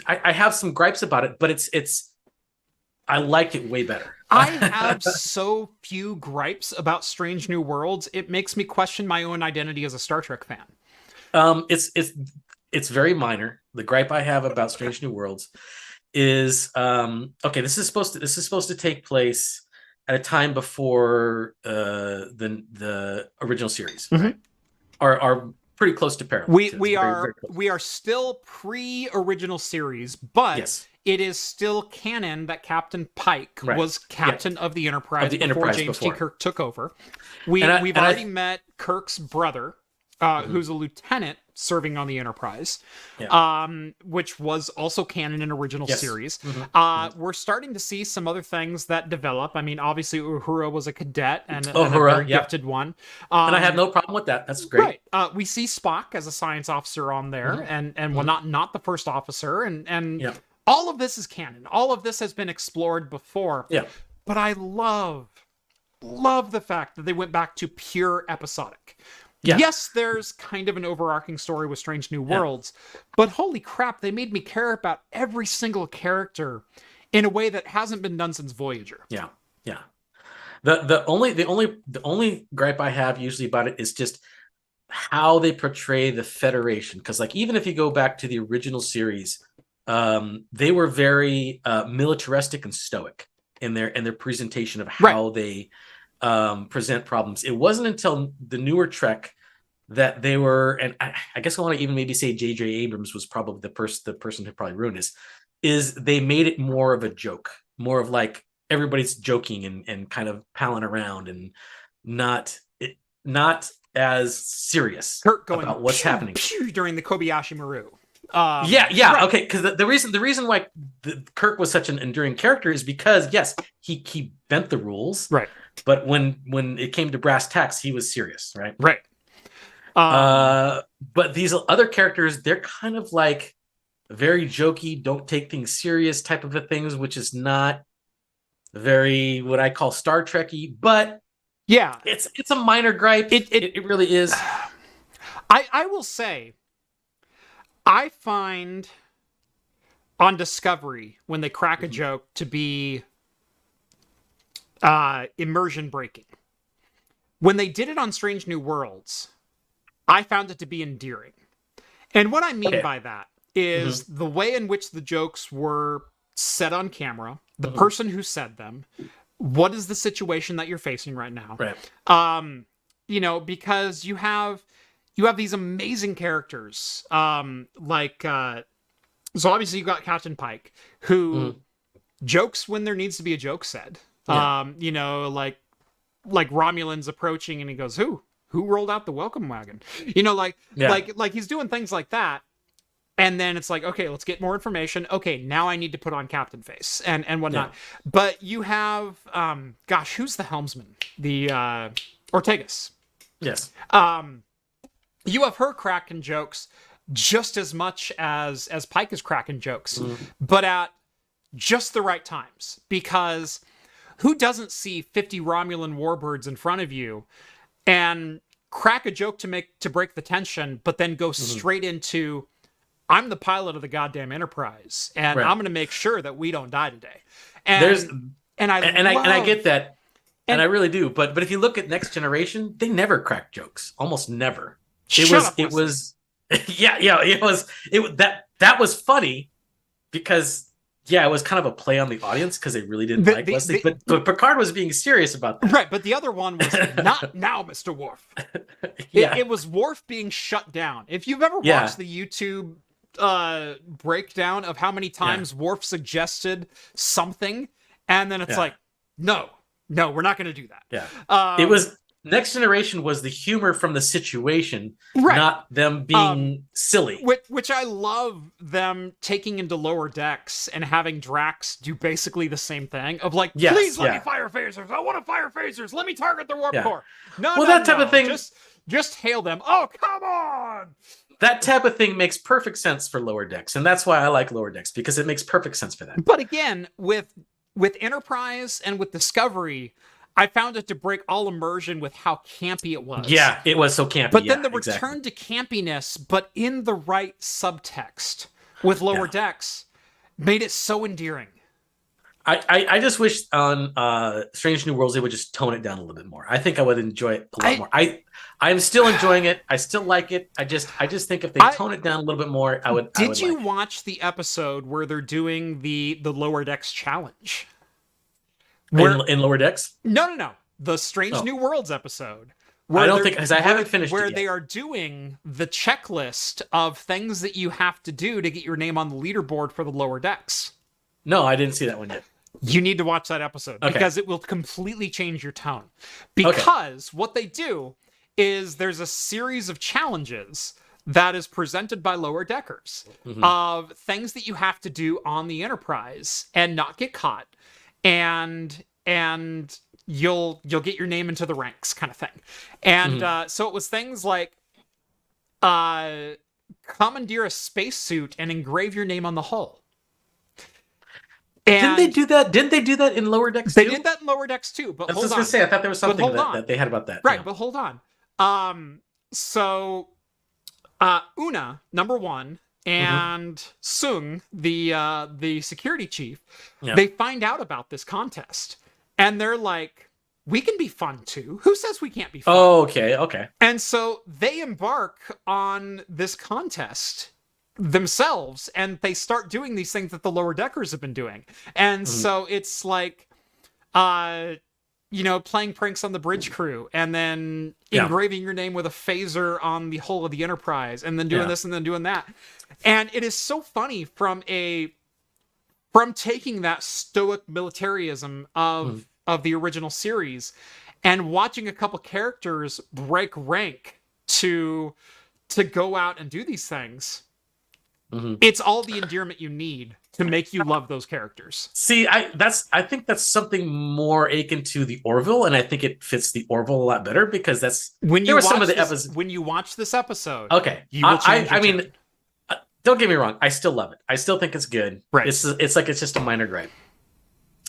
S1: I have some gripes about it, but I like it way better.
S2: I have so few gripes about Strange New Worlds, it makes me question my own identity as a Star Trek fan.
S1: It's very minor. The gripe I have about Strange New Worlds is okay. This is supposed to take place at a time before the original series, right? Are pretty close to parallel.
S2: We are still pre-original series, but it is still canon that Captain Pike was captain of the Enterprise before James T. Kirk took over. We've already met Kirk's brother, who's a lieutenant serving on the Enterprise, which was also canon in original series. We're starting to see some other things that develop. I mean, obviously Uhura was a cadet and a very gifted one.
S1: And I have no problem with that. That's great.
S2: Right. We see Spock as a science officer on there, and well, not the first officer, and all of this is canon. All of this has been explored before.
S1: Yeah.
S2: But I love the fact that they went back to pure episodic. Yeah. Yes, there's kind of an overarching story with Strange New Worlds, but holy crap, they made me care about every single character in a way that hasn't been done since Voyager.
S1: Yeah. The only gripe I have usually about it is just how they portray the Federation. Because like even if you go back to the original series, they were very militaristic and stoic in their presentation of how they present problems. It wasn't until the newer Trek that they were, and I guess I want to even maybe say J.J. Abrams was probably the person who probably ruined this, is they made it more of a joke, more of like everybody's joking and kind of palling around and not as serious
S2: Kirk going
S1: about what's happening
S2: during the Kobayashi Maru.
S1: Okay, because the reason why Kirk was such an enduring character is because yes, he bent the rules,
S2: right?
S1: But when it came to brass tacks, he was serious, right?
S2: Right.
S1: But these other characters, they're kind of like very jokey, don't take things serious type of a things, which is not very what I call Star Trek-y, but
S2: yeah,
S1: it's a minor gripe. It really is.
S2: I will say, I find on Discovery when they crack a joke to be immersion breaking. When they did it on Strange New Worlds, I found it to be endearing. And what I mean by that is the way in which the jokes were said on camera, the person who said them, what is the situation that you're facing right now?
S1: Right.
S2: You know, because you have these amazing characters, so obviously you got Captain Pike, who jokes when there needs to be a joke said.
S1: Yeah.
S2: You know, like Romulan's approaching and he goes, Who rolled out the welcome wagon? You know, like he's doing things like that. And then it's like, okay, let's get more information. Okay, now I need to put on Captain Face and whatnot. Yeah. But you have, who's the helmsman? The Ortegas.
S1: Yes.
S2: You have her cracking jokes just as much as Pike is cracking jokes, but at just the right times. Because who doesn't see 50 Romulan warbirds in front of you and crack a joke to break the tension, but then go straight into, I'm the pilot of the goddamn Enterprise, and I'm going to make sure that we don't die today. And
S1: I get that, and I really do. But if you look at Next Generation, they never crack jokes, almost never. It was that was funny because it was kind of a play on the audience because they really didn't like Wesley. But Picard was being serious about that,
S2: right? But the other one was not now, Mr. Worf. It was Worf being shut down. If you've ever watched the YouTube breakdown of how many times Worf suggested something, and then it's like, no, we're not going to do that.
S1: Yeah, it was Next Generation was the humor from the situation, not them being silly.
S2: Which I love them taking into Lower Decks and having Drax do basically the same thing of like, please let me fire phasers. I want to fire phasers. Let me target the warp core. That type of thing. Just hail them. Oh, come on.
S1: That type of thing makes perfect sense for Lower Decks, and that's why I like Lower Decks, because it makes perfect sense for that.
S2: But again, with Enterprise and with Discovery, I found it to break all immersion with how campy it was.
S1: Yeah, it was so campy.
S2: But then the return to campiness, but in the right subtext with Lower Decks, made it so endearing.
S1: I just wish on Strange New Worlds they would just tone it down a little bit more. I think I would enjoy it a lot more. I'm still enjoying it. I still like it. I just think if they tone it down a little bit more, I would. Did
S2: you watch the episode where they're doing the Lower Decks challenge?
S1: In Lower Decks?
S2: No. The Strange New Worlds episode.
S1: I don't think, because I haven't finished it yet.
S2: Where they are doing the checklist of things that you have to do to get your name on the leaderboard for the Lower Decks.
S1: No, I didn't see that one yet.
S2: You need to watch that episode because it will completely change your tone. Because what they do is there's a series of challenges that is presented by Lower Deckers of things that you have to do on the Enterprise and not get caught. And you'll get your name into the ranks kind of thing. And so it was things like commandeer a spacesuit and engrave your name on the hull. And
S1: didn't they do that? Didn't they do that in Lower Decks too?
S2: They did that in Lower Decks too, but
S1: I was just going to say, I thought there was something that they had about that.
S2: Right, but hold on. So Una, number one, and Sung, the security chief, they find out about this contest. And they're like, we can be fun too. Who says we can't be fun?
S1: Oh, okay.
S2: And so they embark on this contest themselves, and they start doing these things that the Lower Deckers have been doing. And so it's like, playing pranks on the bridge crew, and then engraving your name with a phaser on the hull of the Enterprise, and then doing this and then doing that. And it is so funny from taking that stoic militarism of the original series and watching a couple characters break rank to go out and do these things. It's all the endearment you need to make you love those characters.
S1: See, I think that's something more akin to the Orville, and I think it fits the Orville a lot better because that's
S2: when you watch this episode.
S1: Okay,
S2: you will change
S1: I mean, don't get me wrong. I still love it. I still think it's good.
S2: Right.
S1: It's just a minor gripe.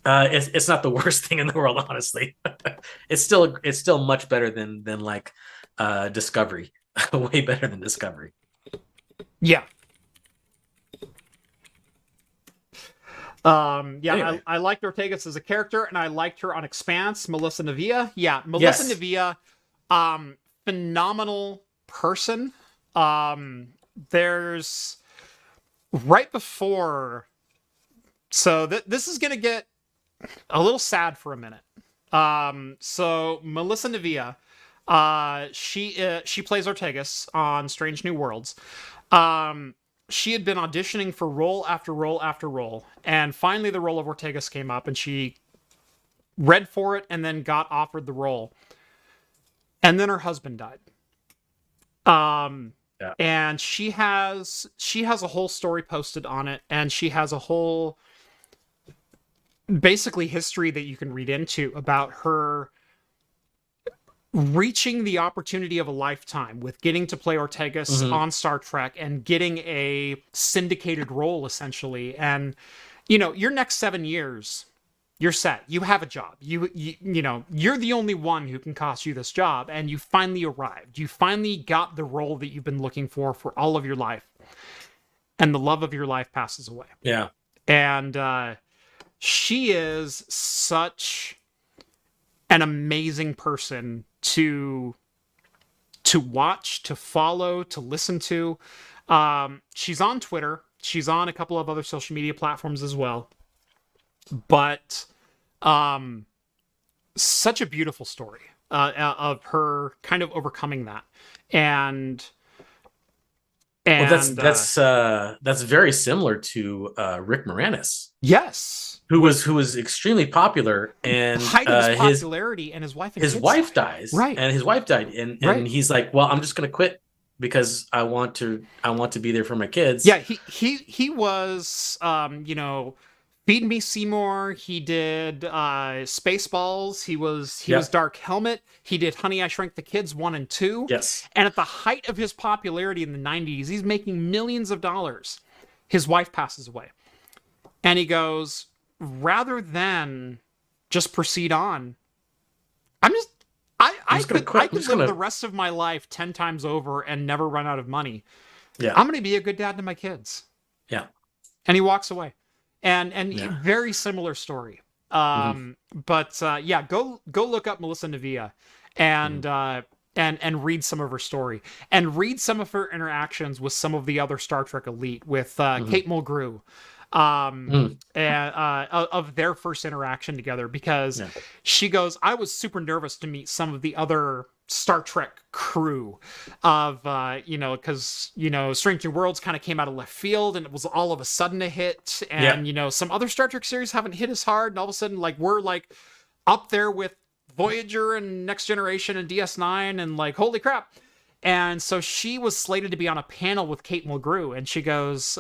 S1: It's not the worst thing in the world, honestly. It's still much better than like Discovery. Way better than Discovery.
S2: Yeah. Yeah,
S1: Anyway.
S2: I liked Ortegas as a character, and I liked her on Expanse, Melissa Navia. Yeah, Melissa
S1: Yes.
S2: Navia, phenomenal person. There's right before, so this is gonna get a little sad for a minute. So Melissa Navia, she plays Ortegas on Strange New Worlds. She had been auditioning for role after role after role, and finally the role of Ortegas came up, and she read for it and then got offered the role. And then her husband died.
S1: Yeah.
S2: And she has a whole story posted on it, and she has a whole basically history that you can read into about her reaching the opportunity of a lifetime with getting to play Ortegas on Star Trek and getting a syndicated role, essentially. And, you know, your next 7 years, you're set. You have a job. You know, you're the only one who can cost you this job, and you finally arrived. You finally got the role that you've been looking for all of your life. And the love of your life passes away.
S1: Yeah.
S2: And she is such an amazing person to watch, to follow, to listen to. She's on Twitter. She's on a couple of other social media platforms as well. But such a beautiful story of her kind of overcoming that. And
S1: Well, that's very similar to Rick Moranis.
S2: Yes.
S1: Who was extremely popular, and
S2: height of his popularity, and his wife
S1: dies,
S2: right?
S1: And his wife died, and he's like, well, I'm just gonna quit because I want to be there for my kids.
S2: Yeah, he was you know, Feed Me Seymour. He did Spaceballs. He was Dark Helmet. He did Honey, I Shrunk the Kids 1 and 2.
S1: Yes.
S2: And at the height of his popularity in the 90s, he's making millions of dollars. His wife passes away, and he goes, rather than just proceed on, I could live the rest of my life 10 times over and never run out of money.
S1: Yeah.
S2: I'm going to be a good dad to my kids.
S1: Yeah.
S2: And he walks away. And very similar story. But yeah, go look up Melissa Navia and read some of her story, and read some of her interactions with some of the other Star Trek elite, with Kate Mulgrew. And of their first interaction together, because she goes, I was super nervous to meet some of the other Star Trek crew of, you know, because, you know, Strange New Worlds kind of came out of left field, and it was all of a sudden a hit. And, you know, some other Star Trek series haven't hit as hard, and all of a sudden, like, we're like up there with Voyager and Next Generation and DS9, and like, holy crap. And so she was slated to be on a panel with Kate Mulgrew, and she goes,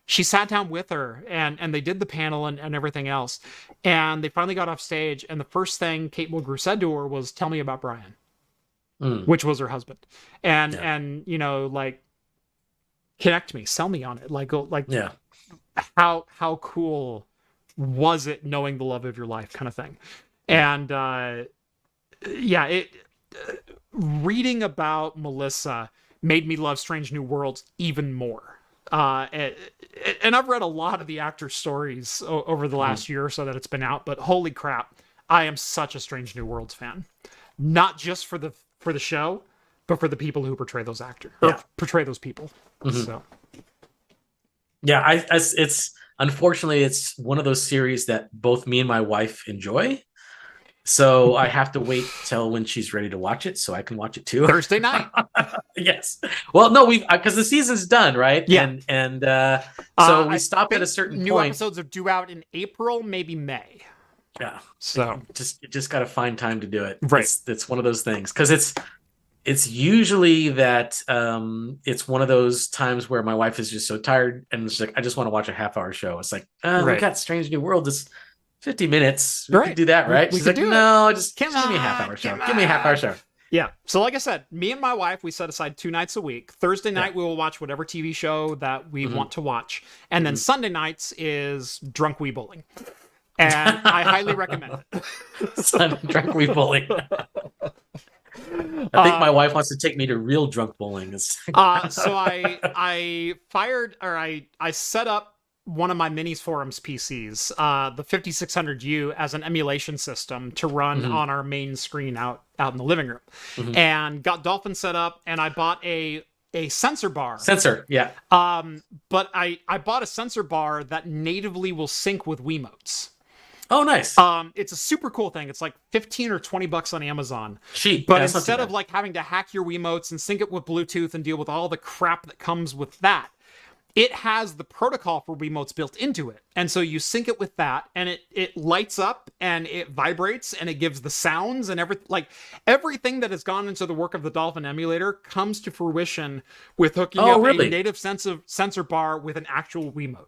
S2: she sat down with her, and they did the panel and everything else. And they finally got off stage, and the first thing Kate Mulgrew said to her was, tell me about Brian, which was her husband. And you know, like, connect me, sell me on it. Like, how cool was it knowing the love of your life, kind of thing. And reading about Melissa made me love Strange New Worlds even more. And I've read a lot of the actors' stories over the last year or so that it's been out, but holy crap, I am such a Strange New Worlds fan. Not just for the show, but for the people who portray those actors, or portray those people. So,
S1: yeah, it's unfortunately it's one of those series that both me and my wife enjoy. So I have to wait till when she's ready to watch it so I can watch it too.
S2: Thursday night.
S1: Yes. Well, no, because the season's done, right?
S2: Yeah.
S1: And so we stopped at a certain
S2: new
S1: point.
S2: episodes are due out in April, maybe May.
S1: Yeah.
S2: So
S1: just got to find time to do it.
S2: Right.
S1: It's one of those things, because it's usually that it's one of those times where my wife is just so tired and it's like, I just want to watch a half-hour show. It's like, we got Strange New World. It's 50 minutes. We could do that, right?
S2: We
S1: She's
S2: could
S1: like,
S2: do
S1: no,
S2: it.
S1: just give me a half-hour show. Give me a half-hour show.
S2: Yeah. So like I said, me and my wife, we set aside 2 nights a week. Thursday night, we will watch whatever TV show that we want to watch. And then Sunday nights is Drunk Wee Bowling. And I highly recommend it.
S1: Drunk Wee Bowling. I think my wife wants to take me to real drunk bowling.
S2: So I set up one of my minis forums PCs, the 5600U, as an emulation system to run on our main screen out in the living room, and got Dolphin set up, and I bought a sensor bar.
S1: Yeah.
S2: But I bought a sensor bar that natively will sync with Wiimotes.
S1: Oh, nice.
S2: It's a super cool thing. It's like $15 or $20 on Amazon.
S1: Cheap.
S2: But instead of like having to hack your Wiimotes and sync it with Bluetooth and deal with all the crap that comes with that, it has the protocol for Wiimotes built into it. And so you sync it with that, and it lights up and it vibrates and it gives the sounds and everything that has gone into the work of the Dolphin emulator comes to fruition with hooking up a native sensor bar with an actual Wiimote.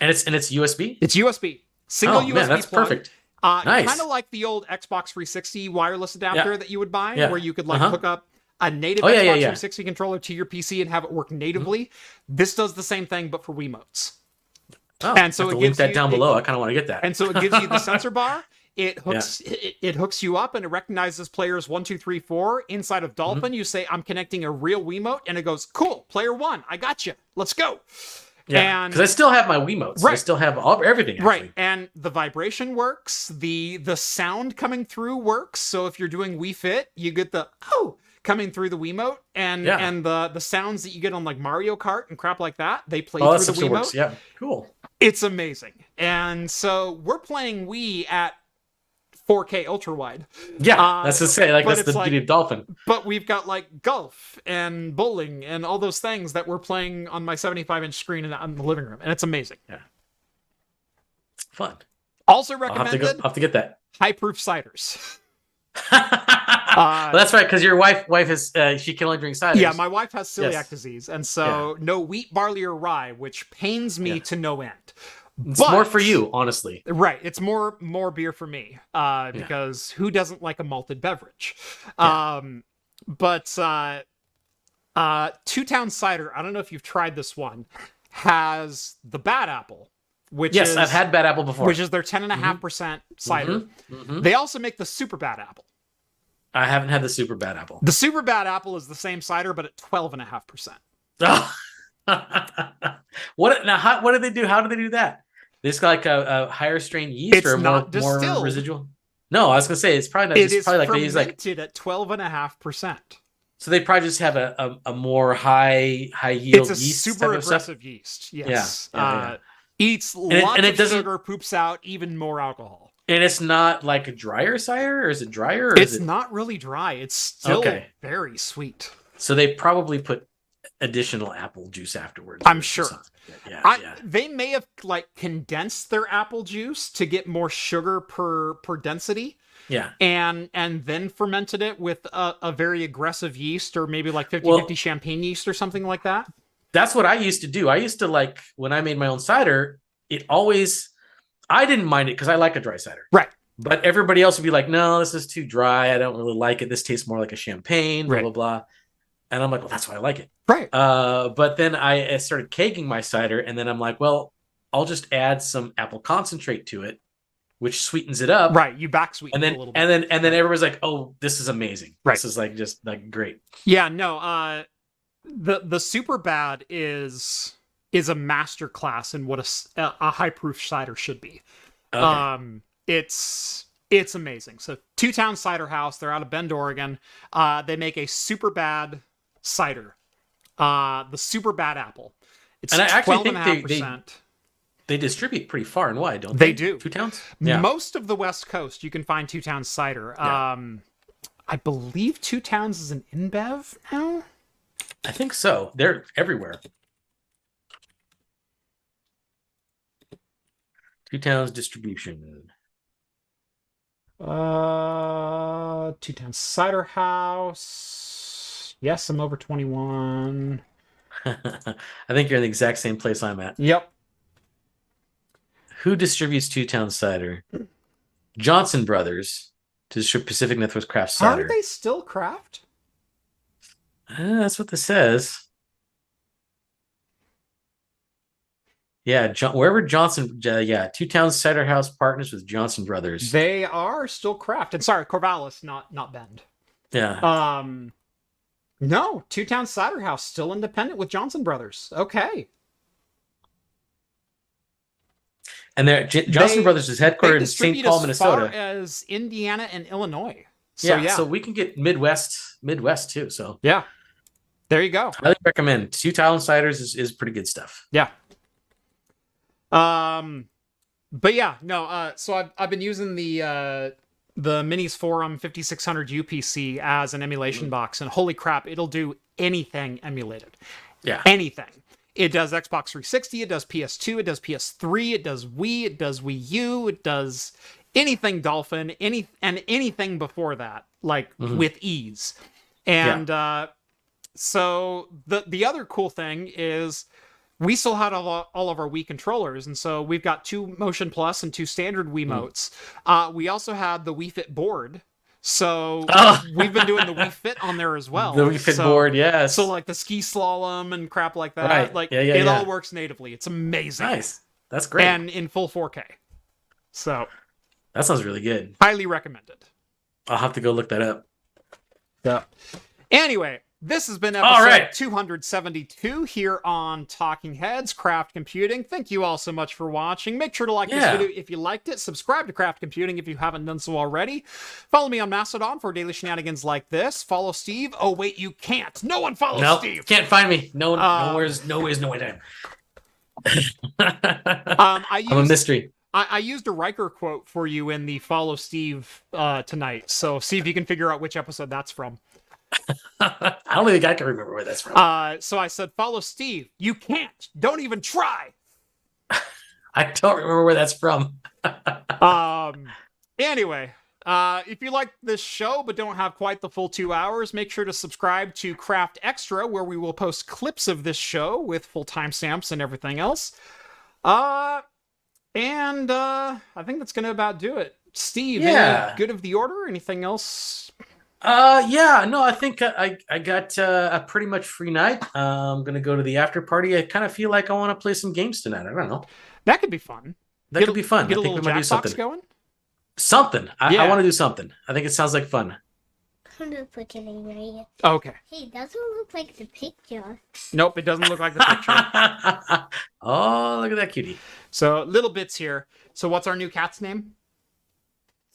S1: And it's USB?
S2: It's USB. Single USB
S1: man, that's
S2: plug.
S1: Perfect.
S2: Nice. Kind of like the old Xbox 360 wireless adapter that you would buy, where you could hook up a native Xbox 360 controller to your PC and have it work natively. This does the same thing, but for Wiimotes.
S1: Oh,
S2: and so
S1: it gives link that down below. I kind of want to get that.
S2: And so it gives you the sensor bar. It hooks it hooks you up, and it recognizes players 1, 2, 3, 4 inside of Dolphin. You say, "I'm connecting a real Wiimote," and it goes, "Cool, player 1, I got you. Let's go."
S1: Yeah, because I still have my Wiimotes. Right. I still have everything. Actually.
S2: Right, and the vibration works. The sound coming through works. So if you're doing Wii Fit, you get the coming through the Wiimote, and the sounds that you get on like Mario Kart and crap like that, they play through the Wiimote.
S1: Works. Yeah, cool.
S2: It's amazing. And so we're playing Wii at 4K ultra wide.
S1: Yeah, that's to say, that's the beauty of Dolphin.
S2: But we've got like golf and bowling and all those things that we're playing on my 75-inch screen in the living room, and it's amazing.
S1: Yeah, it's fun.
S2: Also recommended.
S1: I'll have to get that.
S2: High proof ciders.
S1: Well, that's right, because your wife is she can only drink ciders.
S2: Yeah, my wife has celiac disease, and so no wheat, barley, or rye, which pains me to no end.
S1: It's more for you, honestly.
S2: Right. It's more beer for me, because who doesn't like a malted beverage?
S1: Yeah.
S2: But Two Town Cider, I don't know if you've tried this one, has the Bad Apple, which is...
S1: I've had Bad Apple before.
S2: Which is their 10.5% cider. They also make the Super Bad Apple.
S1: I haven't had the Super Bad Apple.
S2: The Super Bad Apple is the same cider, but at 12.5%.
S1: Oh. What do they do? How do they do that? They just got like a higher strain yeast or more residual? No, I was gonna say it's probably not. It's probably like they use
S2: fermented at 12.5%.
S1: So they probably just have a more high yield.
S2: It's a
S1: yeast
S2: super aggressive yeast. Yes.
S1: Yeah.
S2: Eats lots of sugar, poops out even more alcohol.
S1: And it's not like a drier cider, or is it drier? Or
S2: it's not really dry. It's still very sweet.
S1: So they probably put additional apple juice afterwards.
S2: I'm sure.
S1: Yeah.
S2: They may have like condensed their apple juice to get more sugar per density.
S1: Yeah.
S2: And then fermented it with a very aggressive yeast, or maybe like 50-50 champagne yeast or something like that.
S1: That's what I used to do. I used to like, when I made my own cider, I didn't mind it because I like a dry cider.
S2: Right.
S1: But everybody else would be like, no, this is too dry. I don't really like it. This tastes more like a champagne, blah, blah, blah. And I'm like, well, that's why I like it.
S2: Right.
S1: But then I started kegging my cider, and then I'm like, well, I'll just add some apple concentrate to it, which sweetens it up.
S2: Right. You back sweeten it a little bit.
S1: And then everyone's like, oh, this is amazing.
S2: Right.
S1: This is like just like great.
S2: Yeah, no, the Super Bad is a master class in what a high proof cider should be. Okay. It's amazing. So Two Town Cider House, they're out of Bend, Oregon. They make a Super Bad cider. The Super Bad Apple. It's 12.5%.
S1: They distribute pretty far and wide, don't they?
S2: They do.
S1: Two Towns? Yeah.
S2: Most of the West Coast, you can find Two Towns cider. Yeah. I believe Two Towns is an InBev now?
S1: I think so. They're everywhere. Two Towns distribution.
S2: Two Towns Cider House. Yes, I'm over 21.
S1: I think you're in the exact same place I'm at.
S2: Yep.
S1: Who distributes Two Towns cider? Johnson Brothers to distribute Pacific Northwest Craft Cider.
S2: Aren't they still craft?
S1: That's what this says. Yeah, wherever Johnson, Two Towns Cider House partners with Johnson Brothers.
S2: They are still craft. And sorry, Corvallis, not Bend.
S1: Yeah.
S2: No, Two Towns Cider House still independent with Johnson Brothers. Okay.
S1: And Johnson Brothers is
S2: They
S1: headquartered in St.
S2: distribute
S1: Paul,
S2: as
S1: Minnesota.
S2: far as Indiana and Illinois. So,
S1: So we can get Midwest too. So
S2: yeah, there you go.
S1: highly recommend. 2 Tile Insiders is pretty good stuff.
S2: Yeah. But yeah, no. So I've been using the Minis Forum 5600 UPC as an emulation box, and holy crap, it'll do anything emulated.
S1: Yeah.
S2: Anything. It does Xbox 360, it does PS2, it does PS3, it does Wii, it does Wii U, it does anything Dolphin, anything before that, like with ease. And so the other cool thing is we still had all of our Wii controllers, and so we've got 2 Motion Plus and 2 standard Wiimotes. We also had the Wii Fit board. So we've been doing the Wii Fit on there as well.
S1: The Wii Fit board, yes.
S2: So like the ski slalom and crap like that.
S1: Right.
S2: Like
S1: it
S2: all works natively. It's amazing.
S1: Nice. That's great.
S2: And in full 4K. So
S1: that sounds really good.
S2: highly recommended.
S1: I'll have to go look that up.
S2: Yeah. Anyway, this has been
S1: All
S2: episode
S1: right.
S2: 272 here on Talking Heads Craft Computing. Thank you all so much for watching. Make sure to like this video if you liked it. Subscribe to Craft Computing if you haven't done so already. Follow me on Mastodon for daily shenanigans like this. Follow Steve. Oh wait, you can't. No one follows Steve.
S1: Can't find me. No one. Nowhere's no time. I'm a mystery.
S2: I used a Riker quote for you in the Follow Steve tonight. So see if you can figure out which episode that's from.
S1: I don't think I can remember where that's from.
S2: So I said, follow Steve. You can't. Don't even try.
S1: I don't remember where that's from.
S2: Anyway, if you like this show but don't have quite the full 2 hours, make sure to subscribe to Craft Extra, where we will post clips of this show with full timestamps and everything else. I think that's gonna about do it. Steve, any good of the order? Anything else?
S1: I think I got a pretty much free night. I'm gonna go to the after party. I kind of feel like I want to play some games tonight. I don't know.
S2: That could be fun.
S1: That could be fun.
S2: Get
S1: I
S2: a
S1: think
S2: little
S1: we might do something.
S2: going.
S1: I want to do something. I think it sounds like fun.
S4: I'm just looking at it.
S2: Okay.
S4: Hey, it doesn't look like the picture.
S2: Nope, it doesn't look like the picture.
S1: Oh, look at that cutie.
S2: So little bits here. So what's our new cat's name?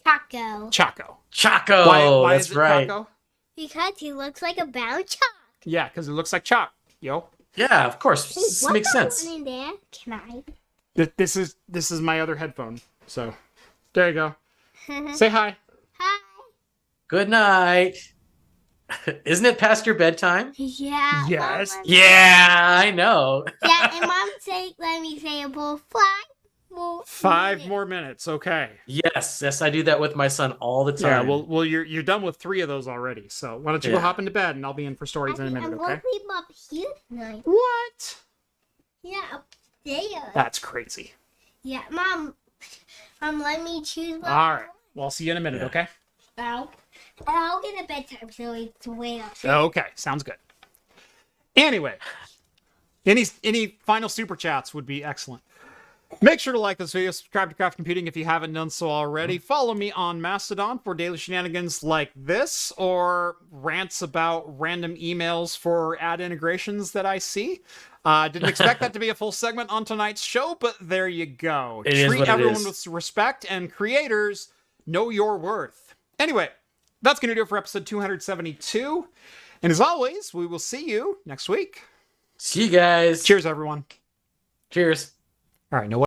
S4: Taco.
S2: Chaco.
S1: Chaco.
S2: Why
S1: That's
S2: is it
S1: right.
S2: Chaco?
S4: Because he looks like a brown chalk.
S2: Yeah, because it looks like chalk. Yo.
S1: Yeah, of course.
S4: Hey,
S1: This
S4: what's
S1: makes
S4: that
S1: sense.
S4: one in there? Can I?
S2: This is my other headphone. So there you go. Say hi.
S4: Hi.
S1: Good night. Isn't it past your bedtime?
S4: Yeah.
S2: Yes.
S4: Mom,
S1: Yeah, I know.
S4: yeah, and Mom said, let me say a bull fly.
S2: 5 more minutes. Okay.
S1: Yes, I do that with my son all the
S2: Yeah.
S1: time.
S2: Well, you're done with 3 of those already. So why don't you go hop into bed and I'll be in for stories in a minute.
S4: I'm
S2: Okay.
S4: going to leave up here tonight.
S2: What?
S4: Yeah, up there.
S2: That's crazy.
S4: Yeah, Mom, let me choose what
S2: All right. Well, I'll see you in a minute. Okay.
S4: I'll get a bedtime so it's way up.
S2: Okay. Sounds good. Anyway, any final super chats would be excellent. Make sure to like this video, subscribe to Craft Computing if you haven't done so already. Follow me on Mastodon for daily shenanigans like this, or rants about random emails for ad integrations that I see. Didn't expect that to be a full segment on tonight's show, but there you go. Treat everyone with respect, and creators, know your worth. Anyway, that's going to do it for episode 272. And as always, we will see you next week.
S1: See you guys.
S2: Cheers, everyone.
S1: Cheers.
S2: All right, no